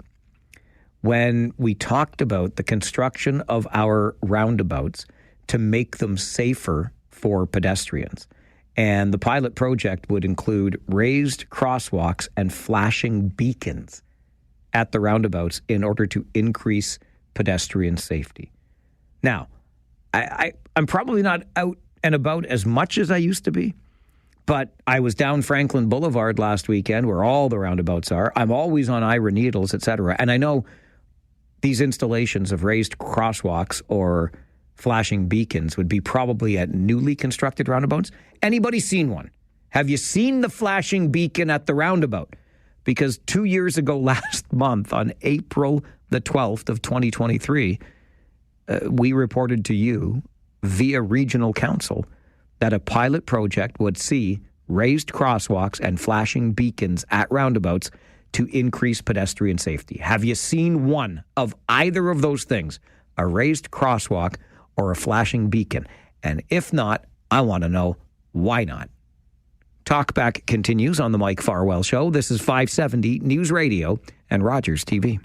when we talked about the construction of our roundabouts to make them safer for pedestrians. And the pilot project would include raised crosswalks and flashing beacons at the roundabouts in order to increase pedestrian safety. Now, I'm probably not out and about as much as I used to be, but I was down Franklin Boulevard last weekend where all the roundabouts are. I'm always on Ira Needles, etc. And I know these installations of raised crosswalks or flashing beacons would be probably at newly constructed roundabouts. Anybody seen one? Have you seen the flashing beacon at the roundabout? Because 2 years ago last month, on April the 12th of 2023, we reported to you via regional council that a pilot project would see raised crosswalks and flashing beacons at roundabouts to increase pedestrian safety. Have you seen one of either of those things, a raised crosswalk or a flashing beacon? And if not, I want to know why not. Talkback continues on the Mike Farwell Show. This is 570 News Radio and Rogers TV.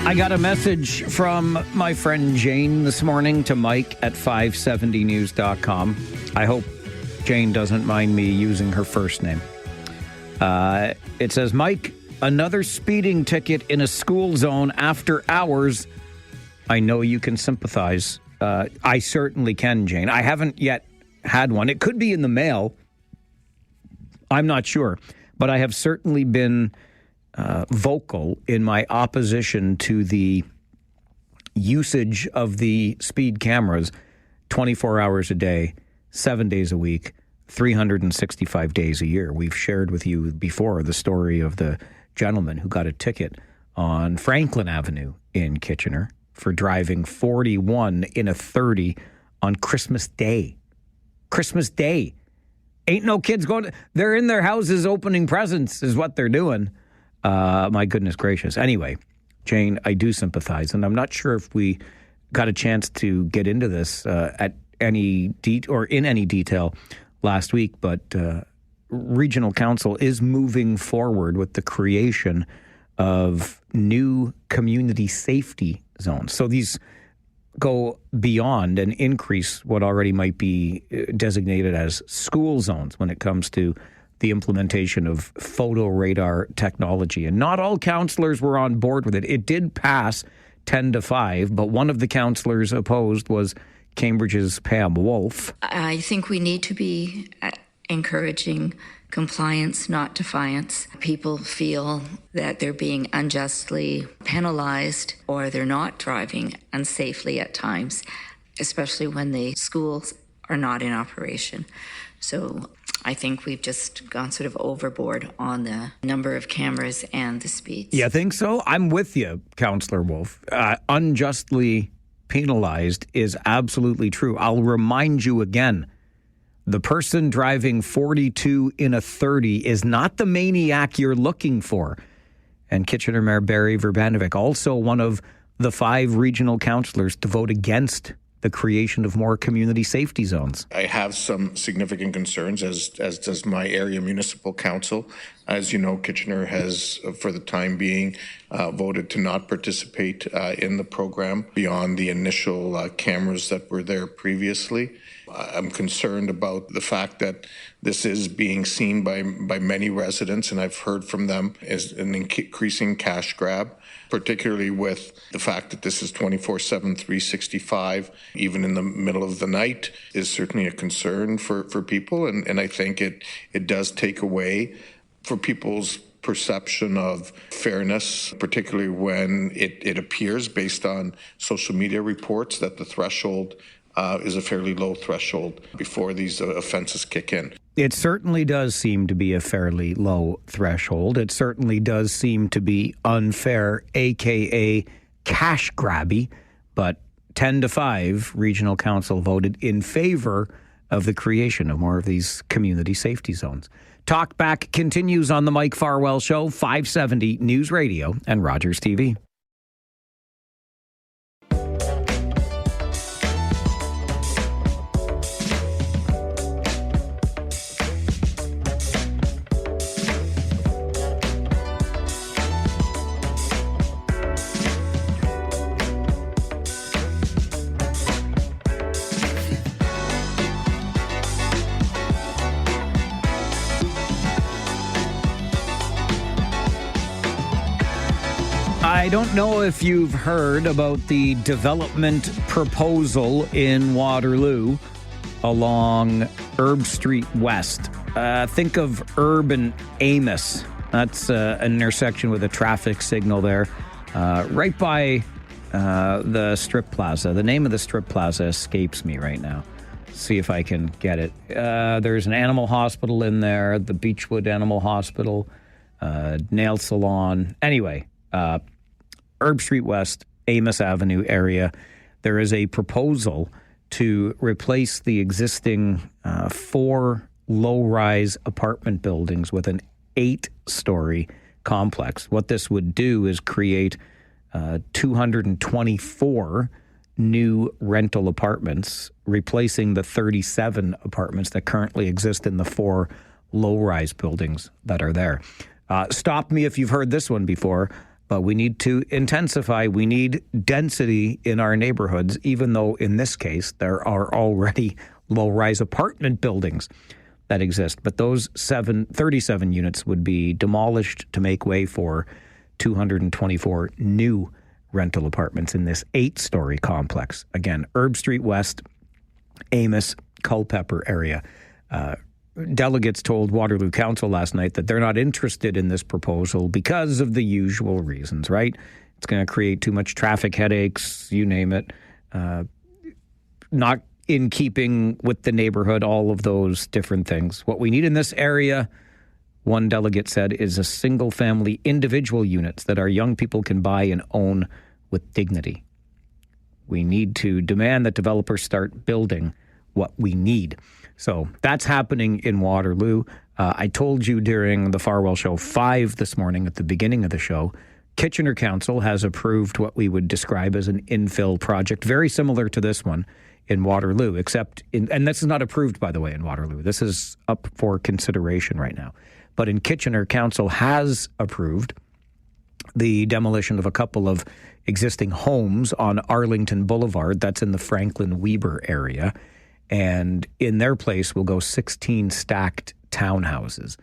I got a message from my friend Jane this morning to Mike at 570news.com. I hope Jane doesn't mind me using her first name. It says, Mike, another speeding ticket in a school zone after hours. I know you can sympathize. I certainly can, Jane. I haven't yet had one. It could be in the mail. I'm not sure. But I have certainly been vocal in my opposition to the usage of the speed cameras 24 hours a day, 7 days a week, 365 days a year. We've shared with you before the story of the gentleman who got a ticket on Franklin Avenue in Kitchener for driving 41 in a 30 on Christmas Day. Christmas Day. Ain't no kids going. They're in their houses opening presents is what they're doing. My goodness gracious. Anyway, Jane, I do sympathize, and I'm not sure if we got a chance to get into this at any in any detail last week, but Regional Council is moving forward with the creation of new community safety zones. So these go beyond and increase what already might be designated as school zones when it comes to the implementation of photo radar technology. And not all councillors were on board with it. It did pass 10-5, but one of the councillors opposed was Cambridge's Pam Wolf. I think we need to be encouraging compliance, not defiance. People feel that they're being unjustly penalized or they're not driving unsafely at times, especially when the schools are not in operation. So I think we've just gone sort of overboard on the number of cameras and the speeds. You think so? I'm with you, Councillor Wolf. Unjustly penalized is absolutely true. I'll remind you again, the person driving 42 in a 30 is not the maniac you're looking for. And Kitchener Mayor Barry Verbanovic, also one of the 5 regional councillors to vote against the creation of more community safety zones. I have some significant concerns, as does my area municipal council. As you know, Kitchener has, for the time being, voted to not participate in the program beyond the initial cameras that were there previously. I'm concerned about the fact that this is being seen by many residents, and I've heard from them as an increasing cash grab, particularly with the fact that this is 24/7, 365, even in the middle of the night, is certainly a concern for people. And I think it does take away for people's perception of fairness, particularly when it appears based on social media reports that the threshold is a fairly low threshold before these offenses kick in. It certainly does seem to be a fairly low threshold. It certainly does seem to be unfair, a.k.a. cash grabby, but 10-5, Regional Council voted in favor of the creation of more of these community safety zones. Talkback continues on the Mike Farwell Show, 570 News Radio and Rogers TV. I don't know if you've heard about the development proposal in Waterloo along Herb Street West. Think of Herb and Amos. That's an intersection with a traffic signal there, right by the strip plaza. The name of the strip plaza escapes me right now. See if I can get it. There's an animal hospital in there, the Beechwood Animal Hospital, nail salon. Anyway, Herb Street West, Amos Avenue area, there is a proposal to replace the existing 4 low-rise apartment buildings with an 8-story complex. What this would do is create 224 new rental apartments, replacing the 37 apartments that currently exist in the 4 low-rise buildings that are there. Stop me if you've heard this one before. But we need to intensify. We need density in our neighborhoods, even though in this case there are already low-rise apartment buildings that exist. But those 37 units would be demolished to make way for 224 new rental apartments in this 8-story complex. Again, Herb Street West, Amos, Culpeper area. Delegates told Waterloo Council last night that they're not interested in this proposal because of the usual reasons, right? It's going to create too much traffic headaches, you name it. Not in keeping with the neighborhood, all of those different things. What we need in this area, one delegate said, is a single-family individual units that our young people can buy and own with dignity. We need to demand that developers start building what we need. So that's happening in Waterloo. I told you during the Farwell Show 5 this morning at the beginning of the show, Kitchener Council has approved what we would describe as an infill project, very similar to this one in Waterloo, and this is not approved, by the way, in Waterloo. This is up for consideration right now. But in Kitchener, Council has approved the demolition of a couple of existing homes on Arlington Boulevard. That's in the Franklin Weber area. And in their place will go 16 stacked townhouses.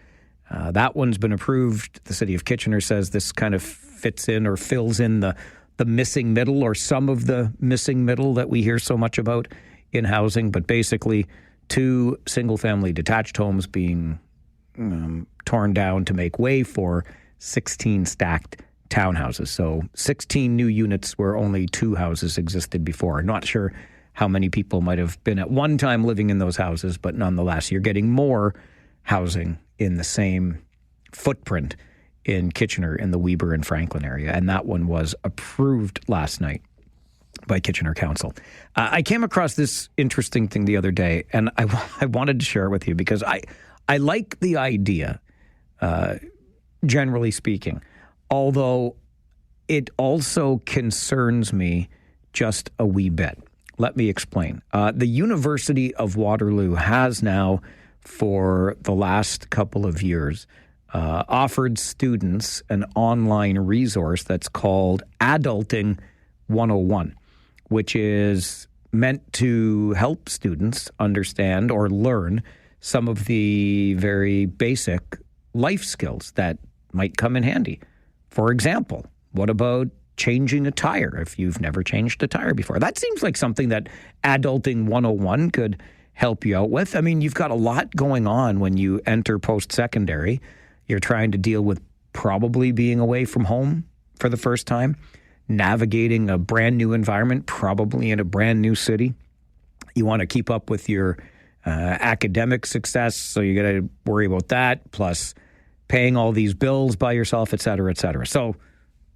That one's been approved. The city of Kitchener says this kind of fits in or fills in the missing middle or some of the missing middle that we hear so much about in housing. But basically 2 single-family detached homes being torn down to make way for 16 stacked townhouses. So 16 new units where only 2 houses existed before. I'm not sure how many people might have been at one time living in those houses, but nonetheless, you're getting more housing in the same footprint in Kitchener in the Weber and Franklin area. And that one was approved last night by Kitchener Council. I came across this interesting thing the other day, and I wanted to share it with you because I like the idea, generally speaking, although it also concerns me just a wee bit. Let me explain. The University of Waterloo has now, for the last couple of years, offered students an online resource that's called Adulting 101, which is meant to help students understand or learn some of the very basic life skills that might come in handy. For example, what about changing a tire if you've never changed a tire before? That seems like something that Adulting 101 could help you out with. I mean, you've got a lot going on when you enter post-secondary. You're trying to deal with probably being away from home for the first time, navigating a brand new environment, probably in a brand new city. You want to keep up with your academic success, so you got to worry about that, plus paying all these bills by yourself, et cetera, et cetera. So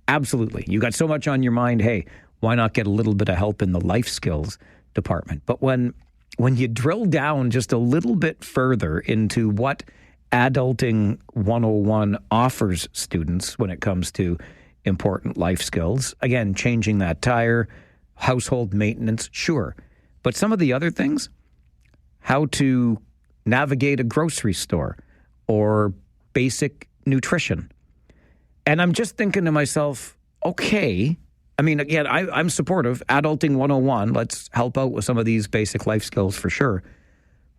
absolutely. You got so much on your mind. Hey, why not get a little bit of help in the life skills department? But when you drill down just a little bit further into what Adulting 101 offers students when it comes to important life skills, again, changing that tire, household maintenance, sure. But some of the other things, how to navigate a grocery store or basic nutrition. And I'm just thinking to myself, okay, I mean, again, I'm supportive. Adulting 101, let's help out with some of these basic life skills for sure.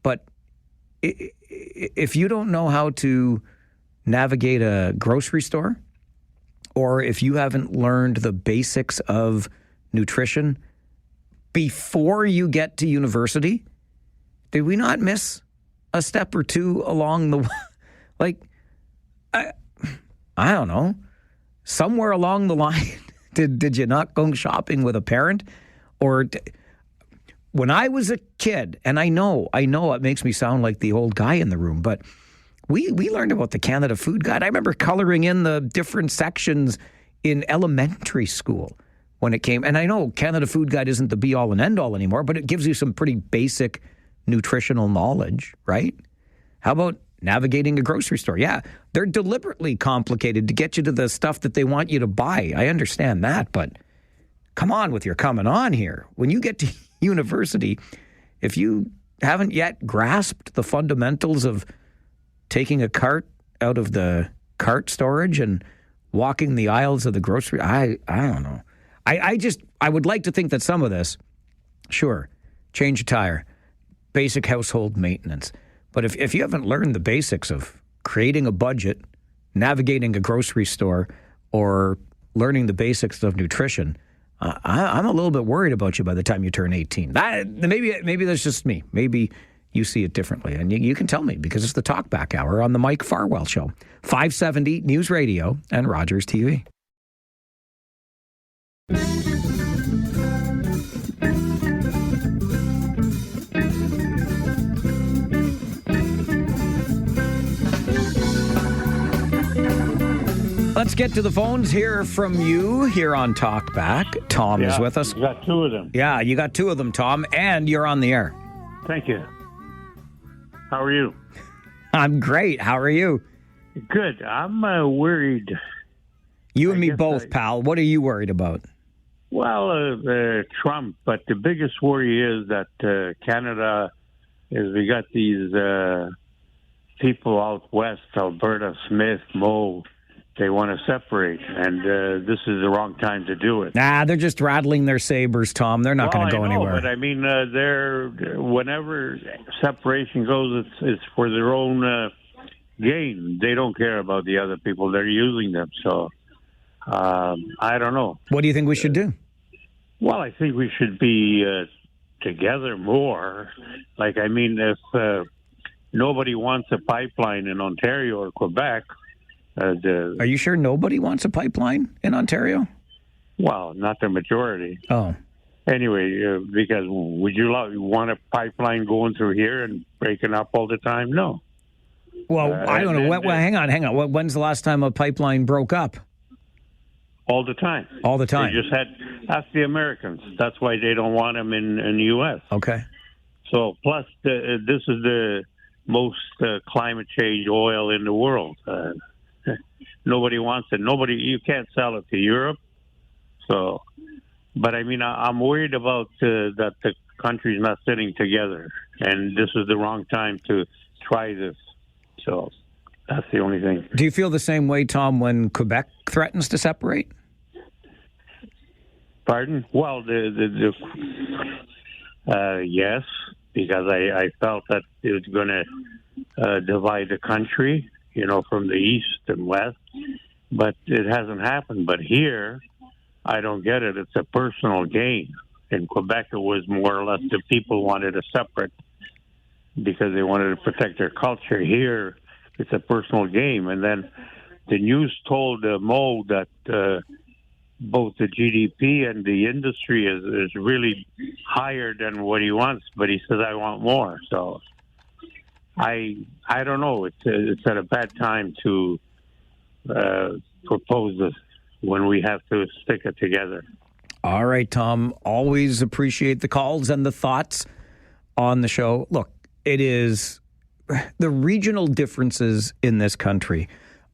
But if you don't know how to navigate a grocery store, or if you haven't learned the basics of nutrition before you get to university, did we not miss a step or two along the way? Like, I don't know, somewhere along the line, did you not go shopping with a parent? Or when I was a kid, and I know it makes me sound like the old guy in the room, but we learned about the Canada Food Guide. I remember coloring in the different sections in elementary school when it came. And I know Canada Food Guide isn't the be-all and end-all anymore, but it gives you some pretty basic nutritional knowledge, right? How about navigating a grocery store? Yeah, they're deliberately complicated to get you to the stuff that they want you to buy. I understand that, but come on with your coming on here. When you get to university, if you haven't yet grasped the fundamentals of taking a cart out of the cart storage and walking the aisles of the grocery, I don't know. I would like to think that some of this, sure, change a tire, basic household maintenance. But if you haven't learned the basics of creating a budget, navigating a grocery store, or learning the basics of nutrition, I'm a little bit worried about you by the time you turn 18. Maybe that's just me. Maybe you see it differently. And you can tell me, because it's the Talkback Hour on the Mike Farwell Show. 570 News Radio and Rogers TV. Let's get to the phones, hear from you here on Talkback. Tom is with us. You got two of them. Yeah, you got two of them, Tom, and you're on the air. Thank you. How are you? I'm great. How are you? Good. I'm worried. You and me both, pal. What are you worried about? Well, Trump, but the biggest worry is that Canada we got these people out west, Alberta, Smith, Moe. They want to separate, and this is the wrong time to do it. Nah, they're just rattling their sabers, Tom. They're not going to go anywhere. But I mean, whenever separation goes, it's for their own gain. They don't care about the other people. They're using them. So I don't know. What do you think we should do? Well, I think we should be together more. Like, I mean, if nobody wants a pipeline in Ontario or Quebec. Are you sure nobody wants a pipeline in Ontario? Well, not the majority. Oh. Anyway, because would you want a pipeline going through here and breaking up all the time? No. Well, I don't know. Hang on. When's the last time a pipeline broke up? All the time. All the time. They just ask the Americans. That's why they don't want them in the U.S. Okay. So, plus, this is the most climate change oil in the world. Nobody wants it. You can't sell it to Europe. So, but I mean, I'm worried about that the country's not sitting together, and this is the wrong time to try this. So, that's the only thing. Do you feel the same way, Tom, when Quebec threatens to separate? Pardon? Well, yes, because I felt that it was going to divide the country. From the east and west, but it hasn't happened. But here, I don't get it. It's a personal gain. In Quebec, it was more or less the people wanted a separate because they wanted to protect their culture. Here, it's a personal game. And then the news told Mo that both the GDP and the industry is really higher than what he wants, but he says, I want more. So I don't know. It's at a bad time to propose this when we have to stick it together. All right, Tom. Always appreciate the calls and the thoughts on the show. Look, it is the regional differences in this country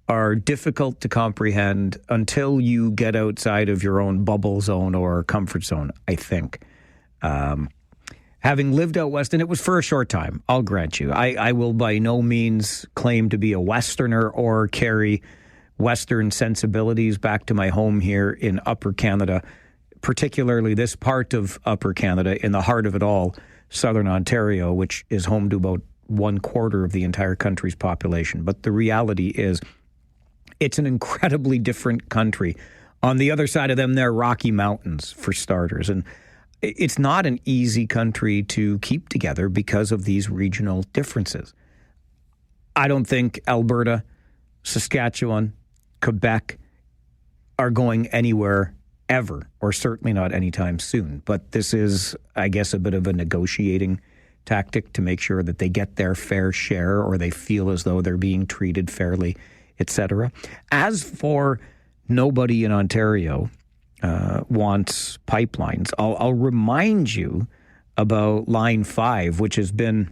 are difficult to comprehend until you get outside of your own bubble zone or comfort zone, I think. Having lived out west, and it was for a short time, I'll grant you. I will by no means claim to be a Westerner or carry Western sensibilities back to my home here in Upper Canada, particularly this part of Upper Canada in the heart of it all, Southern Ontario, which is home to about 1/4 of the entire country's population. But the reality is it's an incredibly different country. On the other side of them, there are Rocky Mountains, for starters. And it's not an easy country to keep together because of these regional differences. I don't think Alberta, Saskatchewan, Quebec are going anywhere ever, or certainly not anytime soon. But this is, I guess, a bit of a negotiating tactic to make sure that they get their fair share or they feel as though they're being treated fairly, etc. As for nobody in Ontario wants pipelines, I'll remind you about Line 5, which has been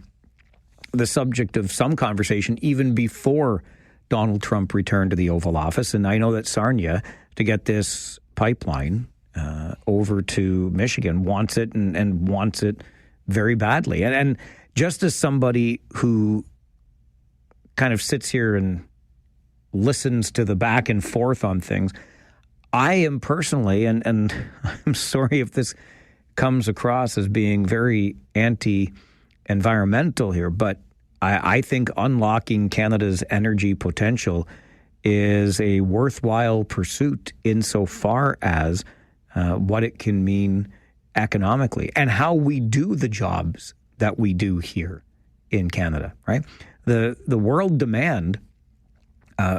the subject of some conversation even before Donald Trump returned to the Oval Office. And I know that Sarnia, to get this pipeline over to Michigan, wants it and wants it very badly. And just as somebody who kind of sits here and listens to the back and forth on things, I am personally, and I'm sorry if this comes across as being very anti-environmental here, but I think unlocking Canada's energy potential is a worthwhile pursuit insofar as what it can mean economically and how we do the jobs that we do here in Canada, right? The world demand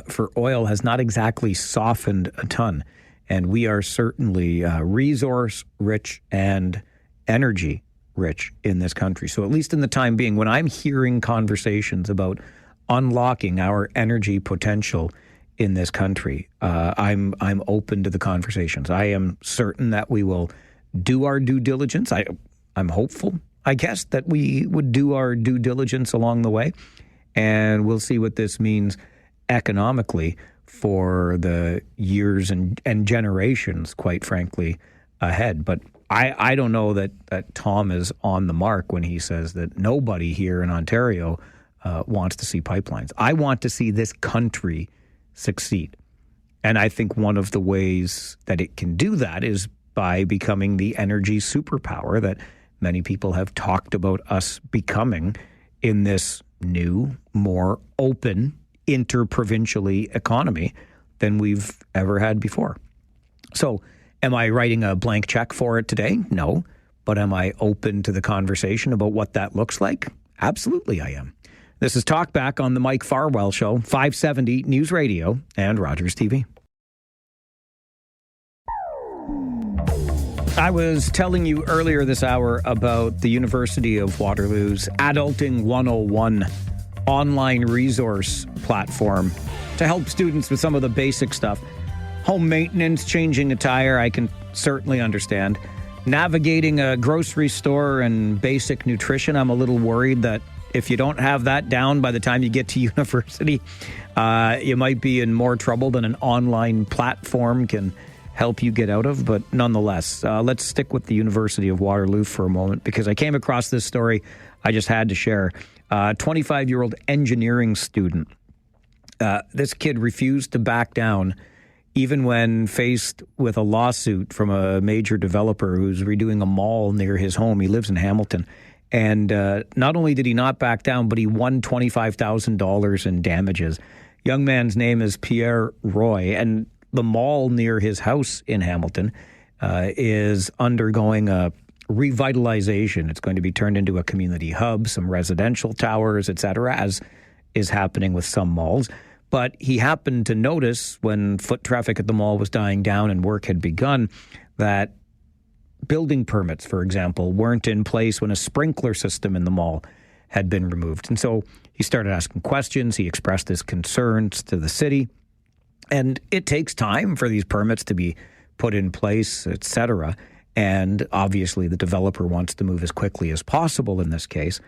for oil has not exactly softened a ton, and we are certainly resource-rich and energy-rich in this country. So at least in the time being, when I'm hearing conversations about unlocking our energy potential in this country, I'm open to the conversations. I am certain that we will do our due diligence. I'm hopeful, I guess, that we would do our due diligence along the way, and we'll see what this means economically for the years and generations, quite frankly, ahead. But I don't know that Tom is on the mark when he says that nobody here in Ontario wants to see pipelines. I want to see this country succeed. And I think one of the ways that it can do that is by becoming the energy superpower that many people have talked about us becoming in this new, more open, interprovincially economy than we've ever had before. So am I writing a blank check for it today? No. But am I open to the conversation about what that looks like? Absolutely I am. This is Talkback on the Mike Farwell Show, 570 News Radio and Rogers TV. I was telling you earlier this hour about the University of Waterloo's Adulting 101 online resource platform to help students with some of the basic stuff. Home maintenance, changing a tire, I can certainly understand. Navigating a grocery store and basic nutrition, I'm a little worried that if you don't have that down by the time you get to university, you might be in more trouble than an online platform can help you get out of. But nonetheless, let's stick with the University of Waterloo for a moment, because I came across this story I just had to share. 25-year-old engineering student. This kid refused to back down even when faced with a lawsuit from a major developer who's redoing a mall near his home. He lives in Hamilton. And not only did he not back down, but he won $25,000 in damages. Young man's name is Pierre Roy, and the mall near his house in Hamilton is undergoing a revitalization. It's going to be turned into a community hub, some residential towers, etc., as is happening with some malls. But he happened to notice when foot traffic at the mall was dying down and work had begun that building permits, for example, weren't in place when a sprinkler system in the mall had been removed. And so he started asking questions. He expressed his concerns to the city. And it takes time for these permits to be put in place, etc. And obviously the developer wants to move as quickly as possible in this case.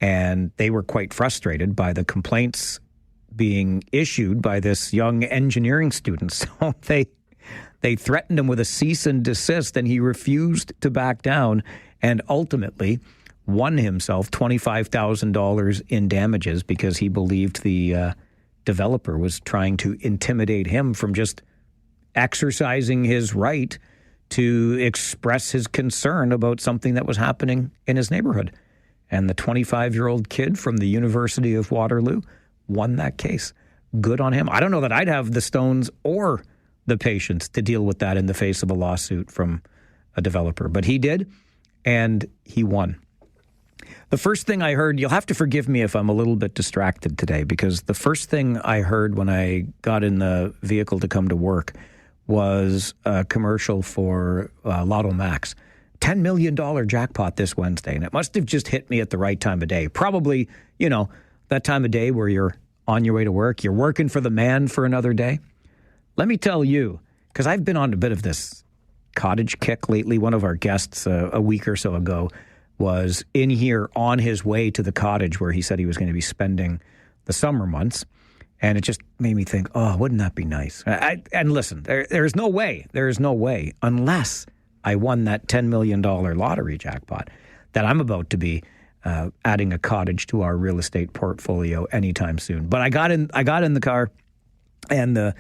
And they were quite frustrated by the complaints being issued by this young engineering student. So they threatened him with a cease and desist, and he refused to back down and ultimately won himself $25,000 in damages because he believed the developer was trying to intimidate him from just exercising his right to express his concern about something that was happening in his neighborhood. And the 25-year-old kid from the University of Waterloo won that case. Good on him. I don't know that I'd have the stones or the patience to deal with that in the face of a lawsuit from a developer. But he did, and he won. The first thing I heard, you'll have to forgive me if I'm a little bit distracted today, because the first thing I heard when I got in the vehicle to come to work was a commercial for Lotto Max. $10 million jackpot this Wednesday, and it must have just hit me at the right time of day. Probably, that time of day where you're on your way to work, you're working for the man for another day. Let me tell you, because I've been on a bit of this cottage kick lately. One of our guests a week or so ago was in here on his way to the cottage where he said he was going to be spending the summer months. And it just made me think, oh, wouldn't that be nice? And listen, there's no way, unless I won that $10 million lottery jackpot, that I'm about to be adding a cottage to our real estate portfolio anytime soon. But I got in the car, and the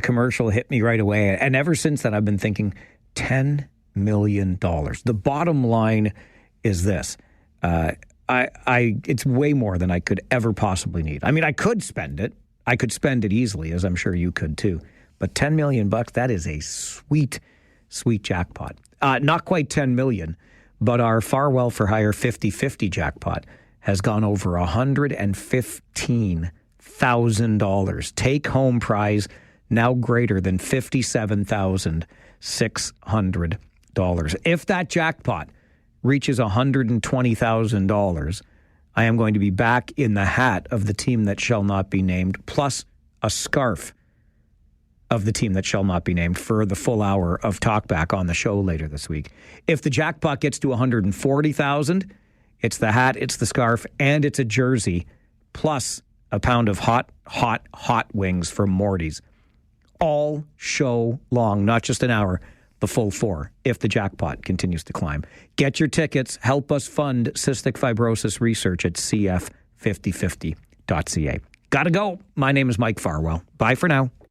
commercial hit me right away. And ever since then, I've been thinking, $10 million. The bottom line is this. It's way more than I could ever possibly need. I mean, I could spend it. I could spend it easily, as I'm sure you could too. But $10 million, that is a sweet, sweet jackpot. Not quite $10 million, but our Farwell for Hire 50/50 jackpot has gone over $115,000. Take home prize now greater than $57,600. If that jackpot reaches $120,000, I am going to be back in the hat of the team that shall not be named, plus a scarf of the team that shall not be named for the full hour of Talkback on the show later this week. If the jackpot gets to $140,000, it's the hat, it's the scarf, and it's a jersey, plus a pound of hot wings from Morty's. All show long, not just an hour, the full 4, if the jackpot continues to climb. Get your tickets. Help us fund cystic fibrosis research at cf5050.ca. Gotta go. My name is Mike Farwell. Bye for now.